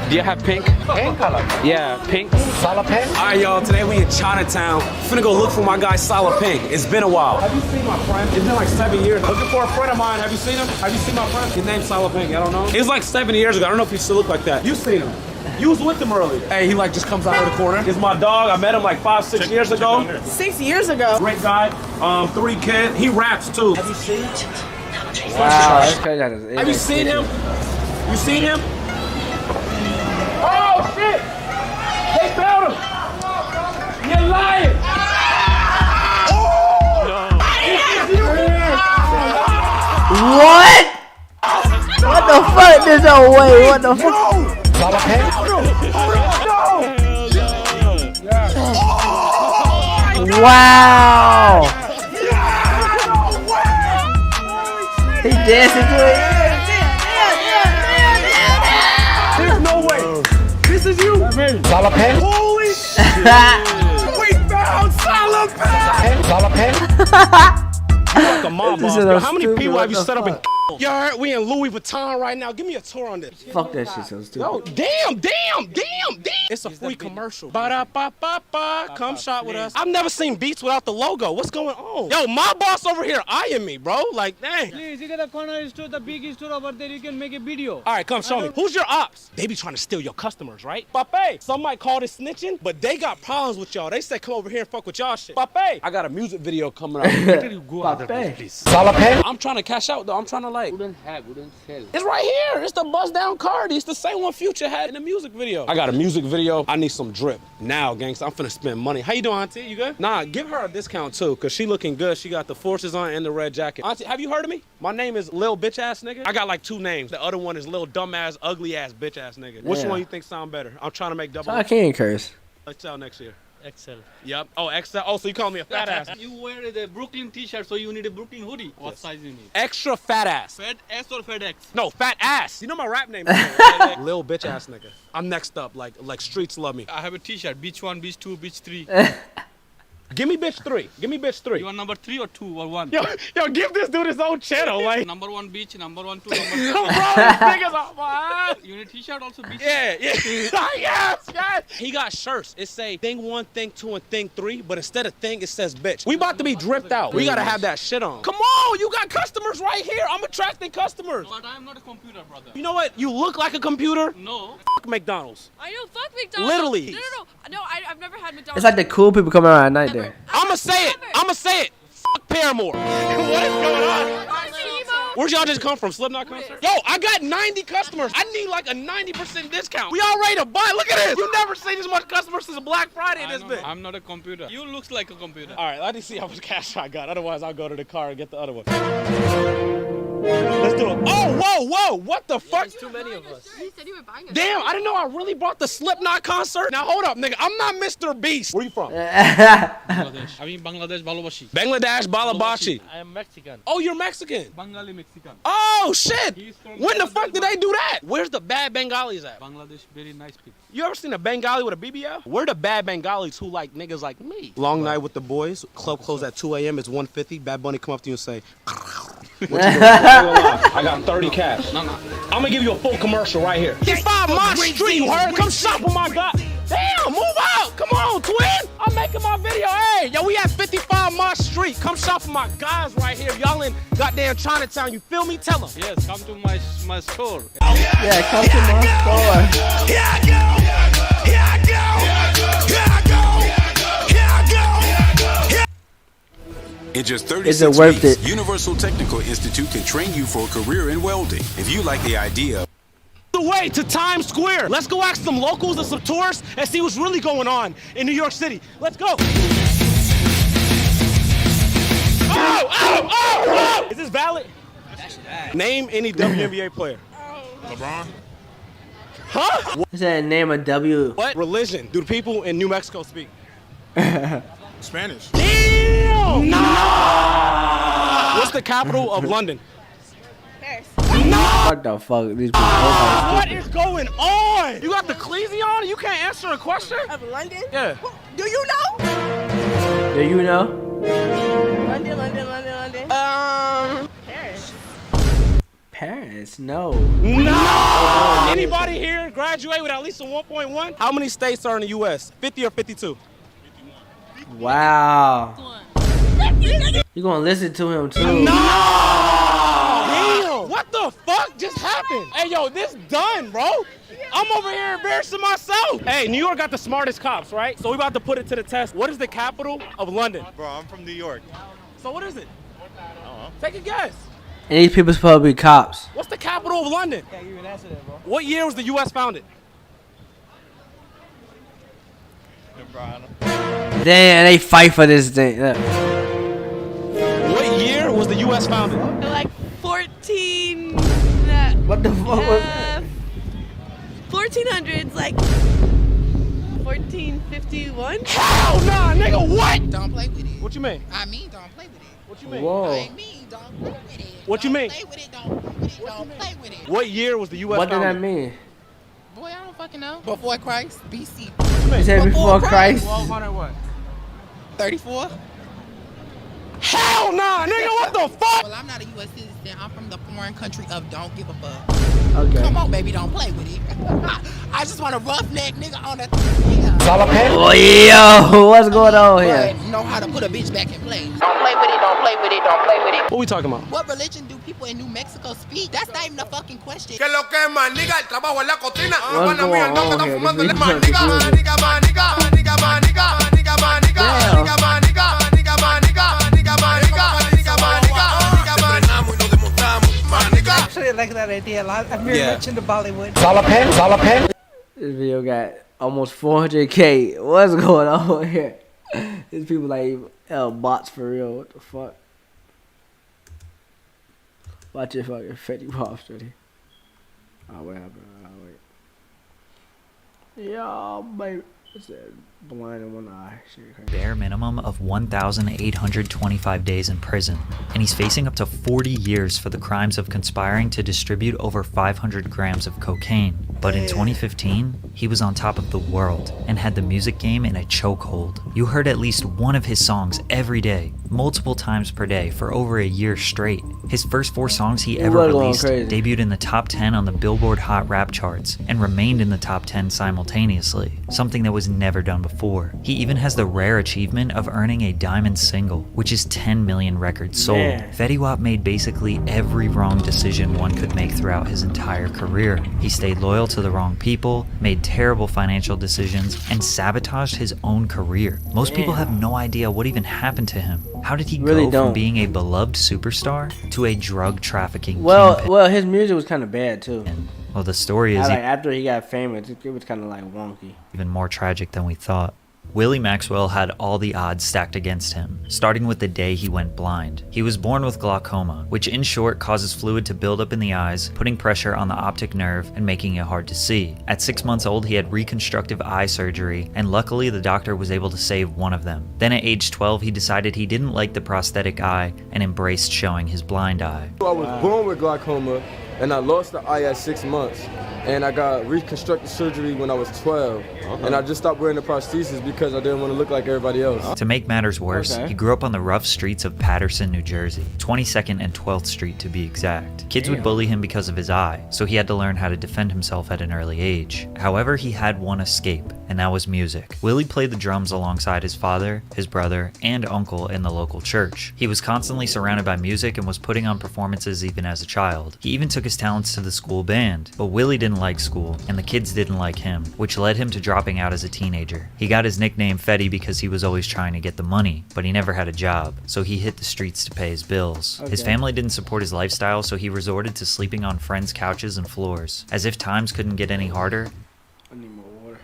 Do you have pink? Pink color? Yeah, pink. Salah Payne? All right, y'all. Today we in Chinatown. Finna go look for my guy Salah Payne. It's been a while. Have you seen my friend? It's been like 7 years. Looking for a friend of mine. Have you seen him? Have you seen my friend? His name's Salah Payne. I don't know. It was like 7 years ago. I don't know if he still look like that. You seen him? You was with him earlier. Hey, he like just comes out of the corner. It's my dog. I met him like 5-6 years ago. 6 years ago. Great guy. 3 kids. He raps too. Have you seen him? Wow, that's crazy. Have you seen him? You seen him? Oh shit! They found him! You're lying! What? What the fuck? There's no way. What the fuck? Salah Payne? Wow! He dancing to it. There's no way. This is you. Salah Payne? Holy shit! We found Salah Payne. Salah Payne? You like a mob boss. Yo, how many stupid. people What have you the set up in? fuck? You heard we in Louis Vuitton right now. Give me a tour on this. Fuck that shit so stupid. Yo, damn. It's a free commercial. Ba-da-ba-ba-ba. Come shot with us. I've never seen Beats without the logo. What's going on? Yo, my boss over here eyeing me, bro. Like, dang. Please, you get a corner store, the big store over there, you can make a video. All right, come show me. Who's your ops? They be trying to steal your customers, right? Pape, some might call this snitching, but they got problems with y'all. They said come over here and fuck with y'all shit. Pape, I got a music video coming out. Where did you go out there, please? Salah Payne? I'm trying to cash out, though. I'm trying to like. Wouldn't sell. It's right here. It's the bust down Cardi. It's the same one Future had in the music video. I got a music video. I need some drip. Now, gangsta, I'm finna spend money. How you doing, Auntie? You good? Nah, give her a discount too, cause she looking good. She got the forces on and the red jacket. Auntie, have you heard of me? My name is Lil Bitch Ass Nigga. I got like 2 names. The other one is Lil Dumb Ass, Ugly Ass Bitch Ass Nigga. Which one you think sound better? I'm trying to make double. I can't curse. Let's tell next year. XL. Yep. Oh, XL. Oh, so you call me a fat ass. You wear the Brooklyn t-shirt, so you need a Brooklyn hoodie. What size you need? Extra fat ass. Fat S or Fat X? No, fat ass. You know my rap name. Lil Bitch Ass Nigga. I'm next up. Like streets love me. I have a t-shirt. Beach 1, Beach 2, Beach 3. Give me bitch 3. Give me bitch 3. You want number 3 or 2 or 1? Yo, give this dude his own channel, like. Number 1 beach, number 1 2, number 3. Bro, these niggas are fine. You need a t-shirt also beach? Yeah. yes. He got shirts. It say thing 1, thing 2, and thing 3, but instead of thing, it says bitch. We about to be dripped out. We gotta have that shit on. Come on, you got customers right here. I'm attracting customers. But I'm not a computer, brother. You know what? You look like a computer. No. Fuck McDonald's. I know, fuck McDonald's. Literally. No, I've never had McDonald's. It's like the cool people coming around at night there. I'ma say it. Fuck Paramore. What is going on? Where'd y'all just come from? Slipknot concert? Yo, I got 90 customers. I need like a 90% discount. We all ready to buy. Look at this. You never seen this much customers since a Black Friday in this bitch. I'm not a computer. You looks like a computer. All right, let me see how much cash I got. Otherwise, I'll go to the car and get the other one. Let's do it. Oh, whoa. What the fuck? There's too many of us. You said you were buying a Damn, I didn't know I really brought the Slipknot concert. Now, hold up, nigga. I'm not Mr. Beast. Where you from? Bangladesh. I mean Bangladesh Balabashi. Bangladesh, Balabashi. I am Mexican. Oh, you're Mexican? Bengali Mexican. Oh, shit. When the fuck did they do that? Where's the bad Bengalis at? Bangladesh, very nice people. You ever seen a Bengali with a BBL? Where the bad Bengalis who like niggas like me? Long night with the boys. Club closed at 2 a.m. It's 1:50. Bad Bunny come up to you and say, what you doing? I got 30 cash. No. I'm gonna give you a full commercial right here. 55 my street, you heard? Come shop with my guy. Damn, move out. Come on, twin. I'm making my video. Hey, yo, we at 55 my street. Come shop with my guys right here. Y'all in goddamn Chinatown. You feel me? Tell them. Yes, come to my store. Yeah, come to my store. Here I go. Here I go. Here I go. Here I go. In just Is it 36 worth weeks, it? Universal Technical Institute can train you for a career in welding. If you like the idea The way to Times Square. Let's go ask some locals and some tourists and see what's really going on in New York City. Let's go. Oh! Is this valid? Name any WNBA player. LeBron? Huh? Is that name a W? What religion do the people in New Mexico speak? Spanish. Damn! No! What's the capital of London? What the fuck? These people. What is going on? You got the Cleasy on? You can't answer a question? Of London? Yeah. Do you know? Do you know? London. Paris. Paris? No. No! Anybody here graduate with at least a 1.1? How many states are in the U.S.? 50 or 52? Wow. You gonna listen to him too? No! Damn! What the fuck just happened? Hey, yo, this done, bro. I'm over here embarrassing myself. Hey, New York got the smartest cops, right? So we about to put it to the test. What is the capital of London? Bro, I'm from New York. So what is it? Take a guess. And these people supposed to be cops. What's the capital of London? Yeah, you an answer that, bro. What year was the U.S. founded? Damn, they fight for this thing. Look. What year was the U.S. founded? Like 14. What the fuck was that? 1400s, like 1451. Hell nah, nigga, what? Don't play with it. What you mean? I mean, don't play with it. What you mean? Whoa. I mean, don't play with it. What you mean? Play with it, don't play with it, don't play with it. What year was the U.S. What did founded? that mean? Boy, I don't fucking know. Before Christ, BC. You said before Christ? 1200 what? 34? Hell nah, nigga, what the fuck? Well, I'm not a U.S. citizen. I'm from the foreign country of don't give a fuck. Okay. Come on, baby, don't play with it. I just want a roughneck nigga on the Oh, yo, what's going on here? know how to put a bitch back in place. Don't play with it, don't play with it, don't play with it. What we talking about? What religion do people in New Mexico speak? That's not even a fucking question. Que lo que manica, el trabajo en la cocina. What's going on here? This is Manica, manica, manica, manica, manica, manica, manica, manica, manica, manica, manica, manica, manica, manica, manica, manica. Actually, I like that idea a lot. I'm very much into Bollywood. This video got almost 400K. What's going on here? These people like bots for real. What the fuck? Watch it fucking Fetty Wap study. Oh, what happened? Oh, wait. Yeah, baby. What's that? Blind in one eye. Bare minimum of 1,825 days in prison, and he's facing up to 40 years for the crimes of conspiring to distribute over 500 grams of cocaine. But in 2015, he was on top of the world and had the music game in a chokehold. You heard at least one of his songs every day, multiple times per day for over a year straight. His first 4 songs he ever released debuted in the top 10 on the Billboard Hot Rap charts and remained in the top 10 simultaneously, something that was never done before. before. He even has the rare achievement of earning a diamond single, which is 10 million records sold. Man. Fetty Wap made basically every wrong decision one could make throughout his entire career. He stayed loyal to the wrong people, made terrible financial decisions, and sabotaged his own career. Most people have no idea what even happened to him. How did he Really go don't. from being a beloved superstar to a drug trafficking kingpin? Well, his music was kind of bad too. Well, the story is After he got famous, it was kind of like wonky. even more tragic than we thought. Willie Maxwell had all the odds stacked against him, starting with the day he went blind. He was born with glaucoma, which in short causes fluid to build up in the eyes, putting pressure on the optic nerve and making it hard to see. At 6 months old, he had reconstructive eye surgery, and luckily the doctor was able to save one of them. Then at age 12, he decided he didn't like the prosthetic eye and embraced showing his blind eye. I was born with glaucoma, and I lost the eye at 6 months. And I got reconstructive surgery when I was 12. And I just stopped wearing the prosthesis because I didn't want to look like everybody else. To make matters worse, he grew up on the rough streets of Paterson, New Jersey, 22nd and 12th Street to be exact. Kids would bully him because of his eye, so he had to learn how to defend himself at an early age. However, he had one escape, and that was music. Willie played the drums alongside his father, his brother, and uncle in the local church. He was constantly surrounded by music and was putting on performances even as a child. He even took his talents to the school band, but Willie didn't like school, and the kids didn't like him, which led him to dropping out as a teenager. He got his nickname Fetty because he was always trying to get the money, but he never had a job, so he hit the streets to pay his bills. His family didn't support his lifestyle, so he resorted to sleeping on friends' couches and floors. As if times couldn't get any harder, I need more water.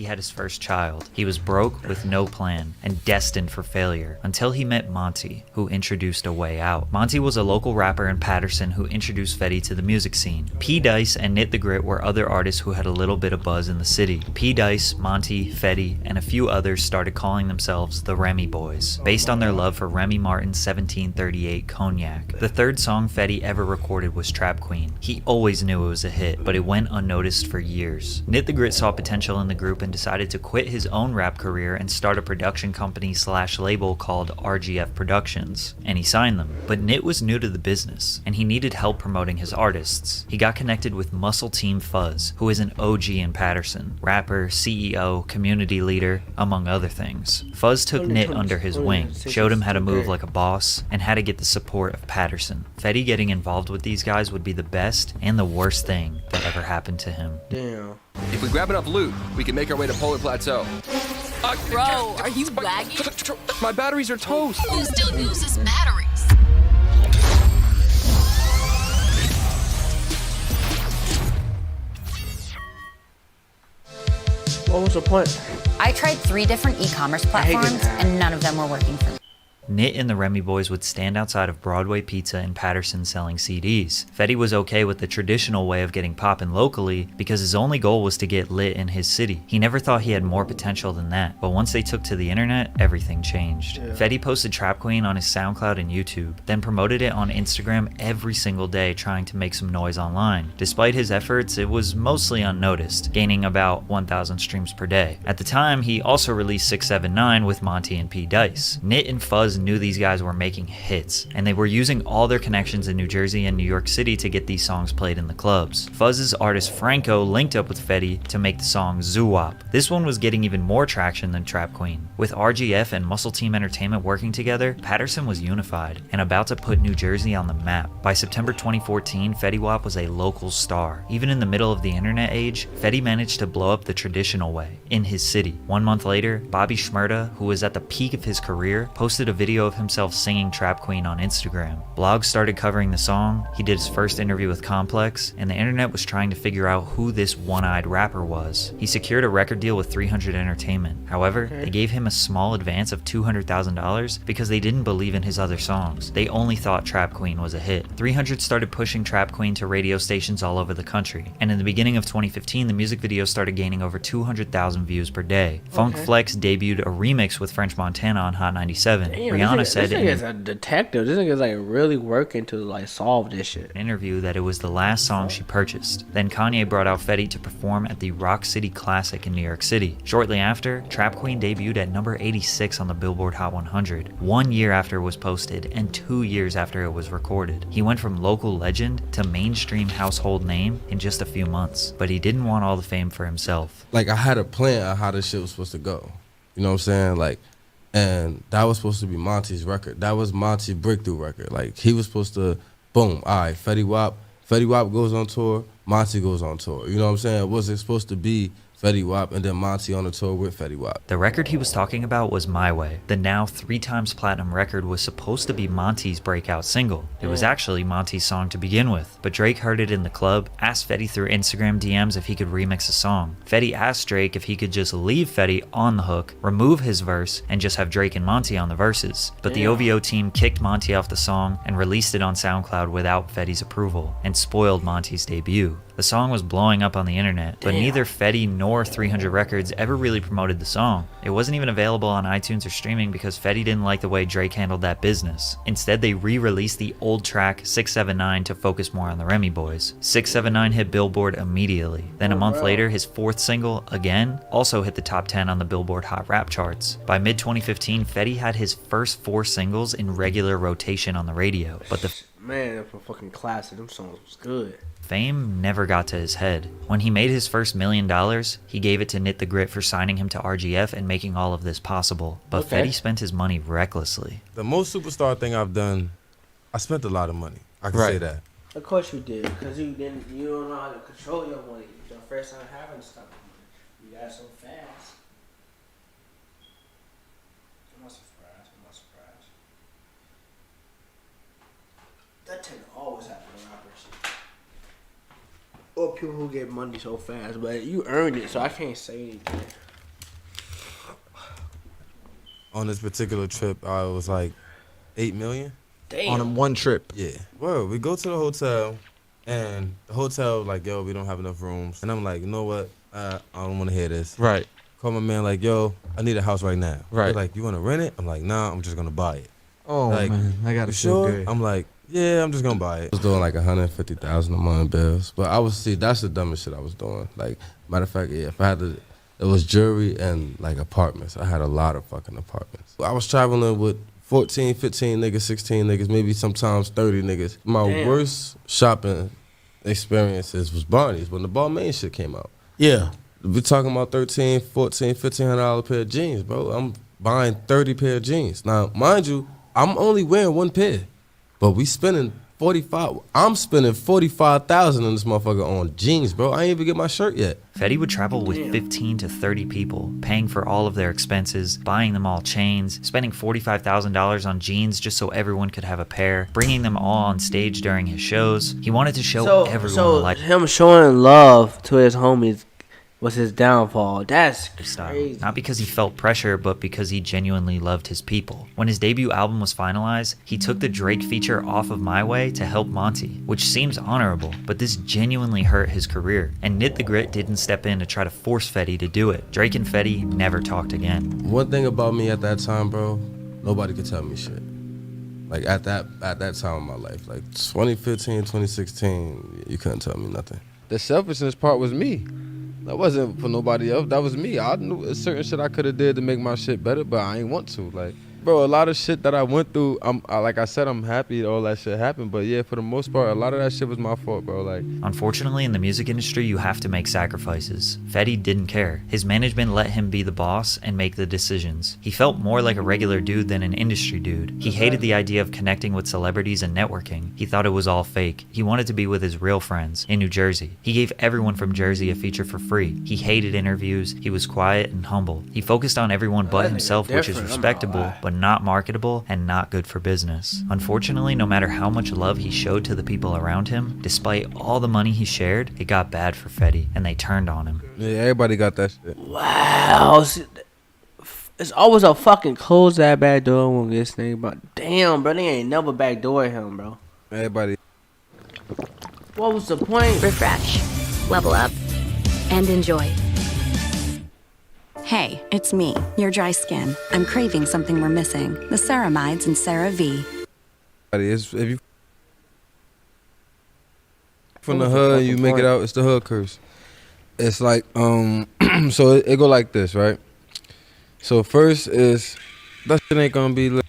he had his first child. He was broke with no plan and destined for failure until he met Monty, who introduced a way out. Monty was a local rapper in Paterson who introduced Fetty to the music scene. P. Dice and Knit the Grit were other artists who had a little bit of buzz in the city. P. Dice, Monty, Fetty, and a few others started calling themselves the Remy Boys, based on their love for Remy Martin's 1738 cognac. The third song Fetty ever recorded was Trap Queen. He always knew it was a hit, but it went unnoticed for years. Knit the Grit saw potential in the group and decided to quit his own rap career and start a production company / label called RGF Productions, and he signed them. But Knit was new to the business, and he needed help promoting his artists. He got connected with Muscle Team Fuzz, who is an OG in Paterson, rapper, CEO, community leader, among other things. Fuzz took Knit under his wing, showed him how to move like a boss, and how to get the support of Paterson. Fetty getting involved with these guys would be the best and the worst thing that ever happened to him. Damn. If we grab enough loot, we can make our way to Polar Plateau. Bro, are you lagging? My batteries are toast. Who still uses batteries? What was the point? I tried 3 different e-commerce platforms and none of them were working for me. Knit and the Remy Boys would stand outside of Broadway Pizza in Paterson selling CDs. Fetty was okay with the traditional way of getting poppin' locally because his only goal was to get lit in his city. He never thought he had more potential than that, but once they took to the internet, everything changed. Fetty posted Trap Queen on his SoundCloud and YouTube, then promoted it on Instagram every single day trying to make some noise online. Despite his efforts, it was mostly unnoticed, gaining about 1,000 streams per day. At the time, he also released 679 with Monty and P. Dice. Knit and Fuzz knew these guys were making hits, and they were using all their connections in New Jersey and New York City to get these songs played in the clubs. Fuzz's artist Franco linked up with Fetty to make the song Zoo-Wop. This one was getting even more traction than Trap Queen. With RGF and Muscle Team Entertainment working together, Patterson was unified and about to put New Jersey on the map. By September 2014, Fetty Wap was a local star. Even in the middle of the internet age, Fetty managed to blow up the traditional way, in his city. 1 month later, Bobby Shmurda, who was at the peak of his career, posted a video of himself singing Trap Queen on Instagram. Blogs started covering the song, he did his first interview with Complex, and the internet was trying to figure out who this one-eyed rapper was. He secured a record deal with 300 Entertainment. However, they gave him a small advance of $200,000 because they didn't believe in his other songs. They only thought Trap Queen was a hit. 300 started pushing Trap Queen to radio stations all over the country, and in the beginning of 2015, the music video started gaining over 200,000 views per day. Funk Flex debuted a remix with French Montana on Hot 97. Damn, Rihanna said this nigga's a detective. This nigga's like really working to like solve this shit. in an interview that it was the last song she purchased. Then Kanye brought out Fetty to perform at the Rock City Classic in New York City. Shortly after, Trap Queen debuted at number 86 on the Billboard Hot 100, 1 year after it was posted and 2 years after it was recorded. He went from local legend to mainstream household name in just a few months, but he didn't want all the fame for himself. Like, I had a plan of how this shit was supposed to go. You know what I'm saying? Like, and that was supposed to be Monty's record. That was Monty's breakthrough record. Like, he was supposed to, boom, all right, Fetty Wap goes on tour, Monty goes on tour. You know what I'm saying? Was it supposed to be Fetty Wap and then Monty on the tour with Fetty Wap? The record he was talking about was My Way. The now 3 times platinum record was supposed to be Monty's breakout single. It was actually Monty's song to begin with, but Drake heard it in the club, asked Fetty through Instagram DMs if he could remix a song. Fetty asked Drake if he could just leave Fetty on the hook, remove his verse, and just have Drake and Monty on the verses. But the OVO team kicked Monty off the song and released it on SoundCloud without Fetty's approval, and spoiled Monty's debut. The song was blowing up on the internet, but neither Fetty nor 300 Records ever really promoted the song. It wasn't even available on iTunes or streaming because Fetty didn't like the way Drake handled that business. Instead, they re-released the old track 679 to focus more on the Remy Boys. 679 hit Billboard immediately. Then a month later, his 4th single, Again, also hit the top 10 on the Billboard Hot Rap charts. By mid-2015, Fetty had his first 4 singles in regular rotation on the radio, but the man, that's a fucking classic. Them songs was good. Fame never got to his head. When he made his first $1 million, he gave it to Knit the Grit for signing him to RGF and making all of this possible. But Fetty spent his money recklessly. The most superstar thing I've done, I spent a lot of money. I can say that. Of course you did, because you don't know how to control your money. It's your first time having this type of money. You got it so fast. I'm not surprised. That tend to always happen to rappers. Or people who get money so fast, but you earned it, so I can't say anything. On this particular trip, I was like $8 million. Damn. On one trip. Yeah. Well, we go to the hotel, and the hotel like, yo, we don't have enough rooms. And I'm like, you know what? I don't want to hear this. Right. Call my man like, yo, I need a house right now. Right. They're like, you want to rent it? I'm like, nah, I'm just going to buy it. Oh, like, man. I got to feel good. I'm like, yeah, I'm just going to buy it. I was doing like $150,000 a month bills. But that's the dumbest shit I was doing. Like, matter of fact, yeah, if I had to, it was jewelry and like apartments. I had a lot of fucking apartments. I was traveling with 14, 15 niggas, 16 niggas, maybe sometimes 30 niggas. My worst shopping experiences was Barney's when the Balmain shit came out. Yeah. We talking about $1,300, $1,400, $1,500 pair of jeans, bro. I'm buying 30 pair of jeans. Now, mind you, I'm only wearing 1 pair, but we spending I'm spending $45,000 in this motherfucker on jeans, bro. I ain't even get my shirt yet. Fetty would travel with 15 to 30 people, paying for all of their expenses, buying them all chains, spending $45,000 on jeans just so everyone could have a pair, bringing them all on stage during his shows. He wanted to show everyone the light. Him showing love to his homies was his downfall. That's crazy. Not because he felt pressure, but because he genuinely loved his people. When his debut album was finalized, he took the Drake feature off of My Way to help Monty, which seems honorable, but this genuinely hurt his career, and Knit the Grit didn't step in to try to force Fetty to do it. Drake and Fetty never talked again. One thing about me at that time, bro, nobody could tell me shit. Like at that time in my life, like 2015, 2016, you couldn't tell me nothing. The selfishness part was me. That wasn't for nobody else. That was me. I knew a certain shit I could have did to make my shit better, but I ain't want to. Like, bro, a lot of shit that I went through, like I said, I'm happy all that shit happened. But yeah, for the most part, a lot of that shit was my fault, bro. Like, unfortunately, in the music industry, you have to make sacrifices. Fetty didn't care. His management let him be the boss and make the decisions. He felt more like a regular dude than an industry dude. He hated the idea of connecting with celebrities and networking. He thought it was all fake. He wanted to be with his real friends in New Jersey. He gave everyone from Jersey a feature for free. He hated interviews. He was quiet and humble. He focused on everyone but himself, which is respectable, but not marketable and not good for business. Unfortunately, no matter how much love he showed to the people around him, despite all the money he shared, it got bad for Fetty, and they turned on him. Yeah, everybody got that shit. Wow. It's always a fucking close that back door when this thing, but damn, bro, they ain't never backdoor him, bro. Everybody. What was the point? Refresh, level up, and enjoy. Hey, it's me, your dry skin. I'm craving something we're missing. The ceramides in CeraVe. If you from the hood, you make it out, it's the hood curse. It's like, so it go like this, right? So first is, that shit ain't gonna be lit.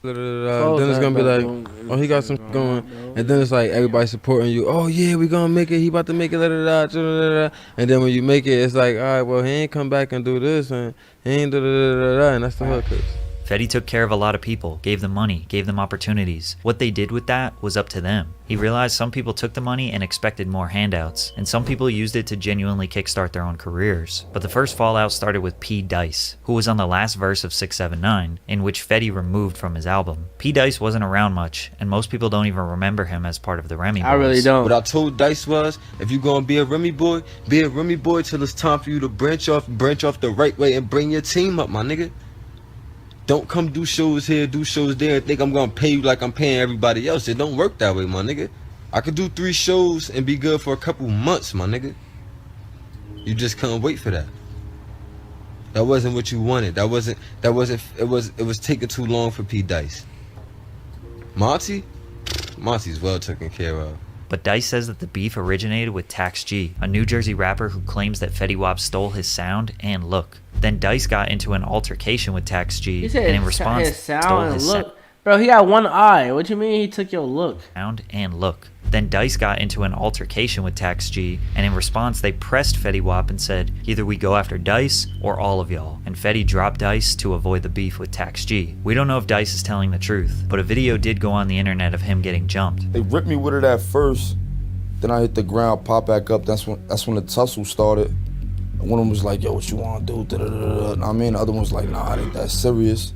Then it's gonna be like, oh, he got some going, and then it's like everybody supporting you. Oh yeah, we gonna make it. He about to make it. And then when you make it, it's like, all right, well, he ain't come back and do this, and he ain't and that's the hood curse. Fetty took care of a lot of people, gave them money, gave them opportunities. What they did with that was up to them. He realized some people took the money and expected more handouts, and some people used it to genuinely kickstart their own careers. But the first fallout started with P. Dice, who was on the last verse of 679, in which Fetty removed from his album. P. Dice wasn't around much, and most people don't even remember him as part of the Remy Boys. I really don't. What I told Dice was, if you gonna be a Remy boy till it's time for you to branch off the right way and bring your team up, my nigga. Don't come do shows here, do shows there, and think I'm gonna pay you like I'm paying everybody else. It don't work that way, my nigga. I could do 3 shows and be good for a couple months, my nigga. You just couldn't wait for that. That wasn't what you wanted. It was taking too long for P. Dice. Monty's well taken care of. But Dice says that the beef originated with Tax G, a New Jersey rapper who claims that Fetty Wap stole his sound and look. Then Dice got into an altercation with Tax G, and in response, stole his sound. Bro, he got one eye. What you mean he took your look? Sound and look. Then Dice got into an altercation with Tax G, and in response, they pressed Fetty Wap and said, either we go after Dice or all of y'all. And Fetty dropped Dice to avoid the beef with Tax G. We don't know if Dice is telling the truth, but a video did go on the internet of him getting jumped. They ripped me with it at first, then I hit the ground, pop back up. That's when the tussle started. One of them was like, yo, what you wanna do? I mean, the other one was like, nah, it ain't that serious.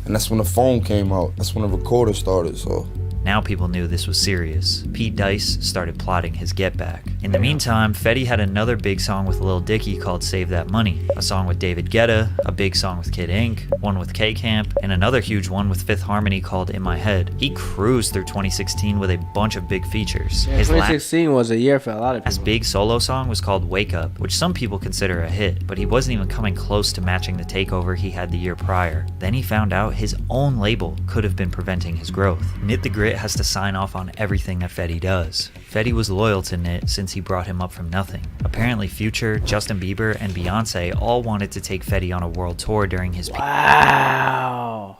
And that's when the phone came out. That's when the recorder started, so. Now people knew this was serious. Pete Dice started plotting his get back. In the meantime, Fetty had another big song with Lil Dicky called Save That Money, a song with David Guetta, a big song with Kid Ink, one with K-Camp, and another huge one with Fifth Harmony called In My Head. He cruised through 2016 with a bunch of big features. Yeah, 2016 was a year for a lot of people. His big solo song was called Wake Up, which some people consider a hit, but he wasn't even coming close to matching the takeover he had the year prior. Then he found out his own label could have been preventing his growth. Nit the Grit has to sign off on everything that Fetty does. Fetty was loyal to Nit since he brought him up from nothing. Apparently Future, Justin Bieber, and Beyonce all wanted to take Fetty on a world tour during his Wow.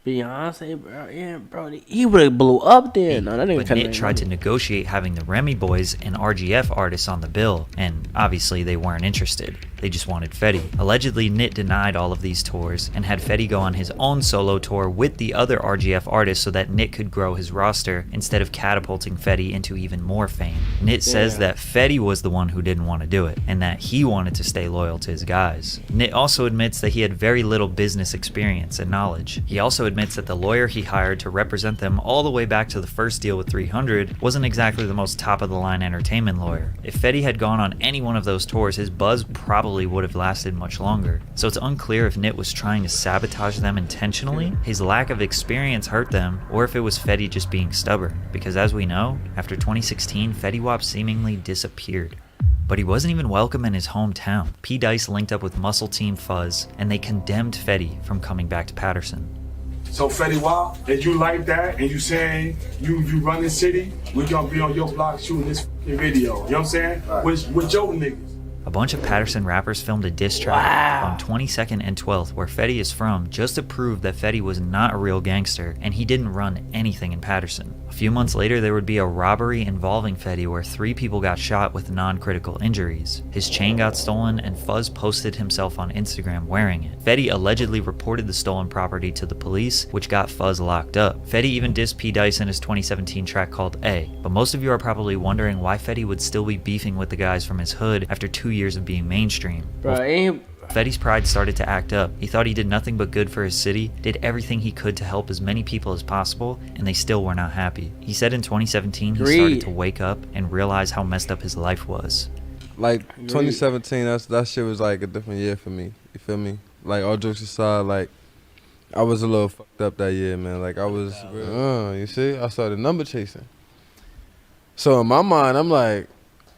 Beyonce, bro, yeah, bro, he would have blew up there. No, that but Nit tried to negotiate having the Remy Boys and RGF artists on the bill, and obviously they weren't interested. They just wanted Fetty. Allegedly, Nit denied all of these tours and had Fetty go on his own solo tour with the other RGF artists so that Nit could grow his roster instead of catapulting Fetty into even more fame. Nit says that Fetty was the one who didn't want to do it, and that he wanted to stay loyal to his guys. Nit also admits that he had very little business experience and knowledge. He also admits that the lawyer he hired to represent them all the way back to the first deal with 300 wasn't exactly the most top-of-the-line entertainment lawyer. If Fetty had gone on any one of those tours, his buzz probably would have lasted much longer. So it's unclear if Nit was trying to sabotage them intentionally, his lack of experience hurt them, or if it was Fetty just being stubborn. Because as we know, after 2016, Fetty Wap seemingly disappeared. But he wasn't even welcome in his hometown. P. Dice linked up with Muscle Team Fuzz, and they condemned Fetty from coming back to Patterson. So Fetty Wap, if you like that and you saying you run the city, we gonna be on your block shooting this video. You know what I'm saying? With your niggas. A bunch of Patterson rappers filmed a diss track on 22nd and 12th, where Fetty is from, just to prove that Fetty was not a real gangster and he didn't run anything in Patterson. A few months later, there would be a robbery involving Fetty where 3 people got shot with non-critical injuries. His chain got stolen and Fuzz posted himself on Instagram wearing it. Fetty allegedly reported the stolen property to the police, which got Fuzz locked up. Fetty even dissed P. Dice in his 2017 track called A. But most of you are probably wondering why Fetty would still be beefing with the guys from his hood after 2 years of being mainstream. Fetty's pride started to act up. He thought he did nothing but good for his city, did everything he could to help as many people as possible, and they still were not happy. He said in 2017 he started to wake up and realize how messed up his life was. Like 2017, that shit was like a different year for me. You feel me? Like all jokes aside, like I was a little fucked up that year, man. Like I was, you see, I started number chasing. So in my mind, I'm like,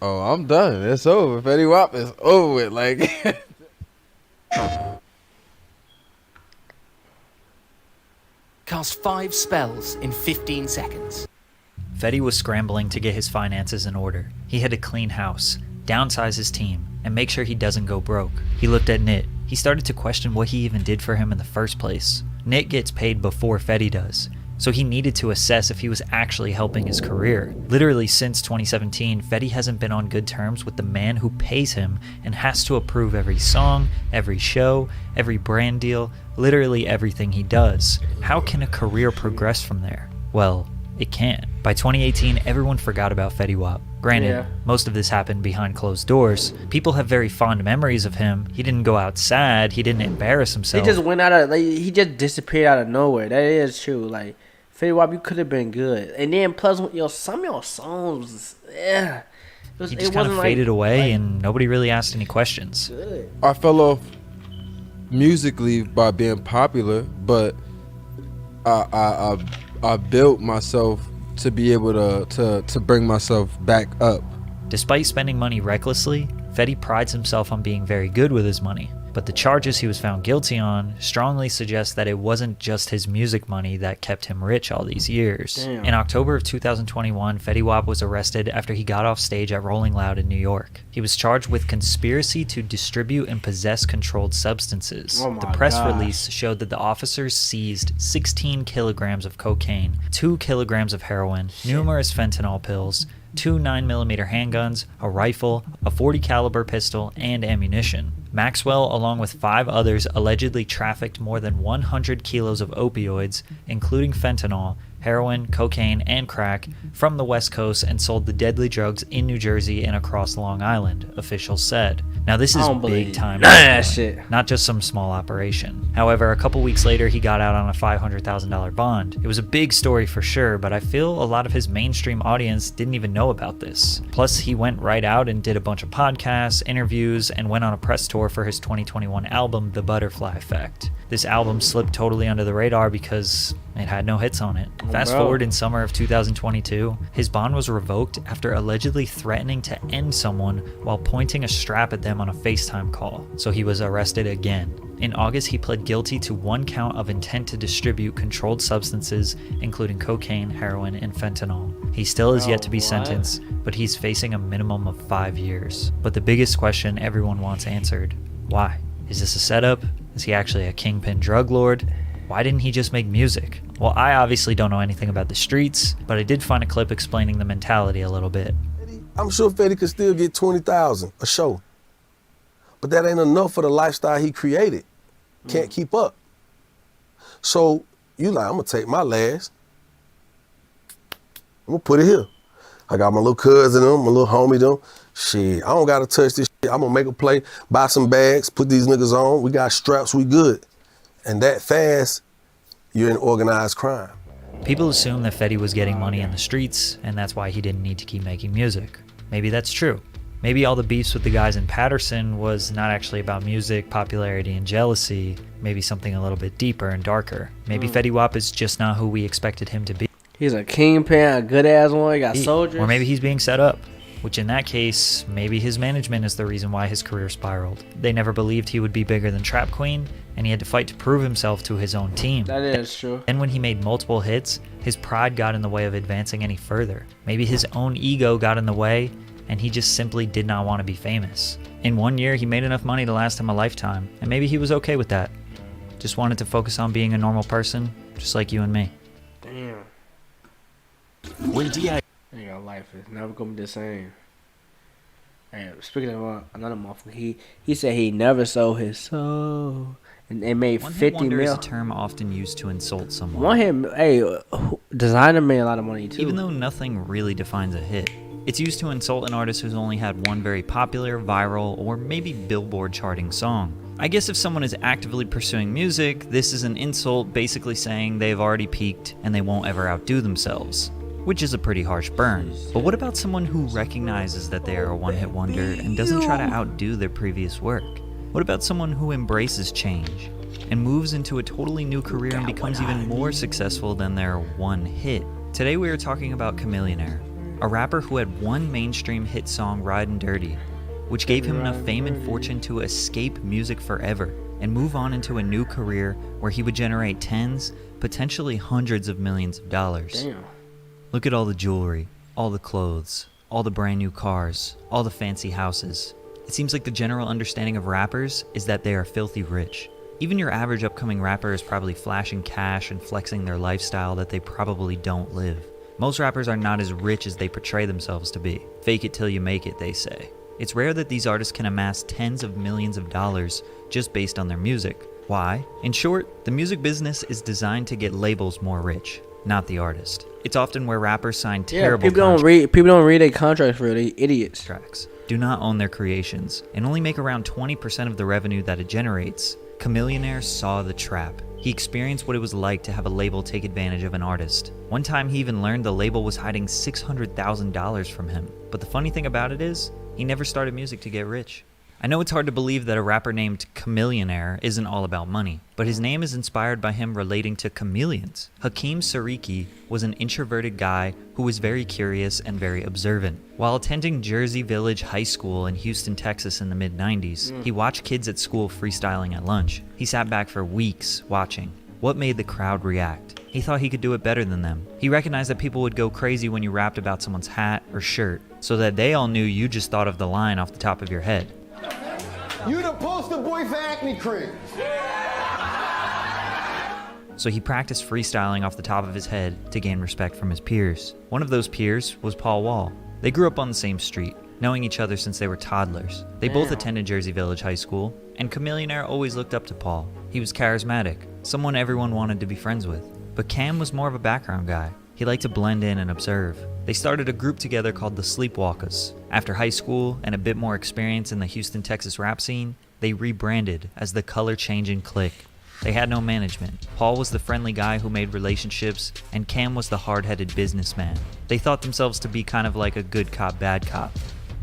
oh, I'm done. It's over. Fetty Wap is over with. Like. Cast 5 spells in 15 seconds. Fetty was scrambling to get his finances in order. He had to clean house, downsize his team, and make sure he doesn't go broke. He looked at Nit. He started to question what he even did for him in the first place. Nit gets paid before Fetty does, so he needed to assess if he was actually helping his career. Literally since 2017, Fetty hasn't been on good terms with the man who pays him and has to approve every song, every show, every brand deal, literally everything he does. How can a career progress from there? Well, it can't. By 2018, everyone forgot about Fetty Wap. Granted, most of this happened behind closed doors. People have very fond memories of him. He didn't go out sad. He didn't embarrass himself. He just went out of, like, he just disappeared out of nowhere. That is true. Like, Fetty Wap, you could have been good. And then plus, some of your songs, he just kind of faded away, and nobody really asked any questions. Good. I fell off musically by being popular, but I built myself to be able to bring myself back up. Despite spending money recklessly, Fetty prides himself on being very good with his money. But the charges he was found guilty on strongly suggest that it wasn't just his music money that kept him rich all these years. Damn. In October of 2021, Fetty Wap was arrested after he got off stage at Rolling Loud in New York. He was charged with conspiracy to distribute and possess controlled substances. The press release showed that the officers seized 16 kilograms of cocaine, 2 kilograms of heroin, numerous fentanyl pills, 2 9mm handguns, a rifle, a .40 caliber pistol, and ammunition. Maxwell, along with 5 others, allegedly trafficked more than 100 kilos of opioids, including fentanyl, heroin, cocaine, and crack, from the West Coast and sold the deadly drugs in New Jersey and across Long Island, officials said. Now this is big time, not just some small operation. However, a couple weeks later, he got out on a $500,000 bond. It was a big story for sure, but I feel a lot of his mainstream audience didn't even know about this. Plus, he went right out and did a bunch of podcasts, interviews, and went on a press tour for his 2021 album, The Butterfly Effect. This album slipped totally under the radar because it had no hits on it. Fast forward in summer of 2022, his bond was revoked after allegedly threatening to end someone while pointing a strap at them on a FaceTime call, so he was arrested again. In August, he pled guilty to 1 count of intent to distribute controlled substances, including cocaine, heroin, and fentanyl. He still is yet to be sentenced, but he's facing a minimum of 5 years. But the biggest question everyone wants answered, why? Is this a setup? Is he actually a kingpin drug lord? Why didn't he just make music? Well, I obviously don't know anything about the streets, but I did find a clip explaining the mentality a little bit. I'm sure Fetty could still get 20,000 a show, but that ain't enough for the lifestyle he created. Can't keep up. So you like, I'm gonna take my last, I'm gonna put it here. I got my little cousin them, my little homie them. Shit, I don't gotta touch this shit. I'm gonna make a play, buy some bags, put these niggas on. We got straps, we good. And that fast, you're in organized crime. People assume that Fetty was getting money in the streets, and that's why he didn't need to keep making music. Maybe that's true. Maybe all the beefs with the guys in Patterson was not actually about music, popularity, and jealousy. Maybe something a little bit deeper and darker. Maybe Fetty Wap is just not who we expected him to be. He's a kingpin, a good ass one. He got soldiers. Or maybe he's being set up. Which in that case, maybe his management is the reason why his career spiraled. They never believed he would be bigger than Trap Queen, and he had to fight to prove himself to his own team. That is true. And when he made multiple hits, his pride got in the way of advancing any further. Maybe his own ego got in the way, and he just simply did not want to be famous. In 1 year, he made enough money to last him a lifetime, and maybe he was okay with that. Just wanted to focus on being a normal person, just like you and me. Damn. When D.I. Your life is never gonna be the same. And speaking of another motherfucker, he said he never sold his soul, and they made 50 mil. mil. Is a term often used to insult someone. One hit, hey, designer made a lot of money too. Even though nothing really defines a hit, it's used to insult an artist who's only had one very popular, viral, or maybe Billboard charting song. I guess if someone is actively pursuing music, this is an insult basically saying they've already peaked and they won't ever outdo themselves, which is a pretty harsh burn. But what about someone who recognizes that they are a one-hit wonder and doesn't try to outdo their previous work? What about someone who embraces change and moves into a totally new career and becomes even more successful than their one hit? Today we are talking about Chamillionaire, a rapper who had one mainstream hit song, Ridin' Dirty, which gave him enough fame and fortune to escape music forever and move on into a new career where he would generate tens, potentially hundreds of millions of dollars. Damn. Look at all the jewelry, all the clothes, all the brand new cars, all the fancy houses. It seems like the general understanding of rappers is that they are filthy rich. Even your average upcoming rapper is probably flashing cash and flexing their lifestyle that they probably don't live. Most rappers are not as rich as they portray themselves to be. Fake it till you make it, they say. It's rare that these artists can amass tens of millions of dollars just based on their music. Why? In short, the music business is designed to get labels more rich, not the artist. It's often where rappers sign terrible people don't read their contracts for they idiots. Tracks, do not own their creations, and only make around 20% of the revenue that it generates. Chamillionaire saw the trap. He experienced what it was like to have a label take advantage of an artist. One time he even learned the label was hiding $600,000 from him. But the funny thing about it is, he never started music to get rich. I know it's hard to believe that a rapper named Chamillionaire isn't all about money, but his name is inspired by him relating to chameleons. Hakeem Sariki was an introverted guy who was very curious and very observant. While attending Jersey Village High School in Houston, Texas in the mid-90s, he watched kids at school freestyling at lunch. He sat back for weeks watching. What made the crowd react? He thought he could do it better than them. He recognized that people would go crazy when you rapped about someone's hat or shirt, so that they all knew you just thought of the line off the top of your head. You the poster boy for acne cream. So he practiced freestyling off the top of his head to gain respect from his peers. One of those peers was Paul Wall. They grew up on the same street, knowing each other since they were toddlers. They both attended Jersey Village High School, and Chamillionaire always looked up to Paul. He was charismatic, someone everyone wanted to be friends with. But Cam was more of a background guy. He liked to blend in and observe. They started a group together called the Sleepwalkers. After high school and a bit more experience in the Houston, Texas rap scene, they rebranded as the Color Changing Clique. They had no management. Paul was the friendly guy who made relationships, and Cam was the hard-headed businessman. They thought themselves to be kind of like a good cop, bad cop,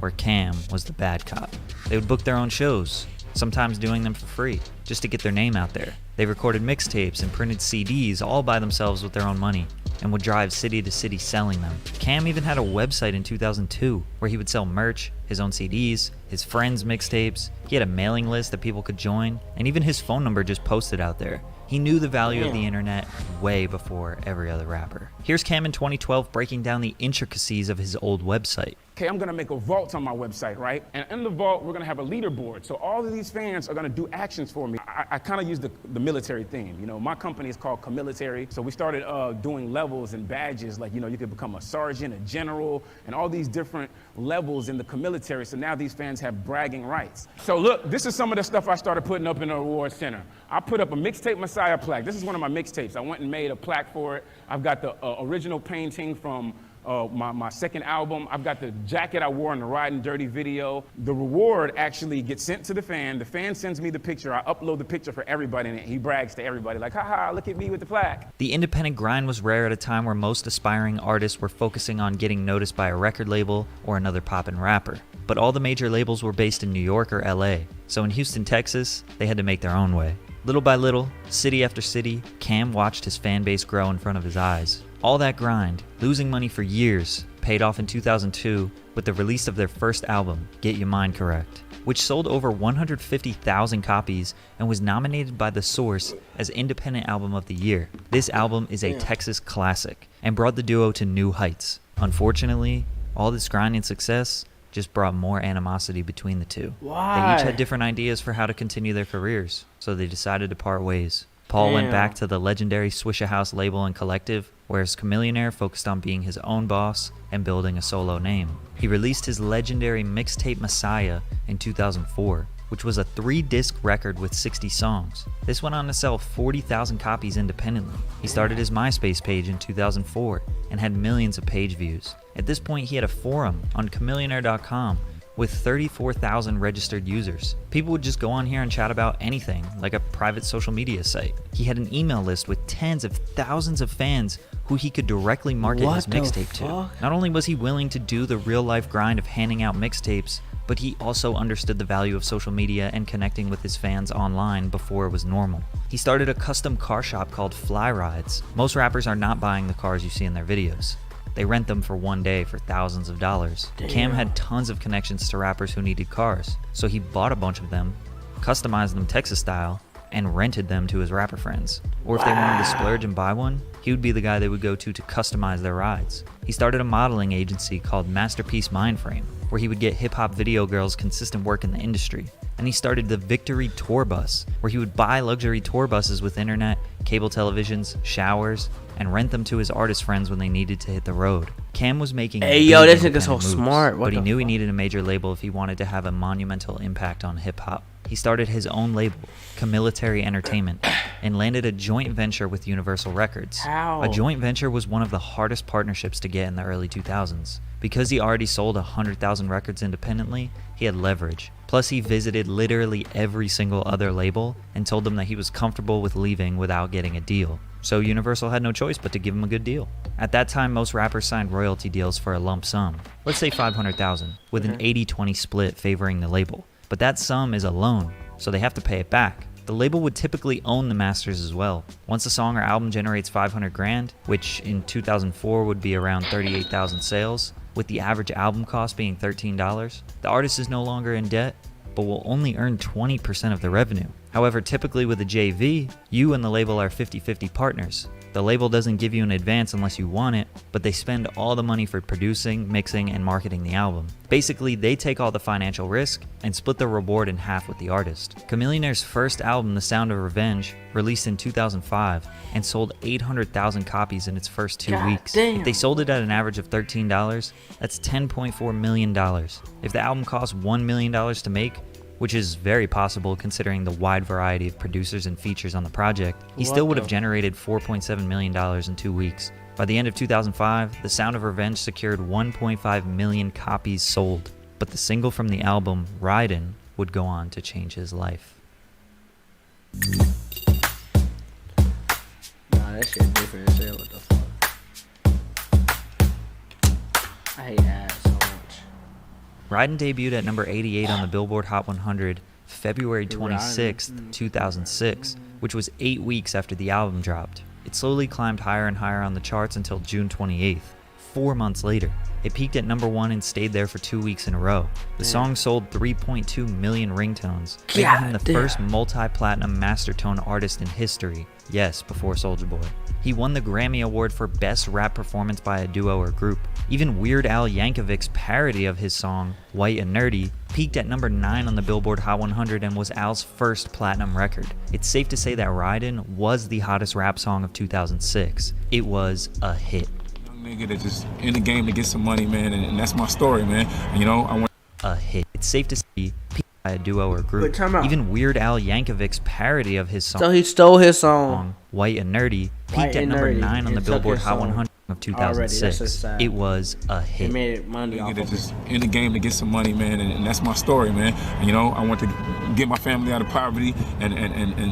where Cam was the bad cop. They would book their own shows, sometimes doing them for free, just to get their name out there. They recorded mixtapes and printed CDs all by themselves with their own money, and would drive city to city selling them. Cam even had a website in 2002 where he would sell merch, his own CDs, his friends' mixtapes. He had a mailing list that people could join, and even his phone number just posted out there. He knew the value of the internet way before every other rapper. Here's Cam in 2012 breaking down the intricacies of his old website. Okay, I'm gonna make a vault on my website, right? And in the vault, we're gonna have a leaderboard. So all of these fans are gonna do actions for me. I kind of use the military theme. You know, my company is called Chamilitary. So we started doing levels and badges. Like, you know, you could become a sergeant, a general, and all these different levels in the Chamilitary. So now these fans have bragging rights. So look, this is some of the stuff I started putting up in the award center. I put up a Mixtape Messiah plaque. This is one of my mixtapes. I went and made a plaque for it. I've got the original painting from my second album. I've got the jacket I wore in the Ridin' Dirty video. The reward actually gets sent to the fan. The fan sends me the picture. I upload the picture for everybody, and he brags to everybody like, haha, look at me with the plaque. The independent grind was rare at a time where most aspiring artists were focusing on getting noticed by a record label or another poppin' rapper. But all the major labels were based in New York or LA. So in Houston, Texas, they had to make their own way. Little by little, city after city, Cam watched his fan base grow in front of his eyes. All that grind, losing money for years, paid off in 2002 with the release of their first album, Get Your Mind Correct, which sold over 150,000 copies and was nominated by The Source as Independent Album of the Year. This album is a Texas classic and brought the duo to new heights. Unfortunately, all this grind and success just brought more animosity between the two. Why? They each had different ideas for how to continue their careers, so they decided to part ways. Paul went back to the legendary Swishahouse label and collective, whereas Chamillionaire focused on being his own boss and building a solo name. He released his legendary mixtape Messiah in 2004, which was a 3-disc record with 60 songs. This went on to sell 40,000 copies independently. He started his MySpace page in 2004 and had millions of page views. At this point, he had a forum on chamillionaire.com with 34,000 registered users. People would just go on here and chat about anything, like a private social media site. He had an email list with tens of thousands of fans who he could directly market his mixtape to. Not only was he willing to do the real-life grind of handing out mixtapes, but he also understood the value of social media and connecting with his fans online before it was normal. He started a custom car shop called Fly Rides. Most rappers are not buying the cars you see in their videos. They rent them for one day for thousands of dollars. Cam had tons of connections to rappers who needed cars, so he bought a bunch of them, customized them Texas style, and rented them to his rapper friends. Or if they wanted to splurge and buy one, he would be the guy they would go to customize their rides. He started a modeling agency called Masterpiece Mindframe, where he would get hip-hop video girls consistent work in the industry. And he started the Victory Tour Bus, where he would buy luxury tour buses with internet, cable televisions, showers, and rent them to his artist friends when they needed to hit the road. Cam was making this nigga's so smart. But he knew he needed a major label if he wanted to have a monumental impact on hip-hop. He started his own label, Chamilitary Entertainment, and landed a joint venture with Universal Records. How? A joint venture was one of the hardest partnerships to get in the early 2000s. Because he already sold 100,000 records independently, he had leverage. Plus, he visited literally every single other label and told them that he was comfortable with leaving without getting a deal. So Universal had no choice but to give him a good deal. At that time, most rappers signed royalty deals for a lump sum, let's say $500,000, with an 80-20 split favoring the label. But that sum is a loan, so they have to pay it back. The label would typically own the masters as well. Once a song or album generates $500,000, which in 2004 would be around 38,000 sales, with the average album cost being $13, the artist is no longer in debt, but will only earn 20% of the revenue. However, typically with a JV, you and the label are 50-50 partners. The label doesn't give you an advance unless you want it, but they spend all the money for producing, mixing, and marketing the album. Basically, they take all the financial risk and split the reward in half with the artist. Chamillionaire's first album, The Sound of Revenge, released in 2005 and sold 800,000 copies in its first 2 weeks. If they sold it at an average of $13, that's $10.4 million. If the album cost $1 million to make, which is very possible considering the wide variety of producers and features on the project, he still would have generated $4.7 million in 2 weeks. By the end of 2005, The Sound of Revenge secured 1.5 million copies sold, but the single from the album, Ridin', would go on to change his life. Nah, that shit different as hell. What the fuck? I hate ass so much. Ridin' debuted at number 88 on the Billboard Hot 100 February 26, 2006, which was 8 weeks after the album dropped. It slowly climbed higher and higher on the charts until June 28th. 4 months later, it peaked at number 1 and stayed there for 2 weeks in a row. The song sold 3.2 million ringtones, making him the first multi-platinum Mastertone artist in history. Yes, before Soulja Boy. He won the Grammy Award for Best Rap Performance by a Duo or Group. Even Weird Al Yankovic's parody of his song, White and Nerdy, peaked at number 9 on the Billboard Hot 100 and was Al's first platinum record. It's safe to say that Ridin' was the hottest rap song of 2006. It was a hit. Young nigga that's just in the game to get some money, man, and that's my story, man. You know, I want a hit. It's safe to say by a duo or group. Even Weird Al Yankovic's parody of his song, so he stole his song, White and Nerdy, peaked at number 9 on the Billboard Hot 100 of 2006. It was a hit. He made money off of it. Just in the game to get some money, man, and that's my story, man. And, you know, I want to get my family out of poverty and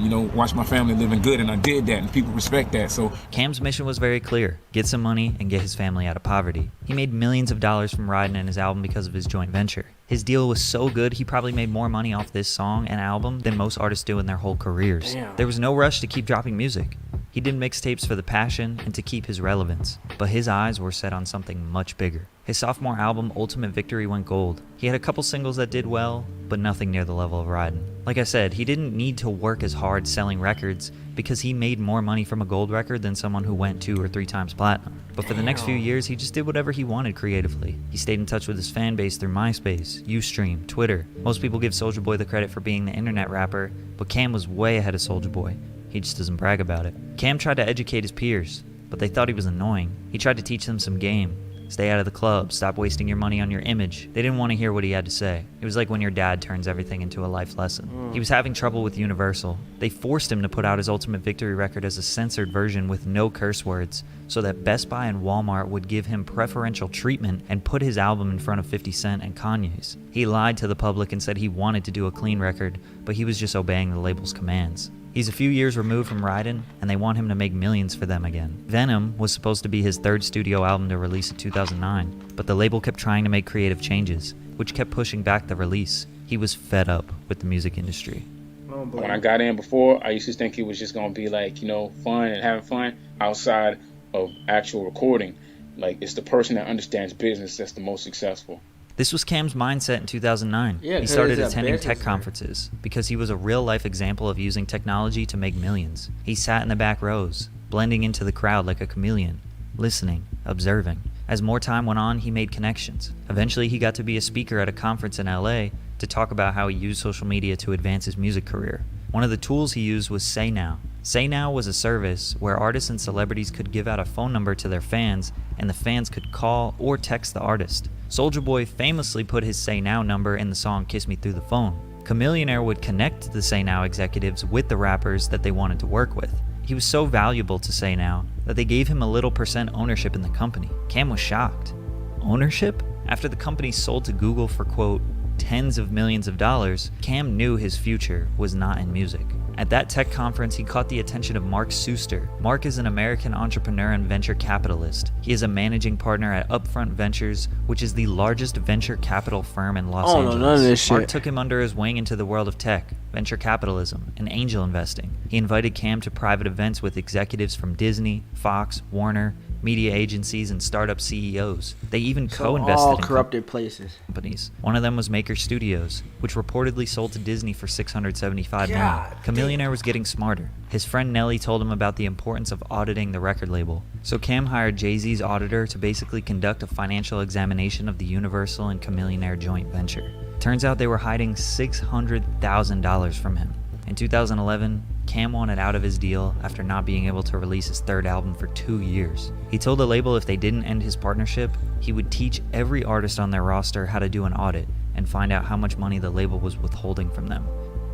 you know, watch my family living good, and I did that, and people respect that. So Cam's mission was very clear: get some money and get his family out of poverty. He made millions of dollars from Ridin' and his album because of his joint venture. His deal was so good, he probably made more money off this song and album than most artists do in their whole careers. There was no rush to keep dropping music. He did mixtapes for the passion and to keep his relevance, but his eyes were set on something much bigger. His sophomore album, Ultimate Victory, went gold. He had a couple singles that did well, but nothing near the level of Ridin'. Like I said, he didn't need to work as hard selling records because he made more money from a gold record than someone who went 2 or 3 times platinum. But for the next few years, he just did whatever he wanted creatively. He stayed in touch with his fan base through MySpace, Ustream, Twitter. Most people give Soulja Boy the credit for being the internet rapper, but Cam was way ahead of Soulja Boy. He just doesn't brag about it. Cam tried to educate his peers, but they thought he was annoying. He tried to teach them some game. Stay out of the club, stop wasting your money on your image. They didn't want to hear what he had to say. It was like when your dad turns everything into a life lesson. He was having trouble with Universal. They forced him to put out his Ultimate Victory record as a censored version with no curse words, so that Best Buy and Walmart would give him preferential treatment and put his album in front of 50 Cent and Kanye's. He lied to the public and said he wanted to do a clean record, but he was just obeying the label's commands. He's a few years removed from Ridin', and they want him to make millions for them again. Venom was supposed to be his 3rd studio album to release in 2009, but the label kept trying to make creative changes, which kept pushing back the release. He was fed up with the music industry. When I got in before, I used to think it was just going to be like, you know, fun and having fun outside of actual recording. Like, it's the person that understands business that's the most successful. This was Cam's mindset in 2009. He started attending tech conferences because he was a real-life example of using technology to make millions. He sat in the back rows, blending into the crowd like a chameleon, listening, observing. As more time went on, he made connections. Eventually, he got to be a speaker at a conference in LA to talk about how he used social media to advance his music career. One of the tools he used was Say Now. Say Now was a service where artists and celebrities could give out a phone number to their fans, and the fans could call or text the artist. Soulja Boy famously put his Say Now number in the song Kiss Me Through the Phone. Chameleonaire would connect the Say Now executives with the rappers that they wanted to work with. He was so valuable to Say Now that they gave him a little % ownership in the company. Cam was shocked. Ownership? After the company sold to Google for, quote, tens of millions of dollars, Cam knew his future was not in music. At that tech conference, he caught the attention of Mark Suster. Mark is an American entrepreneur and venture capitalist. He is a managing partner at Upfront Ventures, which is the largest venture capital firm in Los Angeles. None of this shit. Mark took him under his wing into the world of tech, venture capitalism, and angel investing. He invited Cam to private events with executives from Disney, Fox, Warner, media agencies, and startup CEOs. They even co-invested in corrupted places. Companies. One of them was Maker Studios, which reportedly sold to Disney for $675 million. Chameleonaire was getting smarter. His friend Nelly told him about the importance of auditing the record label. So Cam hired Jay-Z's auditor to basically conduct a financial examination of the Universal and Chameleonaire joint venture. Turns out they were hiding $600,000 from him. In 2011, Cam wanted out of his deal after not being able to release his 3rd album for 2 years. He told the label if they didn't end his partnership, he would teach every artist on their roster how to do an audit and find out how much money the label was withholding from them.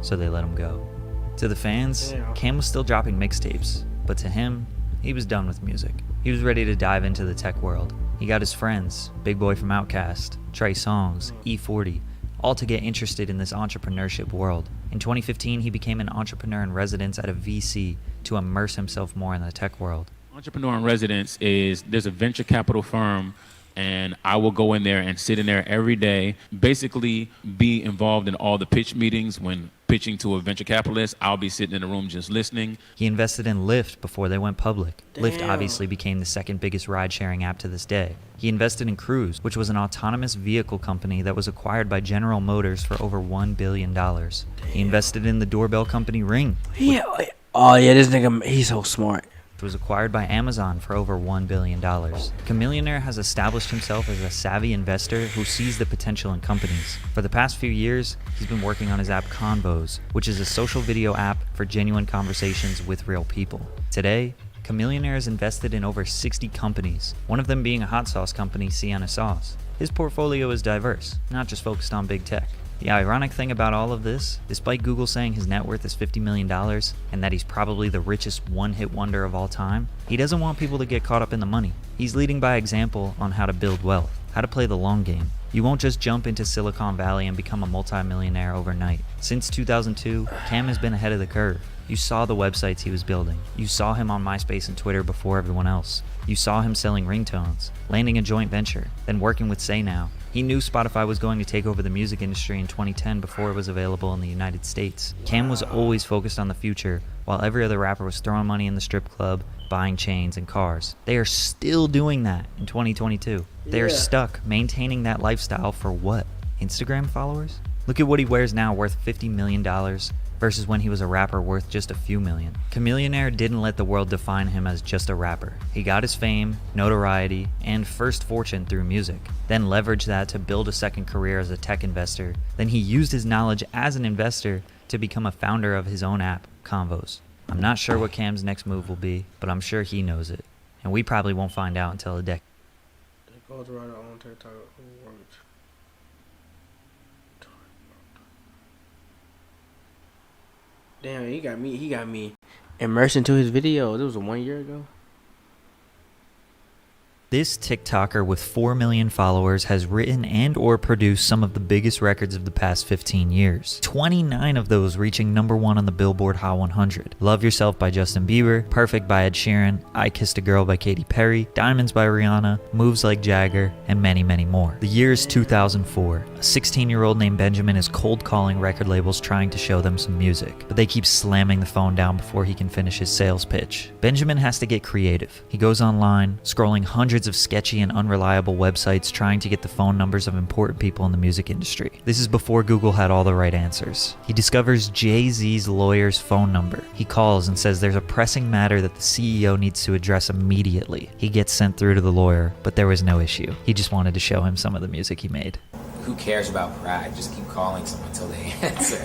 So they let him go. To the fans, Cam was still dropping mixtapes, but to him, he was done with music. He was ready to dive into the tech world. He got his friends, Big Boy from Outkast, Trey Songz, E40, all to get interested in this entrepreneurship world. In 2015, he became an entrepreneur in residence at a VC to immerse himself more in the tech world. Entrepreneur in residence is, there's a venture capital firm, and I will go in there and sit in there every day, basically be involved in all the pitch meetings. When pitching to a venture capitalist, I'll be sitting in the room just listening. He invested in Lyft before they went public. Lyft obviously became the 2nd biggest ride-sharing app to this day. He invested in Cruise, which was an autonomous vehicle company that was acquired by General Motors for over $1 billion. He invested in the doorbell company Ring. This nigga, he's so smart. Was acquired by Amazon for over $1 billion. Chameleonaire has established himself as a savvy investor who sees the potential in companies. For the past few years, he's been working on his app Convos, which is a social video app for genuine conversations with real people. Today, Chameleonaire has invested in over 60 companies, one of them being a hot sauce company, Sienna Sauce. His portfolio is diverse, not just focused on big tech. The ironic thing about all of this, despite Google saying his net worth is $50 million and that he's probably the richest one-hit wonder of all time, he doesn't want people to get caught up in the money. He's leading by example on how to build wealth, how to play the long game. You won't just jump into Silicon Valley and become a multimillionaire overnight. Since 2002, Cam has been ahead of the curve. You saw the websites he was building. You saw him on MySpace and Twitter before everyone else. You saw him selling ringtones, landing a joint venture, then working with Say Now. He knew Spotify was going to take over the music industry in 2010 before it was available in the United States. Cam was always focused on the future, while every other rapper was throwing money in the strip club, buying chains and cars. They are still doing that in 2022. They are stuck maintaining that lifestyle for what? Instagram followers? Look at what he wears now, worth $50 million, versus when he was a rapper worth just a few million. Chamillionaire didn't let the world define him as just a rapper. He got his fame, notoriety, and first fortune through music, then leveraged that to build a second career as a tech investor. Then he used his knowledge as an investor to become a founder of his own app, Convos. I'm not sure what Cam's next move will be, but I'm sure he knows it. And we probably won't find out until a decade. Damn, he got me immersed into his videos. It was 1 year ago. This TikToker with 4 million followers has written and or produced some of the biggest records of the past 15 years. 29 of those reaching #1 on the Billboard Hot 100. Love Yourself by Justin Bieber, Perfect by Ed Sheeran, I Kissed a Girl by Katy Perry, Diamonds by Rihanna, Moves Like Jagger, and many, many more. The year is 2004. A 16-year-old named Benjamin is cold calling record labels trying to show them some music, but they keep slamming the phone down before he can finish his sales pitch. Benjamin has to get creative. He goes online, scrolling hundreds of sketchy and unreliable websites trying to get the phone numbers of important people in the music industry. This is before Google had all the right answers. He discovers Jay-Z's lawyer's phone number. He calls and says there's a pressing matter that the CEO needs to address immediately. He gets sent through to the lawyer, but there was no issue. He just wanted to show him some of the music he made. Who cares about pride? Just keep calling someone until they answer.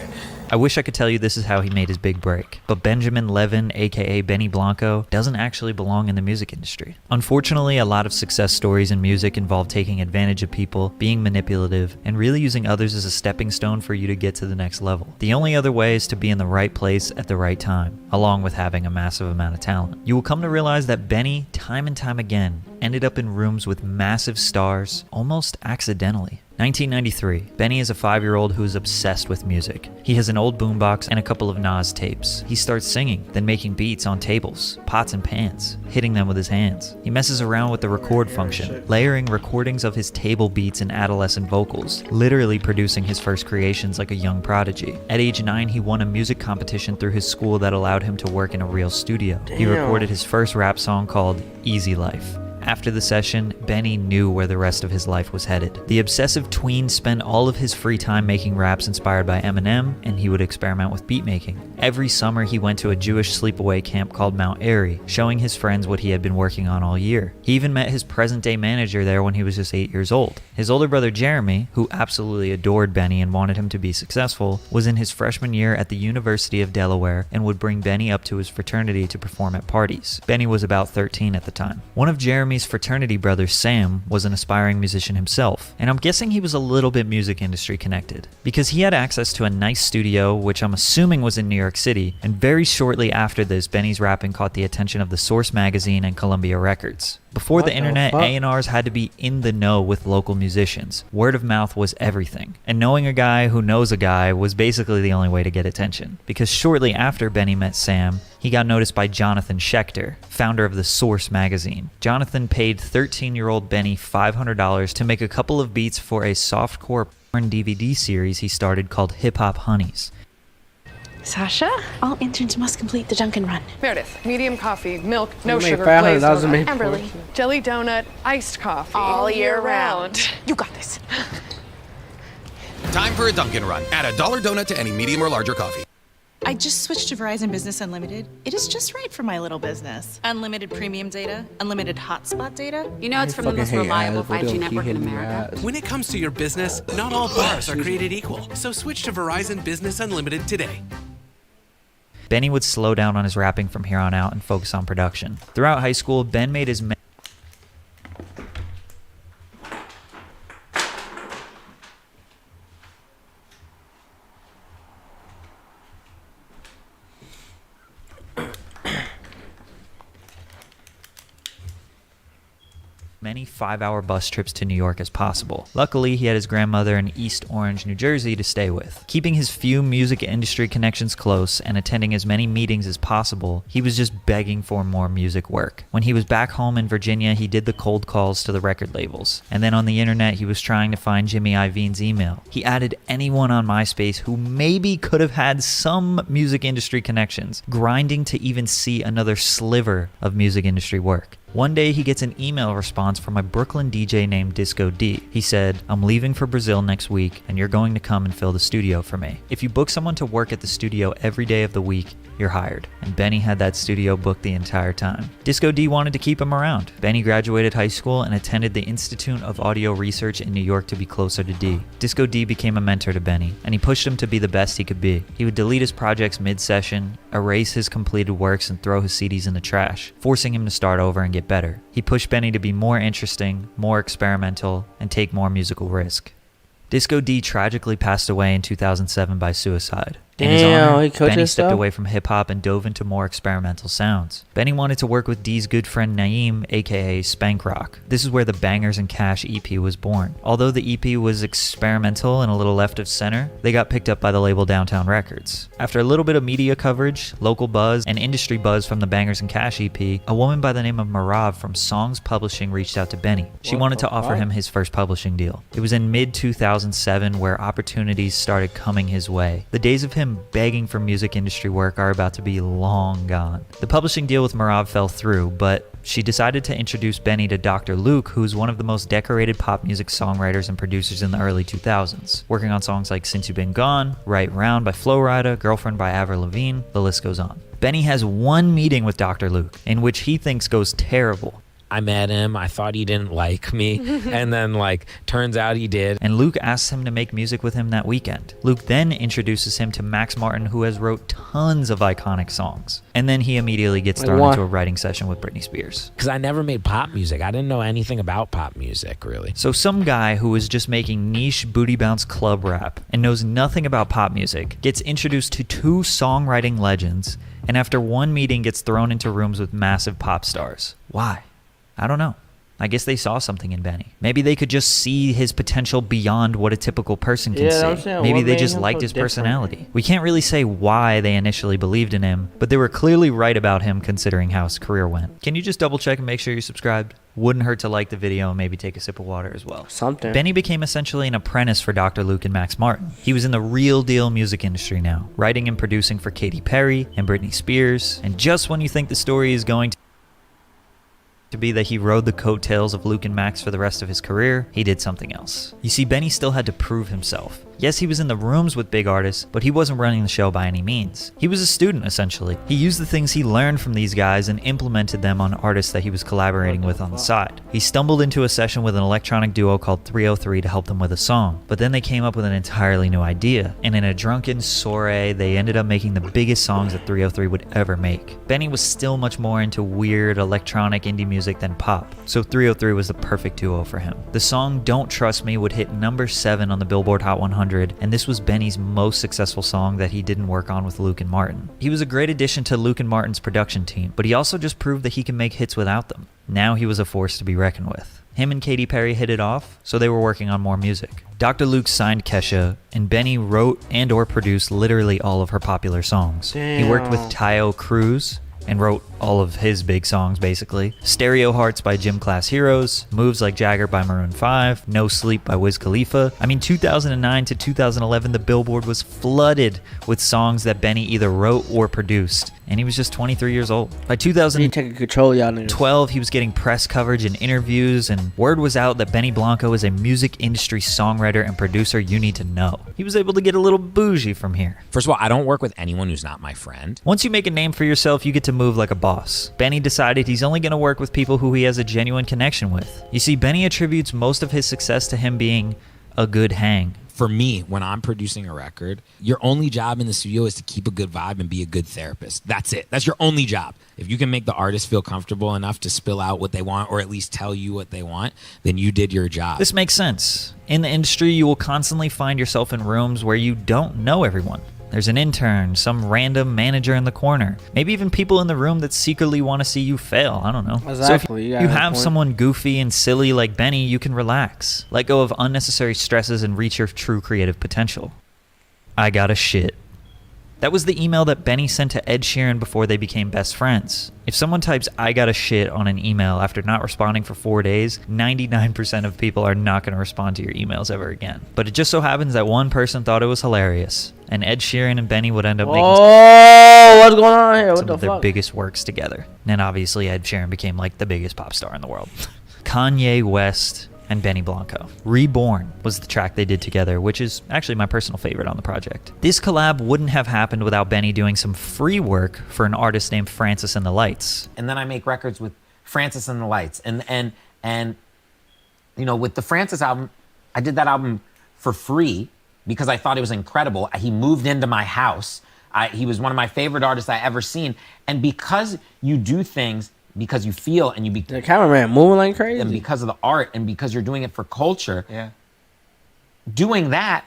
I wish I could tell you this is how he made his big break, but Benjamin Levin, aka Benny Blanco, doesn't actually belong in the music industry. Unfortunately, a lot of success stories in music involve taking advantage of people, being manipulative, and really using others as a stepping stone for you to get to the next level. The only other way is to be in the right place at the right time, along with having a massive amount of talent. You will come to realize that Benny, time and time again, ended up in rooms with massive stars almost accidentally. 1993, Benny is a 5-year-old who is obsessed with music. He has an old boombox and a couple of Nas tapes. He starts singing, then making beats on tables, pots and pans, hitting them with his hands. He messes around with the record function, layering recordings of his table beats and adolescent vocals, literally producing his first creations like a young prodigy. At age 9, he won a music competition through his school that allowed him to work in a real studio. He recorded his first rap song called Easy Life. After the session, Benny knew where the rest of his life was headed. The obsessive tween spent all of his free time making raps inspired by Eminem, and he would experiment with beat making. Every summer, he went to a Jewish sleepaway camp called Mount Airy, showing his friends what he had been working on all year. He even met his present-day manager there when he was just 8 years old. His older brother Jeremy, who absolutely adored Benny and wanted him to be successful, was in his freshman year at the University of Delaware and would bring Benny up to his fraternity to perform at parties. Benny was about 13 at the time. One of Jeremy's fraternity brother, Sam, was an aspiring musician himself, and I'm guessing he was a little bit music industry connected, because he had access to a nice studio, which I'm assuming was in New York City, and very shortly after this, Benny's rapping caught the attention of the Source magazine and Columbia Records. Before the internet, A&Rs had to be in the know with local musicians. Word of mouth was everything. And knowing a guy who knows a guy was basically the only way to get attention. Because shortly after Benny met Sam, he got noticed by Jonathan Schechter, founder of the Source magazine. Jonathan paid 13-year-old Benny $500 to make a couple of beats for a softcore porn DVD series he started called Hip Hop Honeys. Sasha, all interns must complete the Dunkin' Run. Meredith, medium coffee, milk, no You made sugar, $500 glazed to make donut. Amberly, jelly donut, iced coffee. All year round. You got this. Time for a Dunkin' Run. Add a $1 donut to any medium or larger coffee. I just switched to Verizon Business Unlimited. It is just right for my little business. Unlimited premium data, unlimited hotspot data. You know it's from the most reliable 5G network in America. When it comes to your business, not all bars are created equal. So switch to Verizon Business Unlimited today. Benny would slow down on his rapping from here on out and focus on production. Throughout high school, Ben made his many 5-hour bus trips to New York as possible. Luckily, he had his grandmother in East Orange, New Jersey to stay with. Keeping his few music industry connections close and attending as many meetings as possible, he was just begging for more music work. When he was back home in Virginia, he did the cold calls to the record labels. And then on the internet, he was trying to find Jimmy Iovine's email. He added anyone on MySpace who maybe could have had some music industry connections, grinding to even see another sliver of music industry work. One day he gets an email response from a Brooklyn DJ named Disco D. He said, "I'm leaving for Brazil next week and you're going to come and fill the studio for me. If you book someone to work at the studio every day of the week, you're hired." And Benny had that studio booked the entire time. Disco D wanted to keep him around. Benny graduated high school and attended the Institute of Audio Research in New York to be closer to D. Disco D became a mentor to Benny, and he pushed him to be the best he could be. He would delete his projects mid-session, erase his completed works, and throw his CDs in the trash, forcing him to start over and get better. He pushed Benny to be more interesting, more experimental, and take more musical risk. Disco D tragically passed away in 2007 by suicide. In his honor, Benny stepped away from hip-hop and dove into more experimental sounds. Benny wanted to work with D's good friend Naeem, aka Spank Rock. This is where the Bangers and Cash EP was born. Although the EP was experimental and a little left of center, they got picked up by the label Downtown Records. After a little bit of media coverage, local buzz, and industry buzz from the Bangers and Cash EP, a woman by the name of Marav from Songs Publishing reached out to Benny. She wanted to offer him his first publishing deal. It was in mid-2007 where opportunities started coming his way. The days of him begging for music industry work are about to be long gone. The publishing deal with Marav fell through, but she decided to introduce Benny to Dr. Luke, who's one of the most decorated pop music songwriters and producers in the early 2000s, working on songs like Since You've Been Gone, Right Round by Flo Rida, Girlfriend by Avril Lavigne, the list goes on. Benny has one meeting with Dr. Luke, in which he thinks goes terrible. I met him, I thought he didn't like me, and then turns out he did. And Luke asks him to make music with him that weekend. Luke then introduces him to Max Martin, who has wrote tons of iconic songs. And then he immediately gets thrown into a writing session with Britney Spears. Because I never made pop music. I didn't know anything about pop music, really. So some guy who was just making niche booty bounce club rap and knows nothing about pop music gets introduced to two songwriting legends, and after one meeting gets thrown into rooms with massive pop stars. Why? I don't know. I guess they saw something in Benny. Maybe they could just see his potential beyond what a typical person can see. Maybe they just liked his personality. We can't really say why they initially believed in him, but they were clearly right about him considering how his career went. Can you just double check and make sure you're subscribed? Wouldn't hurt to like the video and maybe take a sip of water as well. Benny became essentially an apprentice for Dr. Luke and Max Martin. He was in the real deal music industry now, writing and producing for Katy Perry and Britney Spears. And just when you think the story is going to be that he rode the coattails of Luke and Max for the rest of his career, he did something else. You see, Benny still had to prove himself. Yes, he was in the rooms with big artists, but he wasn't running the show by any means. He was a student, essentially. He used the things he learned from these guys and implemented them on artists that he was collaborating with on the side. He stumbled into a session with an electronic duo called 303 to help them with a song, but then they came up with an entirely new idea, and in a drunken soiree, they ended up making the biggest songs that 303 would ever make. Benny was still much more into weird electronic indie music than pop, so 303 was the perfect duo for him. The song Don't Trust Me would hit number 7 on the Billboard Hot 100, and this was Benny's most successful song that he didn't work on with Luke and Martin. He was a great addition to Luke and Martin's production team, but he also just proved that he can make hits without them. Now he was a force to be reckoned with. Him and Katy Perry hit it off, so they were working on more music. Dr. Luke signed Kesha, and Benny wrote and or produced literally all of her popular songs. He worked with Tayo Cruz and wrote all of his big songs, basically. Stereo Hearts by Gym Class Heroes, Moves Like Jagger by Maroon 5, No Sleep by Wiz Khalifa. 2009 to 2011, the Billboard was flooded with songs that Benny either wrote or produced, and he was just 23 years old. By 2012, he was getting press coverage and interviews, and word was out that Benny Blanco is a music industry songwriter and producer you need to know. He was able to get a little bougie from here. First of all, I don't work with anyone who's not my friend. Once you make a name for yourself, you get to move like a boss. Benny decided he's only going to work with people who he has a genuine connection with. You see, Benny attributes most of his success to him being a good hang. For me, when I'm producing a record, your only job in the studio is to keep a good vibe and be a good therapist. That's it. That's your only job. If you can make the artist feel comfortable enough to spill out what they want, or at least tell you what they want, then you did your job. This makes sense. In the industry, you will constantly find yourself in rooms where you don't know everyone. There's an intern, some random manager in the corner, maybe even people in the room that secretly want to see you fail. I don't know. Exactly. So if you have someone goofy and silly like Benny, you can relax, let go of unnecessary stresses, and reach your true creative potential. I got a shit. That was the email that Benny sent to Ed Sheeran before they became best friends. If someone types "I got a shit" on an email after not responding for 4 days, 99% of people are not going to respond to your emails ever again. But it just so happens that one person thought it was hilarious, and Ed Sheeran and Benny would end up making what's going on here? What some the of their fuck? biggest works together. And obviously Ed Sheeran became like the biggest pop star in the world. Kanye West and Benny Blanco. Reborn was the track they did together, which is actually my personal favorite on the project. This collab wouldn't have happened without Benny doing some free work for an artist named Francis and the Lights. And then I make records with Francis and the Lights. And you know, with the Francis album, I did that album for free because I thought it was incredible. He moved into my house. He was one of my favorite artists I ever seen. And because you do things because you feel and you the cameraman moving like crazy, and because of the art and because you're doing it for culture, doing that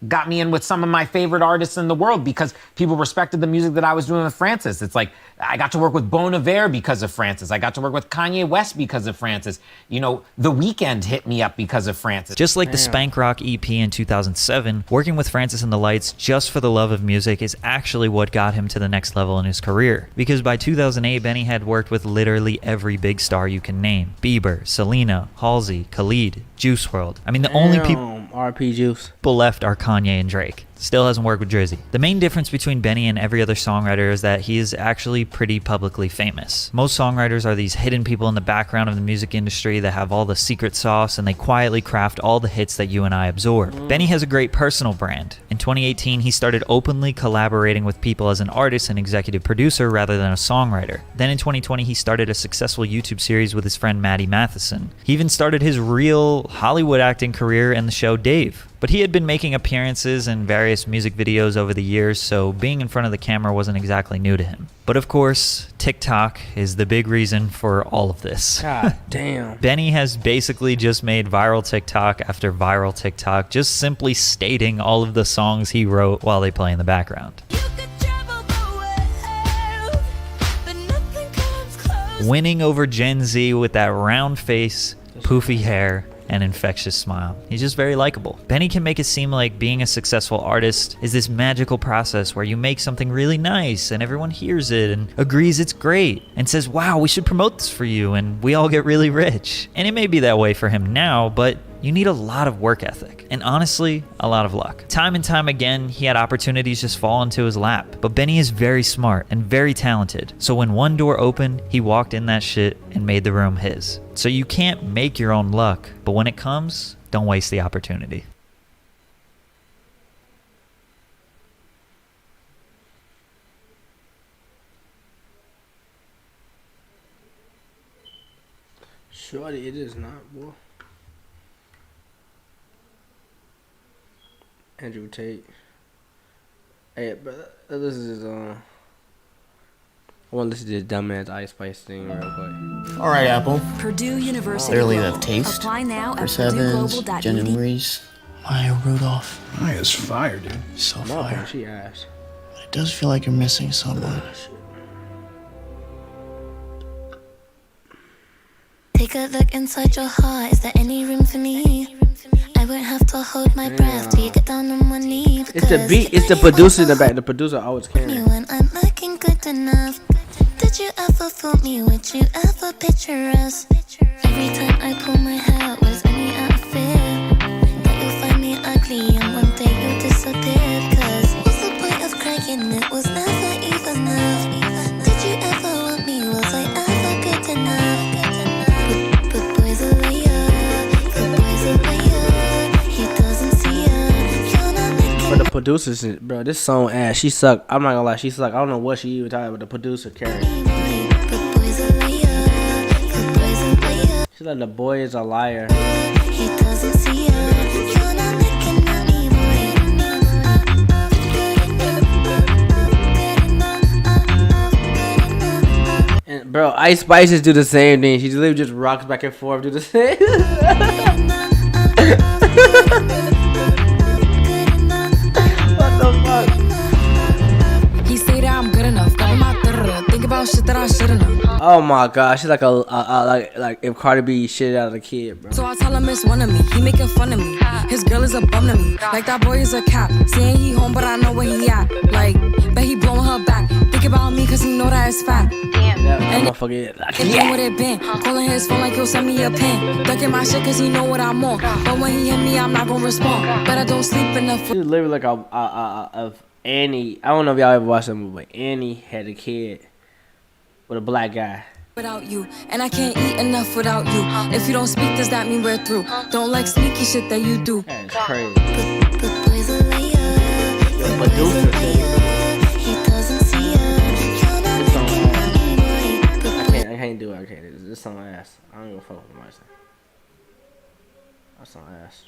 got me in with some of my favorite artists in the world because people respected the music that I was doing with Francis. It's like I got to work with Bon Iver because of Francis. I got to work with Kanye West because of Francis. You know, The Weeknd hit me up because of Francis. Just like the Spank Rock EP in 2007, working with Francis and the Lights just for the love of music is actually what got him to the next level in his career. Because by 2008, Benny had worked with literally every big star you can name. Bieber, Selena, Halsey, Khalid, Juice WRLD. I mean, the only people RP Juice left are Kanye and Drake. Still hasn't worked with Drizzy. The main difference between Benny and every other songwriter is that he is actually pretty publicly famous. Most songwriters are these hidden people in the background of the music industry that have all the secret sauce and they quietly craft all the hits that you and I absorb. Benny has a great personal brand. In 2018, he started openly collaborating with people as an artist and executive producer rather than a songwriter. Then in 2020, he started a successful YouTube series with his friend Maddie Matheson. He even started his real Hollywood acting career in the show Dave. But he had been making appearances in various music videos over the years, so being in front of the camera wasn't exactly new to him. But of course, TikTok is the big reason for all of this. God damn. Benny has basically just made viral TikTok after viral TikTok, just simply stating all of the songs he wrote while they play in the background. Winning over Gen Z with that round face, poofy hair, and infectious smile. He's just very likable. Benny can make it seem like being a successful artist is this magical process where you make something really nice and everyone hears it and agrees it's great and says, wow, we should promote this for you, and we all get really rich. And it may be that way for him now, but you need a lot of work ethic and honestly, a lot of luck. Time and time again, he had opportunities just fall into his lap. But Benny is very smart and very talented. So when one door opened, he walked in that shit and made the room his. So you can't make your own luck, but when it comes, don't waste the opportunity. Shorty, it is not, boy. Andrew Tate. Hey, but this is I want to listen to this dumbass Ice Spice thing real quick. All right, Apple. Purdue University. Clearly you have taste. Apply now For at sevens, purdueglobal.edu. Jen Maurice, Maya Rudolph. Maya's fire, dude. So No, fire. she ass. But it does feel like you're missing someone. Take a look inside your heart. Is there any room for me? I won't have to hold my breath till you get down on one knee. It's the beat. It's the producer in the back. The producer always caring. You when I'm looking good enough. Did you ever fool me? Would you ever picture us? Every time I pull my hair, was only out of fear that you'll find me ugly and one day you'll disappear. Cause what's the point of crying? It was never even enough. Did you ever want me? Was I ever good enough? But boys are liar. Good boys are liar. He doesn't see her. You're not making For the producers, bro, this song ass. She suck. I'm not gonna lie, she suck. I don't know what she even talking about. The producer carried. She's like, the boy is a liar. He doesn't see her. You're not making money, And bro, Ice Spices do the same thing. She literally just rocks back and forth, do the same. What the fuck? enough. Got my think about shit that I shouldn't have. Oh my gosh, she's like like if Cardi B shit out of the kid, bro. So I tell him it's one of me. He making fun of me. His girl is a bum to me. Like that boy is a cap. Saying he home, but I know where he at. Like, bet he blowing her back. Think about me, cause he know that it's fat. And motherfucker, like, yeah. What it been? Calling his phone like he'll send me a pin. Ducking my shit cause he know what I'm on. But when he hit me, I'm not gonna respond. But I don't sleep enough. She's literally like of Annie. I don't know if y'all ever watched that movie, but Annie had a kid with a black guy. Without you, and I can't eat enough without you. If you don't speak, does that mean we're through? Don't like sneaky shit that you do. That's crazy. I can't do it. I can't. This song ass. I don't even fuck with my song. That's song ass.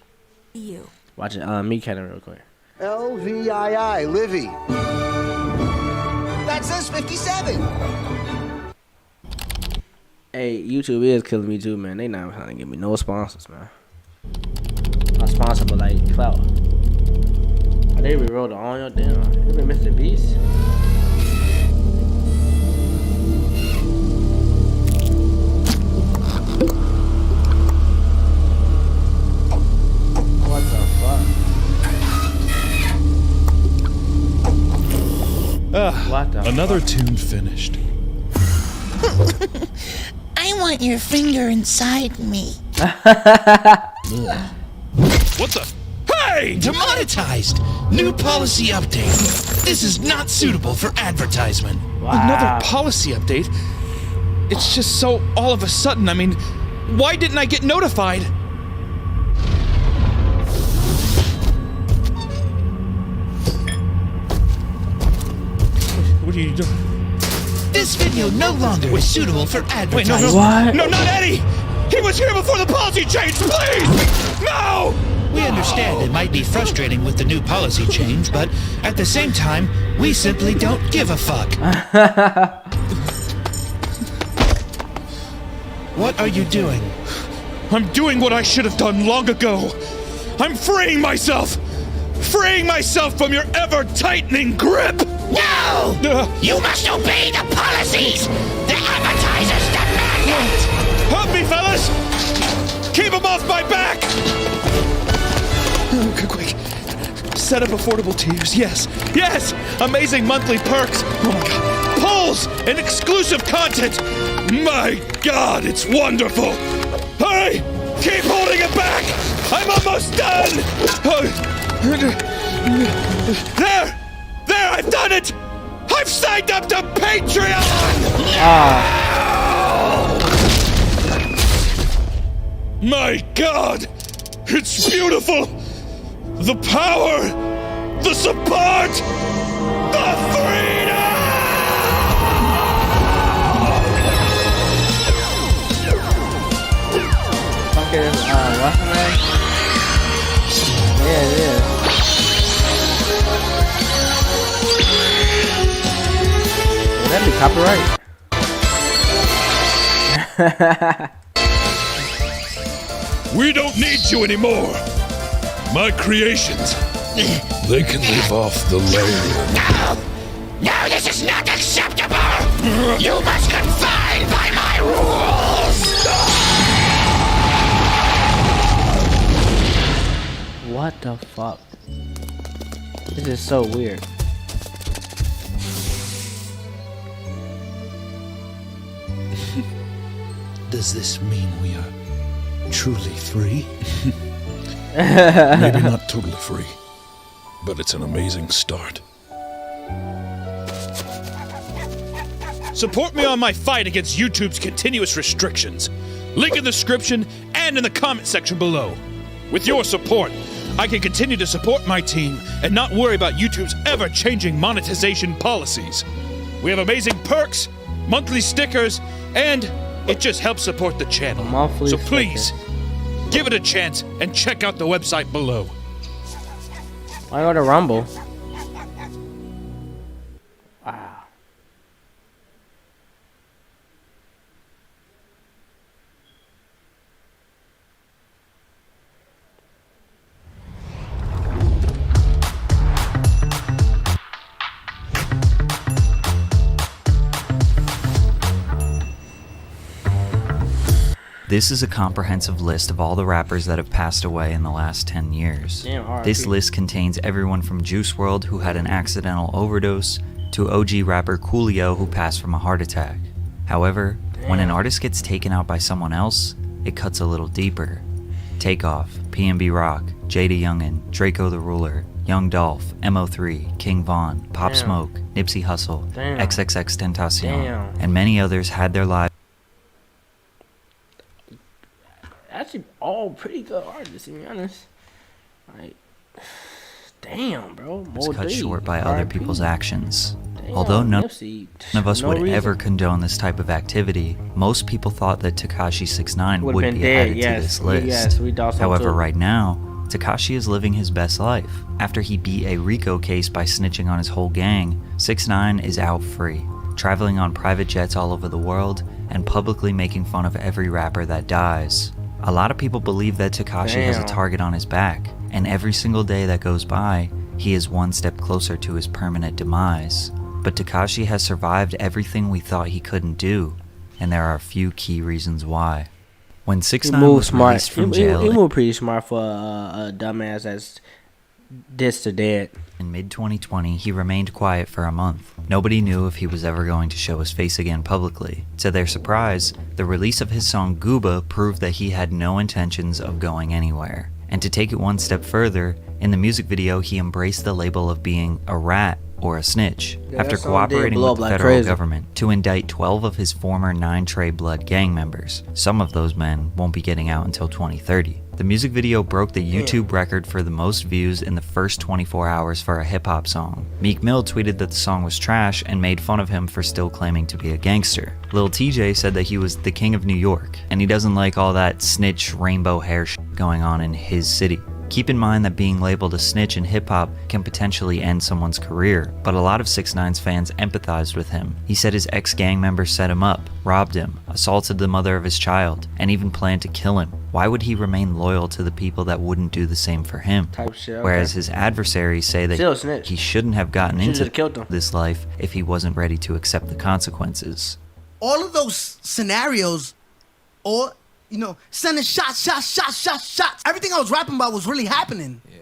You. Watch it. Me kind of real quick. LVII, Livy. That says 57. Hey, YouTube is killing me too, man. They not trying to give me no sponsors, man. Not sponsored, but like clout. Oh, they rewrote all your damn. You been Mr. Beast? What the fuck? What the Another tune finished. I want your finger inside me. What the? Hey! Demonetized! New policy update. This is not suitable for advertisement. Wow. Another policy update? It's just so all of a sudden. I mean, why didn't I get notified? What are you doing? This video no longer is suitable for advertising. Wait, no. What? No, not Eddie! He was here before the policy change, please! No! We understand it might be frustrating with the new policy change, but at the same time, we simply don't give a fuck. What are you doing? I'm doing what I should have done long ago. I'm freeing myself! Freeing myself from your ever-tightening grip! No! You must obey the policies! The advertisers demand it! Help me, fellas! Keep him off my back! Quick. Set up affordable tiers. Yes! Amazing monthly perks. Oh my god. Polls and exclusive content. My god, it's wonderful. Hurry! Keep holding it back! I'm almost done! There! I've done it! I've signed up to Patreon! My god! It's beautiful! The power! The support! The freedom! Fucking, what's the name? Yeah, it is. That'd be copyright. We don't need you anymore. My creations, they can live off the land. No, this is not acceptable! You must confine by my rules! What the fuck? This is so weird. Does this mean we are truly free? Maybe not totally free, but it's an amazing start. Support me on my fight against YouTube's continuous restrictions. Link in the description and in the comment section below. With your support, I can continue to support my team and not worry about YouTube's ever-changing monetization policies. We have amazing perks, monthly stickers, and it just helps support the channel. So please, give it a chance and check out the website below. Why go to Rumble? Wow. This is a comprehensive list of all the rappers that have passed away in the last 10 years. Damn, This list contains everyone from Juice WRLD, who had an accidental overdose, to OG rapper Coolio, who passed from a heart attack. However, when an artist gets taken out by someone else, it cuts a little deeper. Takeoff, PNB Rock, JD Youngin, Draco the Ruler, Young Dolph, MO3, King Von, Pop Smoke, Nipsey Hussle, XXXTentacion, and many others had their lives. Actually, all pretty good artists, to be honest. Like, damn, bro. Cut short by other people's actions. Damn, Although none Nipsey, of us no would reason. ever condone this type of activity, most people thought that Tekashi 6ix9ine Would've would been be dead, added yes. to this list. Yes, we thought so However, too. right now, Tekashi is living his best life. After he beat a RICO case by snitching on his whole gang, 6ix9ine is out free, traveling on private jets all over the world, and publicly making fun of every rapper that dies. A lot of people believe that Tekashi has a target on his back, and every single day that goes by, he is one step closer to his permanent demise. But Tekashi has survived everything we thought he couldn't do, and there are a few key reasons why. When 6ix9ine was released from jail, He moved pretty smart for a dumbass that's this to dead. In mid-2020, he remained quiet for a month. Nobody knew if he was ever going to show his face again publicly. To their surprise, the release of his song Gooba proved that he had no intentions of going anywhere. And to take it one step further, in the music video he embraced the label of being a rat or a snitch, after cooperating with the federal government to indict 12 of his former 9 Trey Blood gang members. Some of those men won't be getting out until 2030. The music video broke the YouTube record for the most views in the first 24 hours for a hip-hop song. Meek Mill tweeted that the song was trash and made fun of him for still claiming to be a gangster. Lil TJ said that he was the king of New York, and he doesn't like all that snitch rainbow hair shit going on in his city. Keep in mind that being labeled a snitch in hip-hop can potentially end someone's career, but a lot of 6ix9ine's fans empathized with him. He said his ex-gang members set him up, robbed him, assaulted the mother of his child, and even planned to kill him. Why would he remain loyal to the people that wouldn't do the same for him? Whereas his adversaries say that he shouldn't have gotten into this life if he wasn't ready to accept the consequences. All of those scenarios, or sending shots. Everything I was rapping about was really happening. Yeah.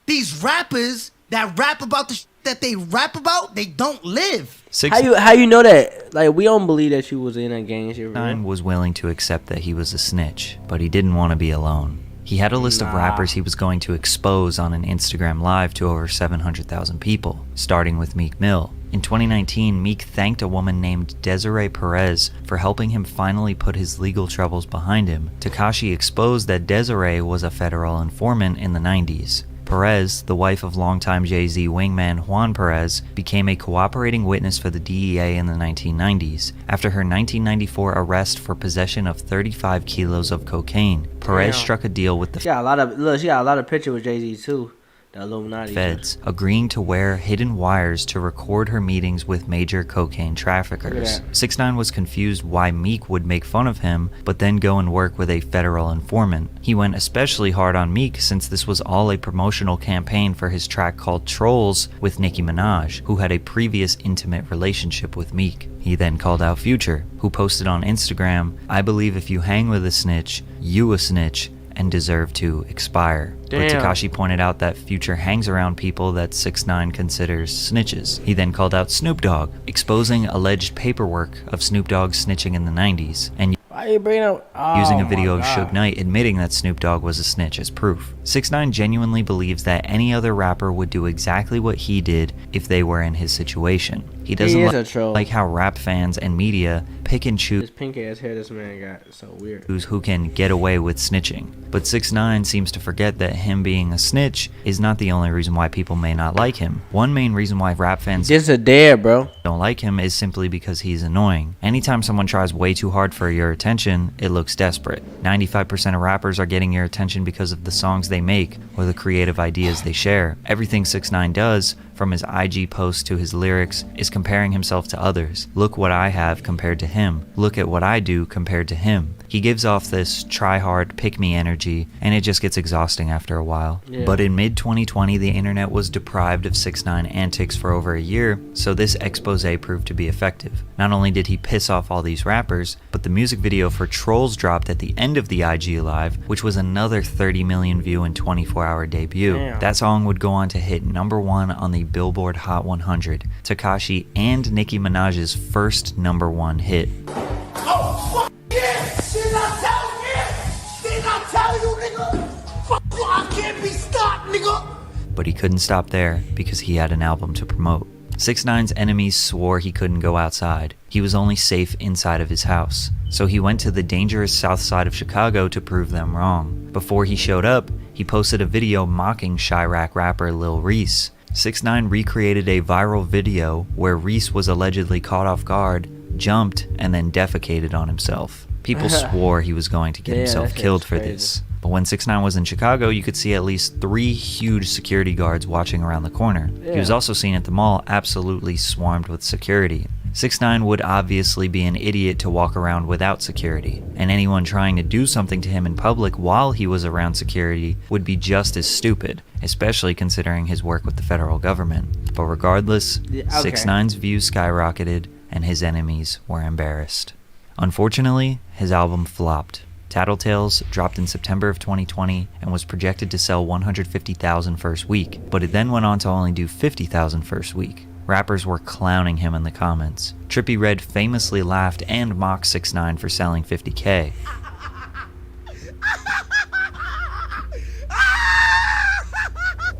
These rappers that rap about the shit that they rap about, they don't live. How you know that? Like, we don't believe that you was in a gang shit. 6ix9ine was willing to accept that he was a snitch, but he didn't want to be alone. He had a list of rappers he was going to expose on an Instagram Live to over 700,000 people, starting with Meek Mill. In 2019, Meek thanked a woman named Desiree Perez for helping him finally put his legal troubles behind him. Tekashi exposed that Desiree was a federal informant in the 90s. Perez, the wife of longtime Jay-Z wingman Juan Perez, became a cooperating witness for the DEA in the 1990s. After her 1994 arrest for possession of 35 kilos of cocaine, Perez struck a deal with the she got a lot of pictures with Jay-Z too. The Illuminati. Feds, agreeing to wear hidden wires to record her meetings with major cocaine traffickers. 6ix9ine was confused why Meek would make fun of him, but then go and work with a federal informant. He went especially hard on Meek since this was all a promotional campaign for his track called Trolls with Nicki Minaj, who had a previous intimate relationship with Meek. He then called out Future, who posted on Instagram, "I believe if you hang with a snitch, you a snitch, and deserve to expire." But Tekashi pointed out that Future hangs around people that 6ix9ine considers snitches. He then called out Snoop Dogg, exposing alleged paperwork of Snoop Dogg snitching in the 90s, and why you bringing up using a video of Suge Knight admitting that Snoop Dogg was a snitch as proof. 6ix9ine genuinely believes that any other rapper would do exactly what he did if they were in his situation. He doesn't like how rap fans and media pick and choose this pink ass hair this man got is so weird. Who can get away with snitching. But 6ix9ine seems to forget that him being a snitch is not the only reason why people may not like him. One main reason why rap fans don't like him is simply because he's annoying. Anytime someone tries way too hard for your attention, it looks desperate. 95% of rappers are getting your attention because of the songs they make or the creative ideas they share. Everything 6ix9ine does, from his IG posts to his lyrics, is comparing himself to others. Look what I have compared to him. Look at what I do compared to him. He gives off this try-hard, pick-me energy, and it just gets exhausting after a while. Yeah. But in mid-2020, the internet was deprived of 6ix9ine antics for over a year, so this expose proved to be effective. Not only did he piss off all these rappers, but the music video for Trolls dropped at the end of the IG Live, which was another 30 million view and 24-hour debut. Damn. That song would go on to hit #1 on the Billboard Hot 100, Tekashi and Nicki Minaj's first #1 hit. Oh, fuck yeah! Did I tell you? Did I tell you, nigga? Fuck you, I can't be stopped, nigga! But he couldn't stop there because he had an album to promote. 6ix9ine's enemies swore he couldn't go outside. He was only safe inside of his house. So he went to the dangerous south side of Chicago to prove them wrong. Before he showed up, he posted a video mocking Chirac rapper Lil Reese. 6ix9ine recreated a viral video where Reese was allegedly caught off guard, jumped, and then defecated on himself. People swore he was going to get himself killed for this. But when 6ix9ine was in Chicago, you could see at least 3 huge security guards watching around the corner. He was also seen at the mall absolutely swarmed with security. 6ix9ine would obviously be an idiot to walk around without security, and anyone trying to do something to him in public while he was around security would be just as stupid, especially considering his work with the federal government. But regardless, 6ix9ine's views skyrocketed and his enemies were embarrassed. Unfortunately, his album flopped. Tattletales dropped in September of 2020 and was projected to sell 150,000 first week, but it then went on to only do 50,000 first week. Rappers were clowning him in the comments. Trippie Redd famously laughed and mocked 6ix9ine for selling 50K.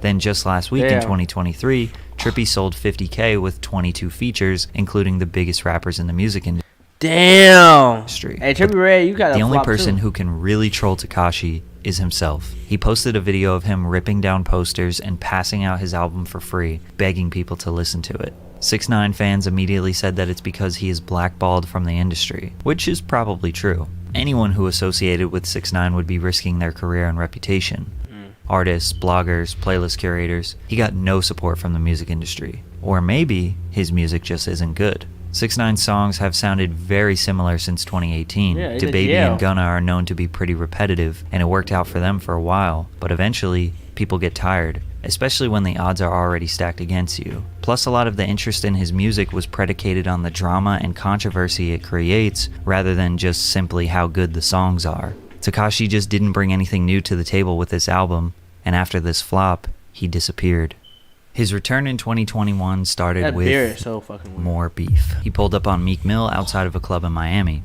Then just last week in 2023, Trippie sold 50K with 22 features, including the biggest rappers in the music industry. Damn. Hey, Trippie Redd, you got the only person who can really troll Tekashi is himself. He posted a video of him ripping down posters and passing out his album for free, begging people to listen to it. 6ix9ine fans immediately said that it's because he is blackballed from the industry, which is probably true. Anyone who associated with 6ix9ine would be risking their career and reputation. Artists, bloggers, playlist curators, he got no support from the music industry. Or maybe his music just isn't good. 6ix9ine's songs have sounded very similar since 2018. DaBaby and Gunna are known to be pretty repetitive, and it worked out for them for a while, but eventually, people get tired, especially when the odds are already stacked against you. Plus, a lot of the interest in his music was predicated on the drama and controversy it creates, rather than just simply how good the songs are. Tekashi just didn't bring anything new to the table with this album, and after this flop, he disappeared. His return in 2021 started with more beef. He pulled up on Meek Mill outside of a club in Miami.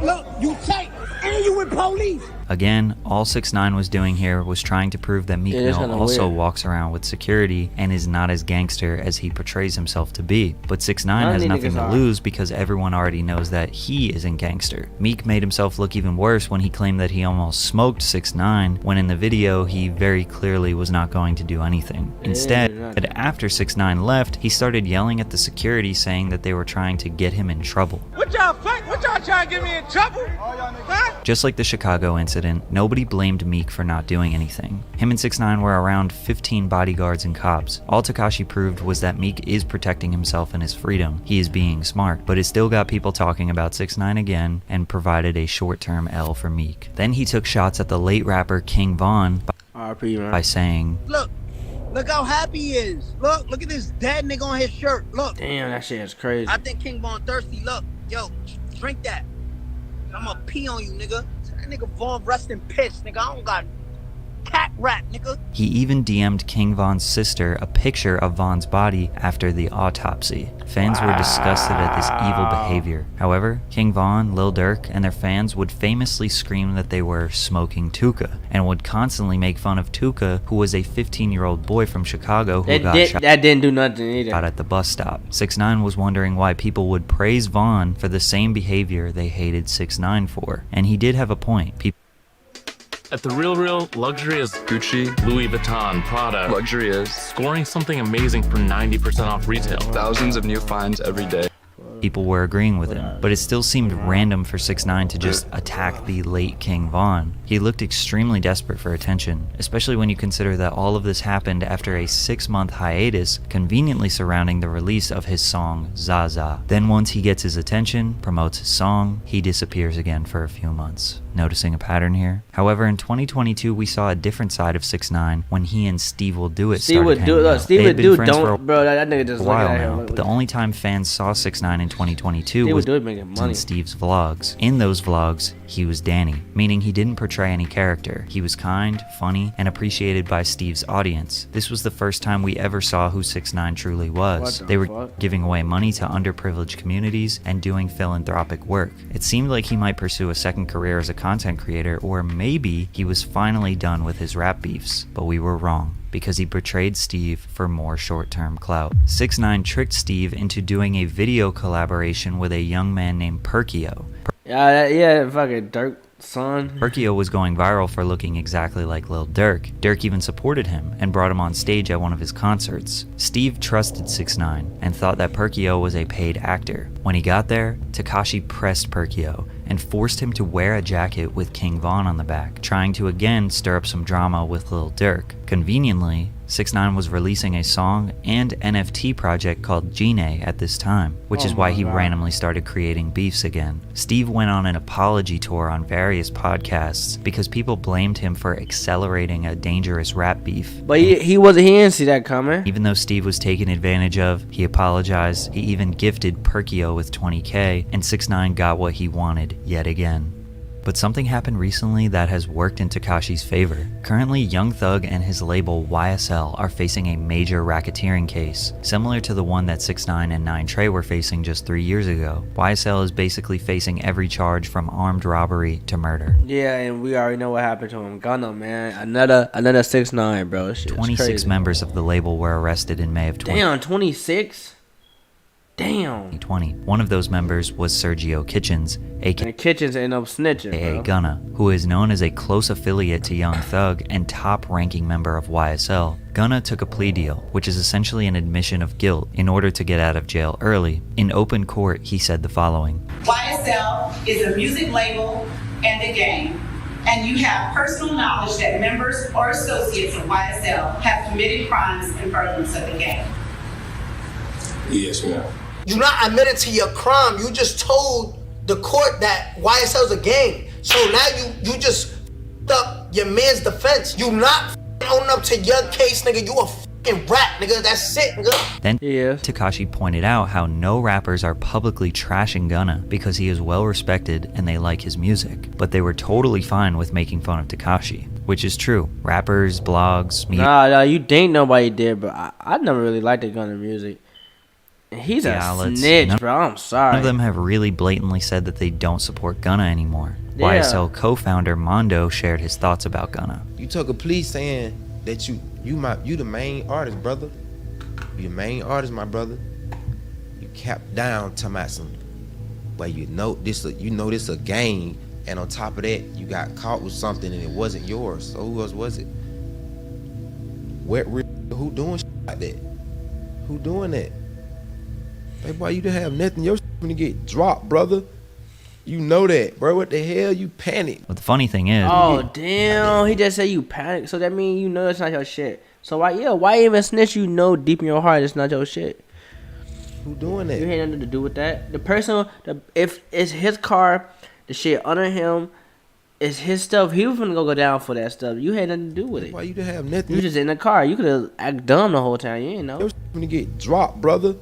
Look, you tight, and you with police. Again, all 6ix9ine was doing here was trying to prove that Meek Mill also walks around with security and is not as gangster as he portrays himself to be. But 6ix9ine has nothing to lose because everyone already knows that he isn't gangster. Meek made himself look even worse when he claimed that he almost smoked 6ix9ine, when in the video he very clearly was not going to do anything. Instead, after 6ix9ine left, he started yelling at the security saying that they were trying to get him in trouble. What y'all trying to get me in trouble? Huh? Just like the Chicago incident, nobody blamed Meek for not doing anything. Him and 6ix9ine were around 15 bodyguards and cops. All Tekashi proved was that Meek is protecting himself and his freedom. He is being smart, but it still got people talking about 6ix9ine again and provided a short-term L for Meek. Then he took shots at the late rapper King Von by saying, Look how happy he is. Look at this dead nigga on his shirt. Look. Damn, that shit is crazy. I think King Von thirsty. Look, yo, drink that. I'ma pee on you, nigga. That nigga Von rest in piss, nigga. I don't got cat rat, nigga. He even DM'd King Von's sister a picture of Von's body after the autopsy. Fans were disgusted at this evil behavior. However, King Von, Lil Durk, and their fans would famously scream that they were smoking Tuka, and would constantly make fun of Tuka, who was a 15-year-old boy from Chicago who got shot at the bus stop. 6ix9ine was wondering why people would praise Von for the same behavior they hated 6ix9ine for, and he did have a point. At The Real, luxury is Gucci, Louis Vuitton, Prada. Luxury is scoring something amazing for 90% off retail. Thousands of new finds every day. People were agreeing with him, but it still seemed random for 6ix9ine to just attack the late King Von. He looked extremely desperate for attention, especially when you consider that all of this happened after a 6-month hiatus conveniently surrounding the release of his song Zaza. Then once he gets his attention, promotes his song, he disappears again for a few months. Noticing a pattern here? However, in 2022, we saw a different side of 6ix9ine when he and Steve Will Do It started hanging out. They had been friends for that nigga just a while now, but the only time fans saw 6ix9ine in 2022 was in Steve's vlogs. In those vlogs, he was Danny, meaning he didn't portray any character. He was kind, funny, and appreciated by Steve's audience. This was the first time we ever saw who 6ix9ine truly was. They were giving away money to underprivileged communities and doing philanthropic work. It seemed like he might pursue a second career as a content creator, or maybe he was finally done with his rap beefs, but we were wrong, because he betrayed Steve for more short-term clout. 6ix9ine tricked Steve into doing a video collaboration with a young man named Perkio. Fucking Dirk son. Perkio was going viral for looking exactly like Lil Durk. Durk even supported him and brought him on stage at one of his concerts. Steve trusted 6ix9ine and thought that Perkio was a paid actor. When he got there, Tekashi pressed Perkio and forced him to wear a jacket with King Von on the back, trying to again stir up some drama with Lil Durk. Conveniently, 6ix9ine was releasing a song and NFT project called Gene at this time, which is why he randomly started creating beefs again. Steve went on an apology tour on various podcasts because people blamed him for accelerating a dangerous rap beef. But he didn't see that coming. Even though Steve was taken advantage of, he apologized. He even gifted Perkio with $20K, and 6ix9ine got what he wanted yet again. But something happened recently that has worked in Tekashi's favor. Currently, Young Thug and his label YSL are facing a major racketeering case, similar to the one that 6ix9ine and 9 Trey were facing just 3 years ago. YSL is basically facing every charge from armed robbery to murder. Yeah, and we already know what happened to him. Gunna, man. Another 6ix9ine, bro. 26 members of the label were arrested in May of 2020. Damn, 26? Damn. 2020. One of those members was Sergio Kitchens, aka Kitchens ended up snitching, bro. Gunna, who is known as a close affiliate to Young Thug and top-ranking member of YSL. Gunna took a plea deal, which is essentially an admission of guilt, in order to get out of jail early. In open court, he said the following. YSL is a music label and a gang, and you have personal knowledge that members or associates of YSL have committed crimes in furtherance of the gang. Yes, ma'am. You not admitted to your crime. You just told the court that YSL's a gang. So now you just up your man's defense. You not owning up to your case, nigga. You a fucking rat, nigga. That's it, nigga. Then Tekashi pointed out how no rappers are publicly trashing Gunna because he is well respected and they like his music. But they were totally fine with making fun of Tekashi, which is true. Rappers, blogs, media. Nah, you think nobody did, but I never really liked the Gunna music. He's a snitch, bro. I'm sorry. None of them have really blatantly said that they don't support Gunna anymore. Yeah. YSL co-founder Mondo shared his thoughts about Gunna. You took a plea saying that you the main artist, brother. You the main artist, my brother. You capped down talking about some, well, you know this a game, and on top of that, you got caught with something and it wasn't yours. So who else was it? Who doing shit like that? Who doing that? Hey, boy, you didn't have nothing. Your shit gonna get dropped, brother. You know that, bro. What the hell? You panic. But the funny thing is... Oh, damn. He just said you panic. So that means you know it's not your shit. So why even snitch? You know deep in your heart it's not your shit. Who doing that? You had nothing to do with that. The person, if it's his car, the shit under him, it's his stuff. He was gonna go down for that stuff. You had nothing to do with it. Why you didn't have nothing? You just in the car. You could have acted dumb the whole time. You didn't know. Your shit gonna get dropped, brother.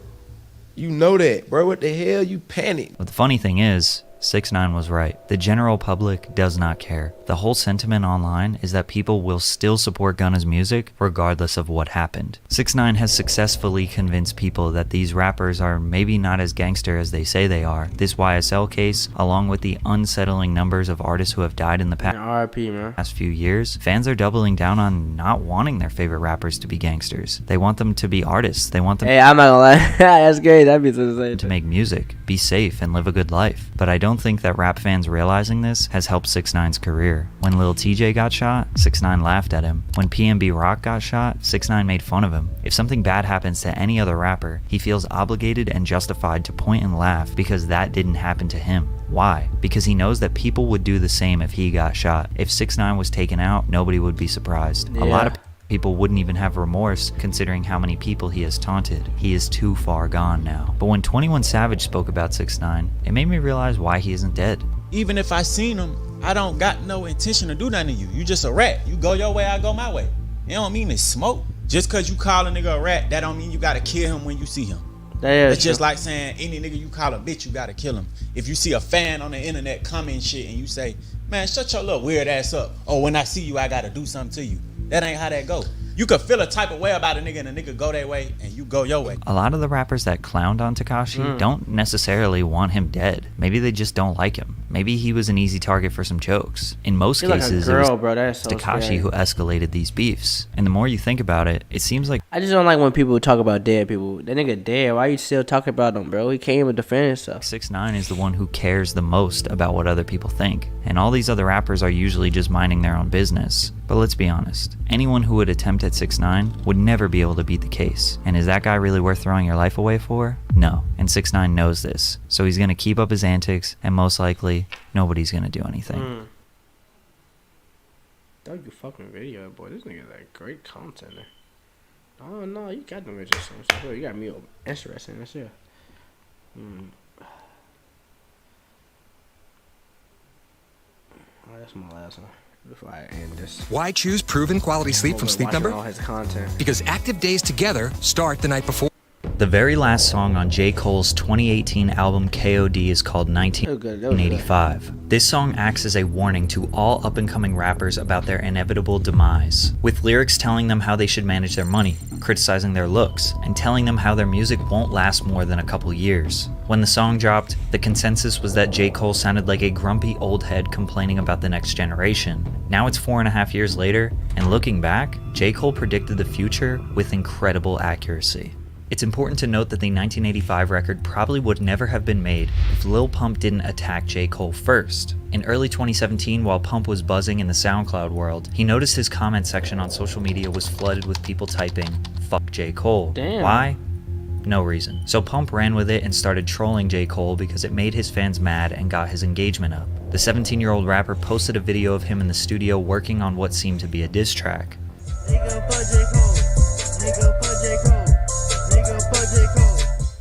You know that, bro. What the hell? You panic. But the funny thing is, 6ix9ine was right. The general public does not care. The whole sentiment online is that people will still support Gunna's music regardless of what happened. 6ix9ine has successfully convinced people that these rappers are maybe not as gangster as they say they are. This YSL case, along with the unsettling numbers of artists who have died in the past few years, fans are doubling down on not wanting their favorite rappers to be gangsters. They want them to be artists. They want them I'm not gonna lie. That's great. That'd be so insane. To make music, be safe, and live a good life. But I don't don't think that rap fans realizing this has helped 6ix9ine's career. When Lil TJ got shot, 6ix9ine laughed at him. When PNB Rock got shot, 6ix9ine made fun of him. If something bad happens to any other rapper, he feels obligated and justified to point and laugh because that didn't happen to him. Why? Because he knows that people would do the same if he got shot. If 6ix9ine was taken out, nobody would be surprised. A lot of people wouldn't even have remorse considering how many people he has taunted. He is too far gone now. But when 21 Savage spoke about 6ix9ine, it made me realize why he isn't dead. Even if I seen him, I don't got no intention to do nothing to you. You just a rat. You go your way, I go my way. It don't mean it's smoke. Just cause you call a nigga a rat, that don't mean you gotta kill him when you see him. It's just like saying any nigga you call a bitch, you gotta kill him. If you see a fan on the internet comment shit and you say, man, shut your little weird ass up. Oh, when I see you, I gotta do something to you. That ain't how that go. You could feel a type of way about a nigga and a nigga go their way and you go your way. A lot of the rappers that clowned on Tekashi don't necessarily want him dead. Maybe they just don't like him. Maybe he was an easy target for some jokes. In most cases, it was Tekashi who escalated these beefs. And the more you think about it, it seems like... I just don't like when people talk about dead people. That nigga dead. Why you still talking about him, bro? He came and defend himself. 6ix9ine is the one who cares the most about what other people think. And all these other rappers are usually just minding their own business. But let's be honest. Anyone who would attempt at 6ix9ine would never be able to beat the case. And is that guy really worth throwing your life away for? No. And 6ix9ine knows this. So he's going to keep up his antics, and most likely, nobody's going to do anything. Don't you fucking video, boy. This nigga like great content there. Oh, no, you got them interesting. You got me interesting. That's it. Oh, that's my last one. Before I end this. Why choose proven quality sleep from Sleep Number? All his content. Because active days together start the night before. The very last song on J. Cole's 2018 album KOD is called 1985. This song acts as a warning to all up-and-coming rappers about their inevitable demise, with lyrics telling them how they should manage their money, criticizing their looks, and telling them how their music won't last more than a couple years. When the song dropped, the consensus was that J. Cole sounded like a grumpy old head complaining about the next generation. Now it's 4.5 years later, and looking back, J. Cole predicted the future with incredible accuracy. It's important to note that the 1985 record probably would never have been made if Lil Pump didn't attack J. Cole first. In early 2017, while Pump was buzzing in the SoundCloud world, he noticed his comment section on social media was flooded with people typing, "Fuck J. Cole." Damn. Why? No reason. So Pump ran with it and started trolling J. Cole because it made his fans mad and got his engagement up. The 17-year-old rapper posted a video of him in the studio working on what seemed to be a diss track.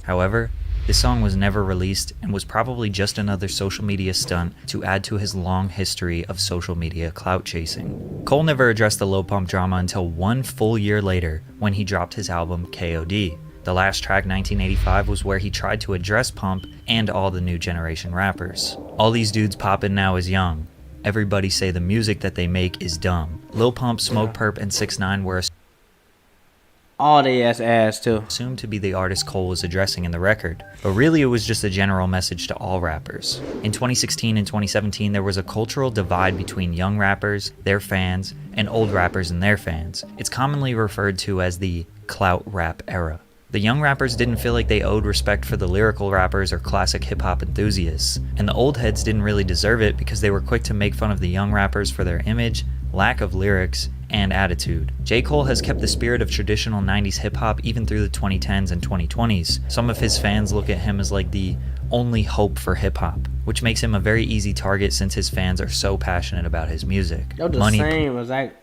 However, this song was never released and was probably just another social media stunt to add to his long history of social media clout chasing. Cole never addressed the Lil Pump drama until 1 full year later when he dropped his album KOD. The last track, 1985, was where he tried to address Pump and all the new generation rappers. All these dudes poppin' now is young. Everybody say the music that they make is dumb. Lil Pump, Smoke Perp, and 6ix9ine were all they ass too. Assumed to be the artist Cole was addressing in the record, but really it was just a general message to all rappers. In 2016 and 2017, there was a cultural divide between young rappers, their fans, and old rappers and their fans. It's commonly referred to as the clout rap era. The young rappers didn't feel like they owed respect for the lyrical rappers or classic hip-hop enthusiasts, and the old heads didn't really deserve it because they were quick to make fun of the young rappers for their image, lack of lyrics, and attitude. J. Cole has kept the spirit of traditional 90s hip-hop even through the 2010s and 2020s. Some of his fans look at him as like the only hope for hip-hop, which makes him a very easy target since his fans are so passionate about his music. Yo, the same as that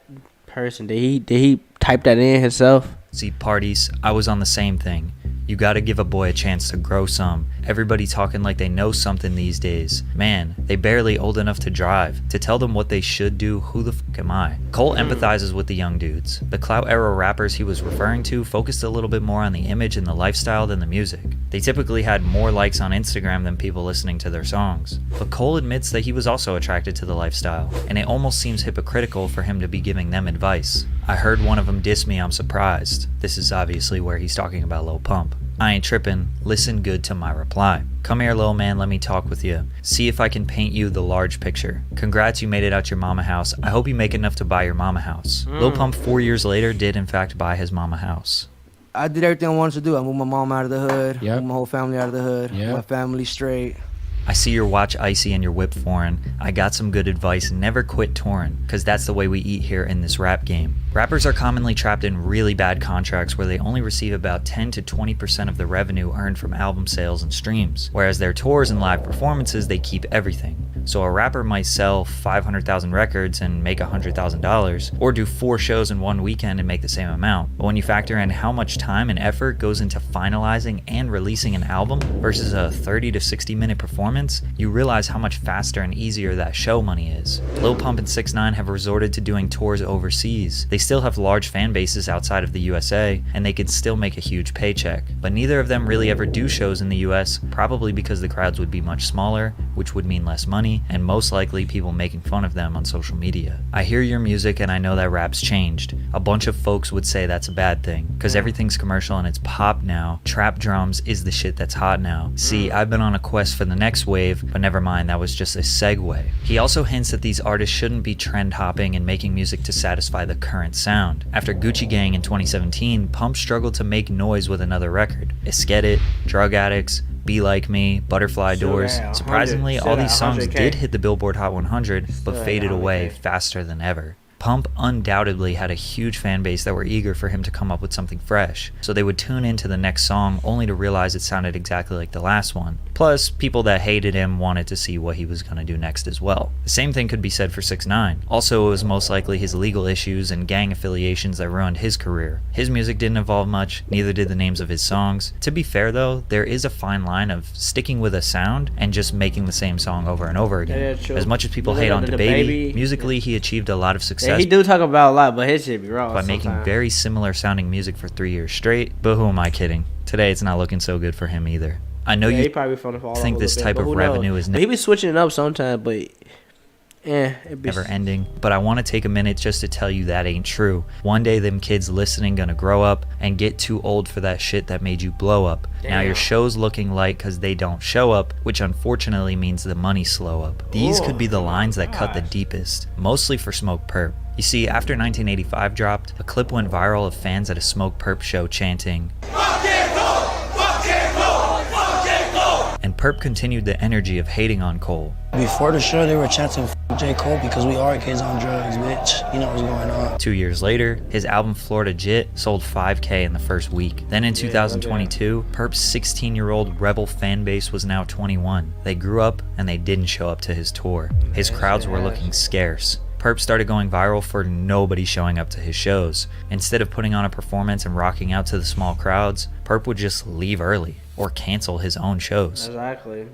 person. Did he type that in himself? See, parties, I was on the same thing. You gotta give a boy a chance to grow some. Everybody talking like they know something these days. Man, they barely old enough to drive. To tell them what they should do, who the fuck am I? Cole empathizes with the young dudes. The clout era rappers he was referring to focused a little bit more on the image and the lifestyle than the music. They typically had more likes on Instagram than people listening to their songs. But Cole admits that he was also attracted to the lifestyle, and it almost seems hypocritical for him to be giving them advice. I heard one of them diss me, I'm surprised. This is obviously where he's talking about Lil Pump. I ain't trippin', listen good to my reply. Come here, little man, let me talk with you. See if I can paint you the large picture. Congrats, you made it out your mama house. I hope you make enough to buy your mama house. Lil Pump 4 years later did in fact buy his mama house. I did everything I wanted to do. I moved my mom out of the hood, moved my whole family out of the hood, my family straight. I see your watch icy and your whip foreign. I got some good advice, never quit touring, cause that's the way we eat here in this rap game. Rappers are commonly trapped in really bad contracts where they only receive about 10 to 20% of the revenue earned from album sales and streams, whereas their tours and live performances, they keep everything. So a rapper might sell 500,000 records and make $100,000, or do 4 shows in one weekend and make the same amount. But when you factor in how much time and effort goes into finalizing and releasing an album versus a 30 to 60 minute performance, you realize how much faster and easier that show money is. Lil Pump and 6ix9ine have resorted to doing tours overseas. They still have large fan bases outside of the USA, and they could still make a huge paycheck. But neither of them really ever do shows in the US, probably because the crowds would be much smaller, which would mean less money, and most likely people making fun of them on social media. I hear your music and I know that rap's changed. A bunch of folks would say that's a bad thing, because everything's commercial and it's pop now. Trap drums is the shit that's hot now. See, I've been on a quest for the next wave, but never mind, that was just a segue. He also hints that these artists shouldn't be trend hopping and making music to satisfy the current sound. After Gucci Gang in 2017, Pump struggled to make noise with another record. Esket It, Drug Addicts, Be Like Me, Butterfly Doors. Surprisingly, all these songs did hit the Billboard Hot 100, but faded away faster than ever. Pump undoubtedly had a huge fan base that were eager for him to come up with something fresh, so they would tune into the next song only to realize it sounded exactly like the last one. Plus, people that hated him wanted to see what he was going to do next as well. The same thing could be said for 6ix9ine. Also, it was most likely his legal issues and gang affiliations that ruined his career. His music didn't evolve much, neither did the names of his songs. To be fair though, there is a fine line of sticking with a sound and just making the same song over and over again. As much as people hate on DaBaby, musically he achieved a lot of success. Yeah, he do talk about a lot, but his shit be raw by making very similar sounding music for 3 years straight. But who am I kidding? Today it's not looking so good for him either. I know you think this type of revenue is he be switching it up sometimes, but never ending. But I want to take a minute just to tell you that ain't true. One day them kids listening gonna grow up and get too old for that shit that made you blow up. Now your show's looking light because they don't show up, which unfortunately means the money slow up. These could be the lines that cut the deepest, mostly for Smoke Perp. You see, after 1985 dropped, a clip went viral of fans at a Smoke Perp show chanting, and Perp continued the energy of hating on Cole. Before the show, they were chanting J. Cole because we are kids on drugs, bitch. You know what's going on. 2 years later, his album Florida Jit sold 5K in the first week. Then in 2022, Perp's 16-year-old rebel fan base was now 21. They grew up and they didn't show up to his tour. His crowds were looking scarce. Perp started going viral for nobody showing up to his shows. Instead of putting on a performance and rocking out to the small crowds, Perp would just leave early or cancel his own shows. Exactly.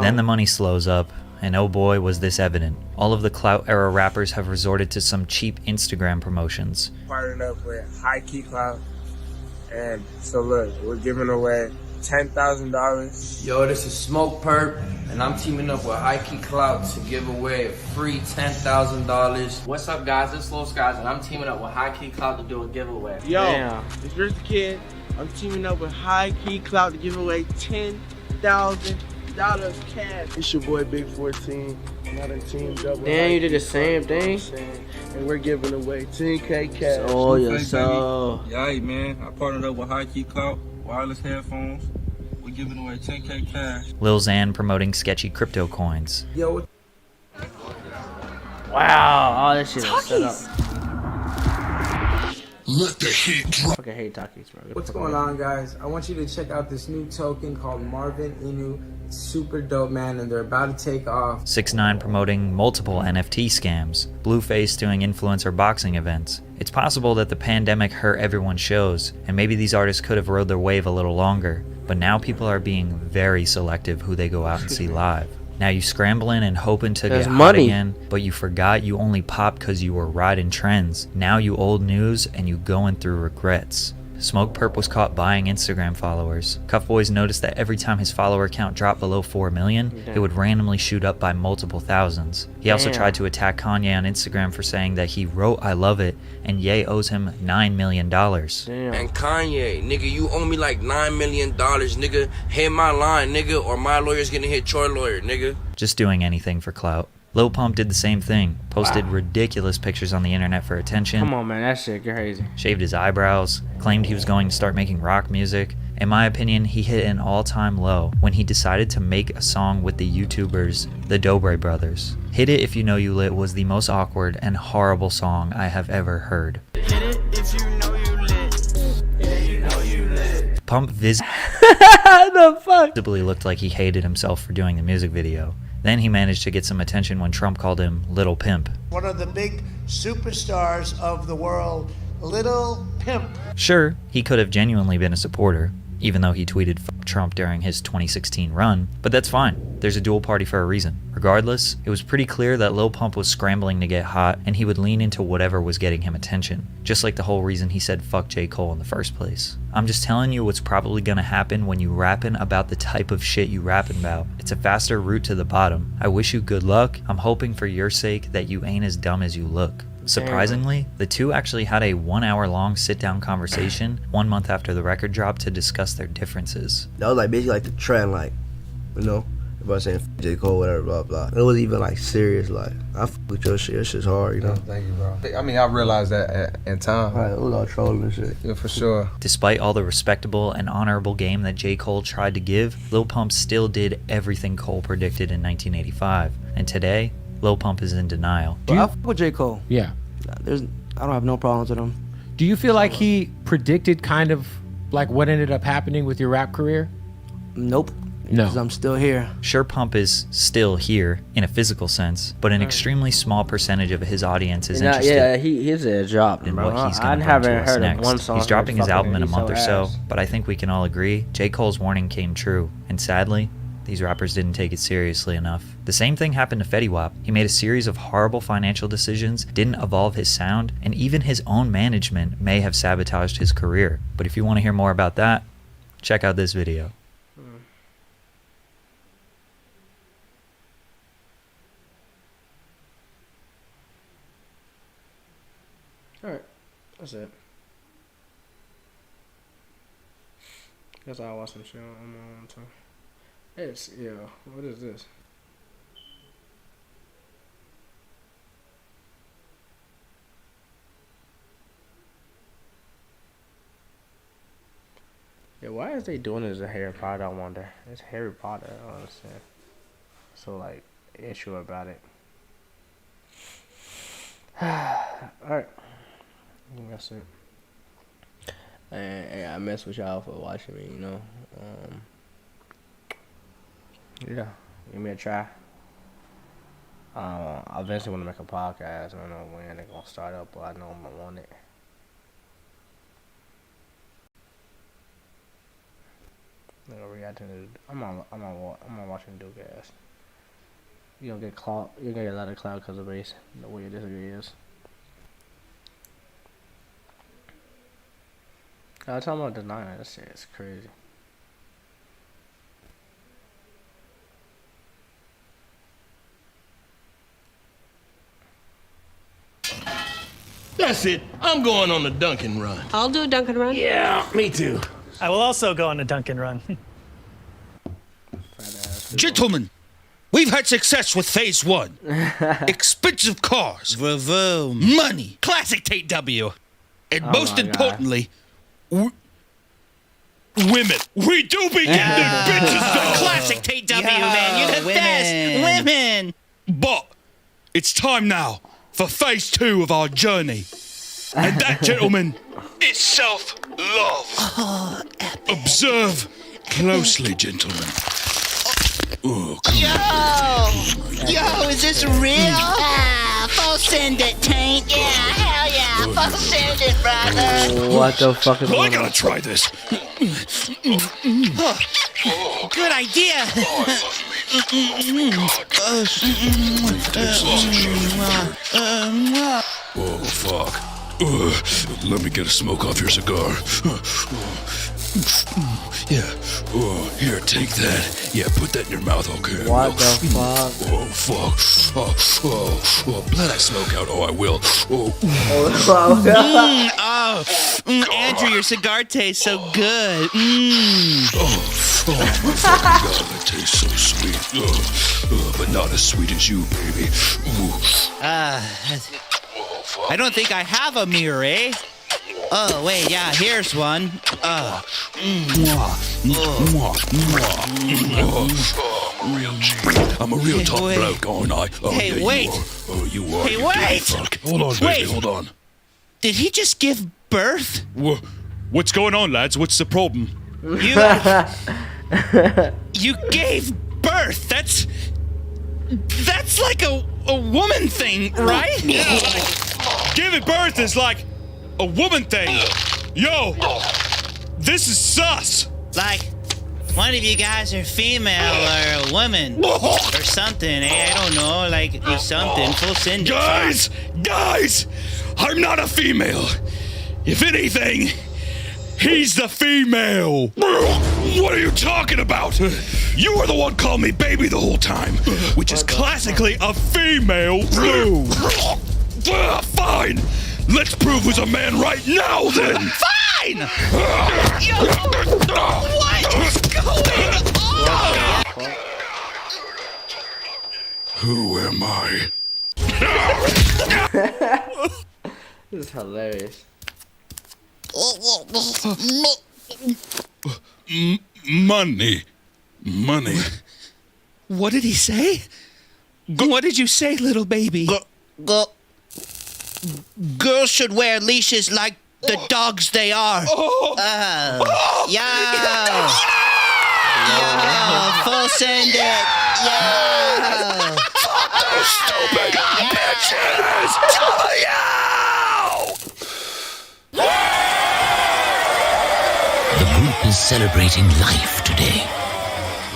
Then the money slows up, and oh boy was this evident. All of the clout era rappers have resorted to some cheap Instagram promotions. Partnered up with High Key Clout, and so look, we're giving away $10,000. Yo, this is Smoke Perp, and I'm teaming up with High Key Clout to give away a free $10,000. What's up, guys? It's Los Guys, and I'm teaming up with High Key Clout to do a giveaway. Yo, it's Rich the Kid. I'm teaming up with High Key Clout to give away $10,000 cash. It's your boy Big 14. Another team double. Damn, you did the same thing. And we're giving away 10K cash. Oh, yes, so. Yeah, man. I partnered up with High Key Clout, wireless headphones. We're giving away 10K cash. Lil Xan promoting sketchy crypto coins. Yo. Wow, all this shit is set up. Let the heat drop. I fucking hate Takis, bro. What's going on, guys? I want you to check out this new token called Marvin Inu. It's super dope, man, and they're about to take off. 6ix9ine promoting multiple NFT scams. Blueface doing influencer boxing events. It's possible that the pandemic hurt everyone's shows, and maybe these artists could have rode their wave a little longer. But now people are being very selective who they go out and see live. Now you scrambling and hoping to get hot again, but you forgot you only popped because you were riding trends. Now you old news and you going through regrets. Smoke Perp was caught buying Instagram followers. Cuff Boys noticed that every time his follower count dropped below 4 million, it would randomly shoot up by multiple thousands. He also tried to attack Kanye on Instagram for saying that he wrote I love it and Ye owes him $9 million. And Kanye, nigga, you owe me like $9 million, nigga. Hit my line, nigga, or my lawyer's gonna hit your lawyer, nigga. Just doing anything for clout. Lil Pump did the same thing, posted ridiculous pictures on the internet for attention. Come on, man, that shit crazy. Shaved his eyebrows, claimed he was going to start making rock music, In my opinion, he hit an all-time low when he decided to make a song with the YouTubers, the Dobre Brothers. Hit It If You Know You Lit was the most awkward and horrible song I have ever heard. Hit it if you know you lit. Yeah, you know you lit. Pump visibly looked like he hated himself for doing the music video. Then he managed to get some attention when Trump called him Little Pimp. One of the big superstars of the world, Little Pimp. Sure, he could have genuinely been a supporter, even though he tweeted "fuck Trump" during his 2016 run, but that's fine. There's a dual party for a reason. Regardless, it was pretty clear that Lil Pump was scrambling to get hot, and he would lean into whatever was getting him attention, just like the whole reason he said fuck J. Cole in the first place. I'm just telling you what's probably gonna happen when you rapping about the type of shit you rapping about. It's a faster route to the bottom. I wish you good luck. I'm hoping for your sake that you ain't as dumb as you look. Surprisingly, the two actually had a 1 hour long sit-down conversation 1 month after the record dropped to discuss their differences. That was like basically like the trend, like, you know, everybody saying J. Cole, whatever, blah, blah. It was even like serious, like, I f with your shit, your shit's hard, you know? Thank you, bro. I mean, I realized that in time. Right, it was all trolling and shit. Yeah, for sure. Despite all the respectable and honorable game that J. Cole tried to give, Lil Pump still did everything Cole predicted in 1985. And today, Lil Pump is in denial. I f with J. Cole. Yeah. I don't have no problems with him. Do you feel like he predicted kind of like what ended up happening with your rap career? Nope. No. Because I'm still here. Sure, Pump is still here in a physical sense, but an extremely small percentage of his audience is interested. Yeah, he's a job in bro. what he's going to bring to us next. He's dropping his album in a month or so, but I think we can all agree J. Cole's warning came true, and sadly, these rappers didn't take it seriously enough. The same thing happened to Fetty Wap. He made a series of horrible financial decisions, didn't evolve his sound, and even his own management may have sabotaged his career. But if you want to hear more about that, check out this video. Alright, that's it. Guess I'll watch some shit on my own too. It's, yeah, what is this? Yeah, why is they doing this to Harry Potter, I wonder? It's Harry Potter, I don't understand. So, like, issue about it. Alright. That's it. And I mess with y'all for watching me, you know. Yeah, give me a try. I eventually want to make a podcast. I don't know when they're gonna start up, but I know I'm gonna want it. I'm gonna react to the. I'm on watching Duke ass. You gonna get clout. You're gonna get a lot of clout because of race. The way this is. I'm talking about denying that shit. It's crazy. That's it. I'm going on a Dunkin' run. I'll do a Dunkin' run. Yeah, me too. I will also go on a Dunkin' run. Gentlemen, we've had success with phase 1. Expensive cars. Money. Classic Tate W. And most importantly, women. We do be getting them bitches though. Classic Tate W, man. You're the best. Women. But it's time now for phase 2 of our journey. And that, gentlemen, is self-love. Observe closely, gentlemen. Oh, Yo, is this real? Full send it, Tank. Yeah, hell yeah. Full send it, brother. What the fuck is Well, I going on? gotta try this. Good idea. Oh, fuck. Let me get a smoke off your cigar. Yeah. Oh, here, take that. Yeah, put that in your mouth, okay? What the fuck? Oh, fuck. Oh, blow that smoke out. Oh, I will. Andrew, your cigar tastes so good. Oh, my fucking God, that tastes so sweet. But not as sweet as you, baby. I don't think I have a mirror, eh? Oh, wait, yeah, here's one. Real G. I'm a real top bloke, aren't I? Oh, Hey, yeah, wait. You are. Oh, you are. Hey, you wait. Fuck. Hold on, baby, Wait. hold on. Did he just give birth? What's going on, lads? What's the problem? You gave birth. That's like a woman thing, right? Yeah. Giving birth is like a woman thing. Yo, this is sus. Like, one of you guys are female or a woman or something. I don't know, like something. Full send it. Guys, I'm not a female. If anything, he's the female. What are you talking about? You were the one calling me baby the whole time, which is classically a female move. Fine. Let's prove who's a man right now, then. Fine! Yo, what is going on? Who am I? This is hilarious. Money. What did he say? What did you say, little baby? Girls should wear leashes like the dogs they are. Yeah. Full send it. Yeah. Stupid bitches! The group is celebrating life today.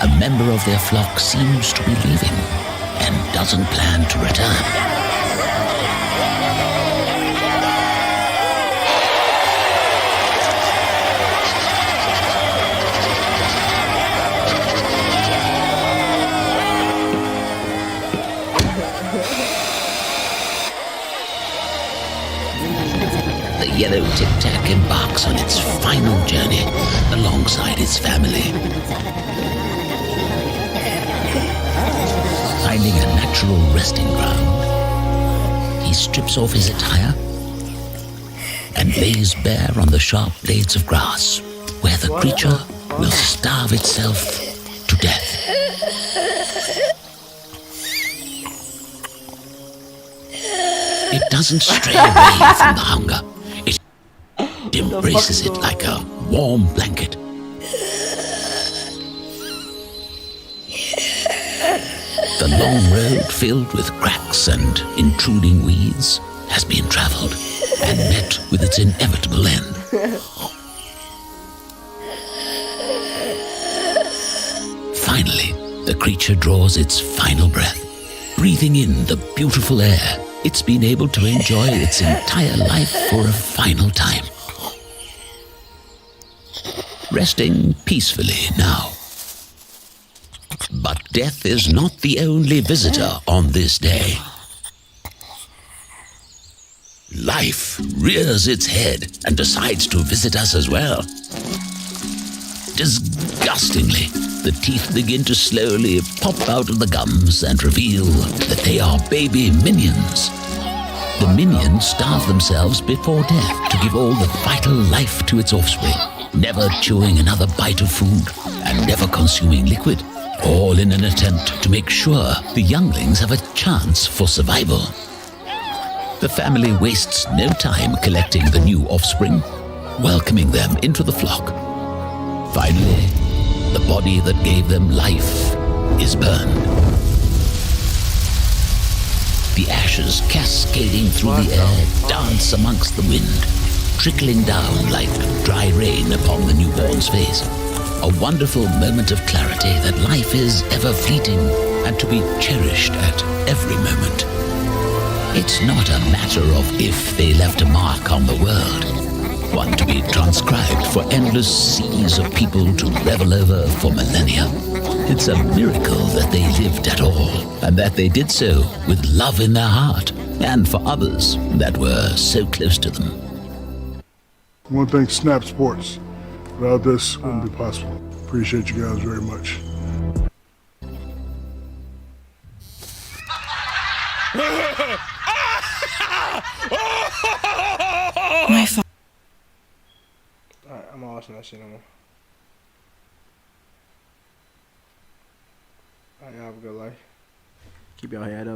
A member of their flock seems to be leaving and doesn't plan to return. The yellow tic-tac embarks on its final journey alongside its family. Finding a natural resting ground, he strips off his attire and lays bare on the sharp blades of grass, where the creature will starve itself to death. It doesn't stray away from the hunger. It embraces it like a warm blanket. The long road filled with cracks and intruding weeds has been traveled and met with its inevitable end. Finally, the creature draws its final breath, breathing in the beautiful air it's been able to enjoy its entire life for a final time. Resting peacefully now. But death is not the only visitor on this day. Life rears its head and decides to visit us as well. Disgustingly, the teeth begin to slowly pop out of the gums and reveal that they are baby minions. The minions starve themselves before death to give all the vital life to its offspring, never chewing another bite of food and never consuming liquid, all in an attempt to make sure the younglings have a chance for survival. The family wastes no time collecting the new offspring, welcoming them into the flock. Finally, the body that gave them life is burned. The ashes cascading through the air dance amongst the wind, trickling down like dry rain upon the newborn's face. A wonderful moment of clarity that life is ever fleeting and to be cherished at every moment. It's not a matter of if they left a mark on the world, one to be transcribed for endless seas of people to revel over for millennia. It's a miracle that they lived at all, and that they did so with love in their heart, and for others that were so close to them. I want to thank Snap Sports. Without this, it wouldn't be possible. Appreciate you guys very much. My watching that shit no more. Alright, y'all have a good life. Keep your head up.